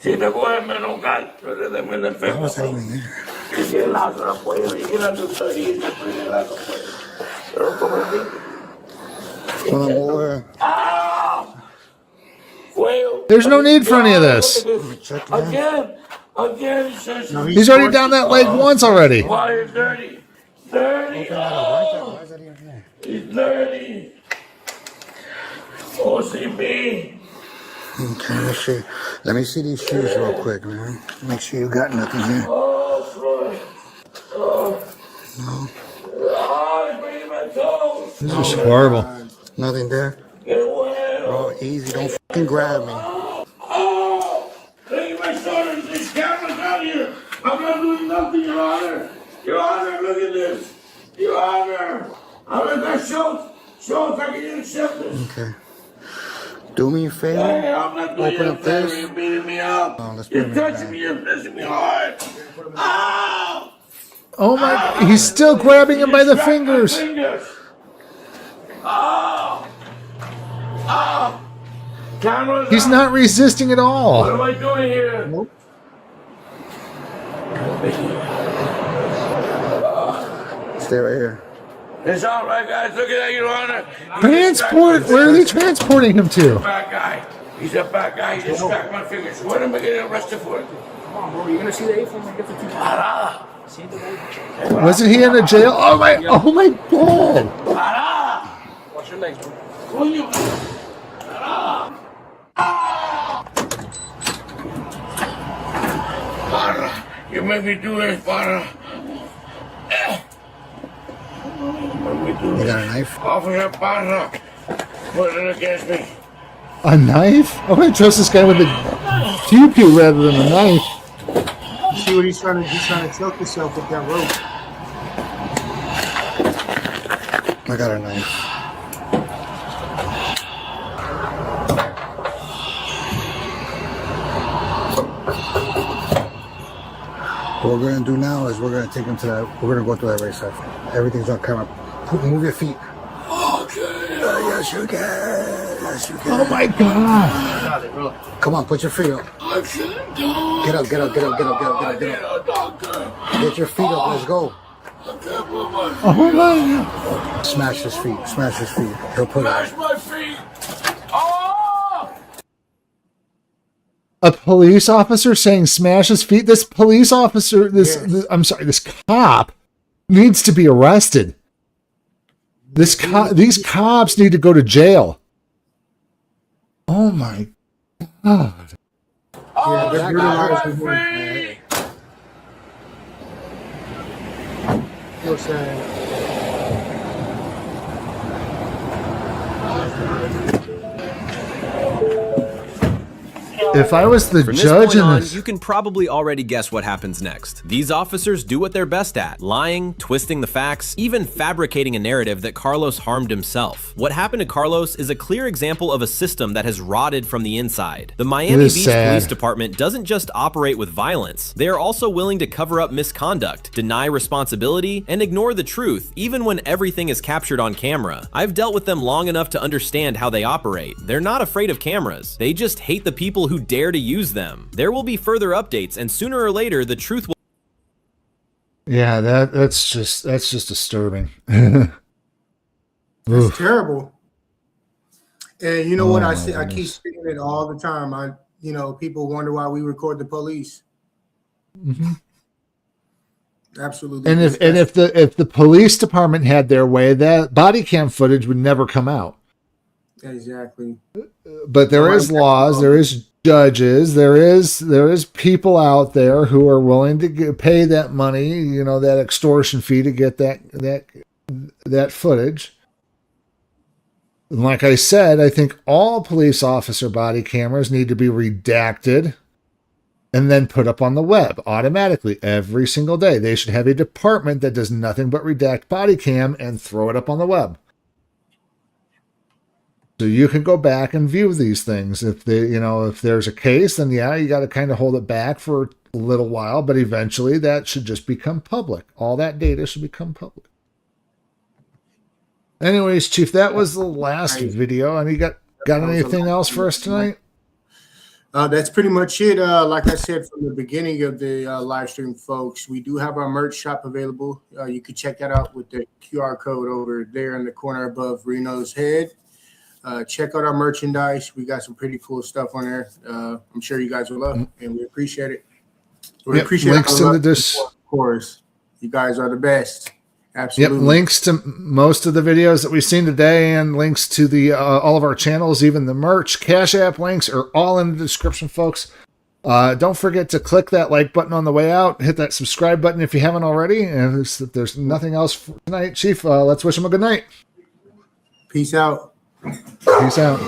[SPEAKER 18] Si te coges menos gal, no te den el enfermo.
[SPEAKER 22] What's happening there?
[SPEAKER 18] Y si el lazo no puede, y el lazo está ahí, y el lazo puede. Pero como el digo.
[SPEAKER 22] Hold on, boy.
[SPEAKER 18] Ah! Cuello.
[SPEAKER 3] There's no need for any of this.
[SPEAKER 18] Again, he says.
[SPEAKER 3] He's already down that leg once already.
[SPEAKER 18] Why is dirty? Dirty. Oh, he's dirty. OCB.
[SPEAKER 22] Okay, let's see. Let me see these shoes real quick, man. Make sure you got nothing here.
[SPEAKER 18] Oh, Floyd. Oh.
[SPEAKER 22] No.
[SPEAKER 18] Oh, he's bringing my toes.
[SPEAKER 3] This is horrible.
[SPEAKER 22] Nothing there.
[SPEAKER 18] Get
[SPEAKER 22] Bro, easy. Don't fucking grab me.
[SPEAKER 18] Oh! Look at my shoulders. These cameras out here. I'm not doing nothing, Your Honor. Your Honor, look at this. Your Honor. I'm at that show. I can you accept this.
[SPEAKER 22] Okay. Do me a favor.
[SPEAKER 18] Hey, I'm not doing
[SPEAKER 22] Open
[SPEAKER 18] you a
[SPEAKER 22] up
[SPEAKER 18] favor.
[SPEAKER 22] this.
[SPEAKER 18] You're beating me up.
[SPEAKER 22] Oh, let's
[SPEAKER 18] You're
[SPEAKER 22] put it
[SPEAKER 18] touching me. You're pissing me hard. Oh!
[SPEAKER 3] Oh my God. He's still grabbing him by the fingers.
[SPEAKER 18] Oh! Oh! Cameras
[SPEAKER 3] He's
[SPEAKER 18] on.
[SPEAKER 3] not resisting at
[SPEAKER 18] What
[SPEAKER 3] all.
[SPEAKER 18] am I doing here? Nope.
[SPEAKER 22] Stay right here.
[SPEAKER 18] It's all right, guys. Look at that, Your Honor.
[SPEAKER 3] Transport? Where are they transporting him
[SPEAKER 18] He's a
[SPEAKER 3] to?
[SPEAKER 18] bad guy. He's a bad guy. He just cracked my fingers. What am I getting arrested for?
[SPEAKER 10] Come on, bro. You're gonna see the A-form and get the two. See the way.
[SPEAKER 3] Wasn't he in the jail? Oh my God.
[SPEAKER 10] Watch your legs, bro.
[SPEAKER 18] Barra, you made me do this, Barra.
[SPEAKER 22] You got a knife?
[SPEAKER 18] Officer Barra, put it against me.
[SPEAKER 3] A knife? I'm going to trust this guy with a pew-pew rather than a knife.
[SPEAKER 4] See what he's trying to? He's trying to choke himself with that rope.
[SPEAKER 22] I got a knife. What we're gonna do now is we're gonna take him to that. We're gonna go through that race. Everything's on camera. Move your feet.
[SPEAKER 18] Okay.
[SPEAKER 22] Yes, you can. Yes, you can.
[SPEAKER 3] Oh my God.
[SPEAKER 22] Come on, put your feet up.
[SPEAKER 18] I shouldn't do.
[SPEAKER 22] Get up, get up, get up, get up, get up, get up, get up.
[SPEAKER 18] Doctor.
[SPEAKER 22] Get your feet up. Let's go.
[SPEAKER 18] I can't put my feet.
[SPEAKER 3] Oh my God.
[SPEAKER 22] Smash his feet. Smash his feet. He'll put
[SPEAKER 18] Smash
[SPEAKER 22] it.
[SPEAKER 18] my feet. Oh!
[SPEAKER 3] A police officer saying smash his feet? This police officer, this cop needs to be arrested. These cops need to go to jail. Oh my God.
[SPEAKER 18] Oh,
[SPEAKER 4] they're
[SPEAKER 18] my
[SPEAKER 4] brutalizing
[SPEAKER 18] feet.
[SPEAKER 4] So sad.
[SPEAKER 3] If I was the
[SPEAKER 24] From this
[SPEAKER 3] judge
[SPEAKER 24] point
[SPEAKER 3] in
[SPEAKER 24] on,
[SPEAKER 3] this,
[SPEAKER 24] you can probably already guess what happens next. These officers do what they're best at: lying, twisting the facts, even fabricating a narrative that Carlos harmed himself. What happened to Carlos is a clear example of a system that has rotted from the inside. The Miami Beach Police Department doesn't just operate with violence. They are also willing to cover up misconduct, deny responsibility, and ignore the truth, even when everything is captured on camera. I've dealt with them long enough to understand how they operate. They're not afraid of cameras. They just hate the people who dare to use them. There will be further updates, and sooner or later, the truth will.
[SPEAKER 3] yeah, that's just disturbing.
[SPEAKER 4] It's terrible. And you know what I say? I keep saying it all the time. People wonder why we record the police.
[SPEAKER 3] Mm-hmm.
[SPEAKER 4] Absolutely.
[SPEAKER 3] And if the police department had their way, that body cam footage would never come out.
[SPEAKER 4] Exactly.
[SPEAKER 3] But there is laws, there is judges, there is people out there who are willing to pay that money, that extortion fee to get that footage. And like I said, I think all police officer body cameras need to be redacted and then put up on the web automatically every single day. They should have a department that does nothing but redact body cam and throw it up on the web. So you can go back and view these things. If there's a case, then you got to kind of hold it back for a little while, but eventually that should just become public. All that data should become public. Anyways, Chief, that was the last video. And you got anything else for us tonight?
[SPEAKER 4] That's pretty much it. Like I said from the beginning of the live stream, folks, we do have our merch shop available. You can check that out with the QR code over there in the corner above Reno's head. Check out our merchandise. We got some pretty cool stuff on there. I'm sure you guys will love it, and we appreciate it. We appreciate
[SPEAKER 3] links in the
[SPEAKER 4] of course. You guys are the best. Absolutely.
[SPEAKER 3] Yep, links to most of the videos that we've seen today, and links to the all of our channels, even the merch, Cash App links are all in the description, folks. Don't forget to click that like button on the way out. Hit that subscribe button if you haven't already. And if there's nothing else for tonight, Chief, let's wish him a good night.
[SPEAKER 4] Peace out.
[SPEAKER 3] Peace out.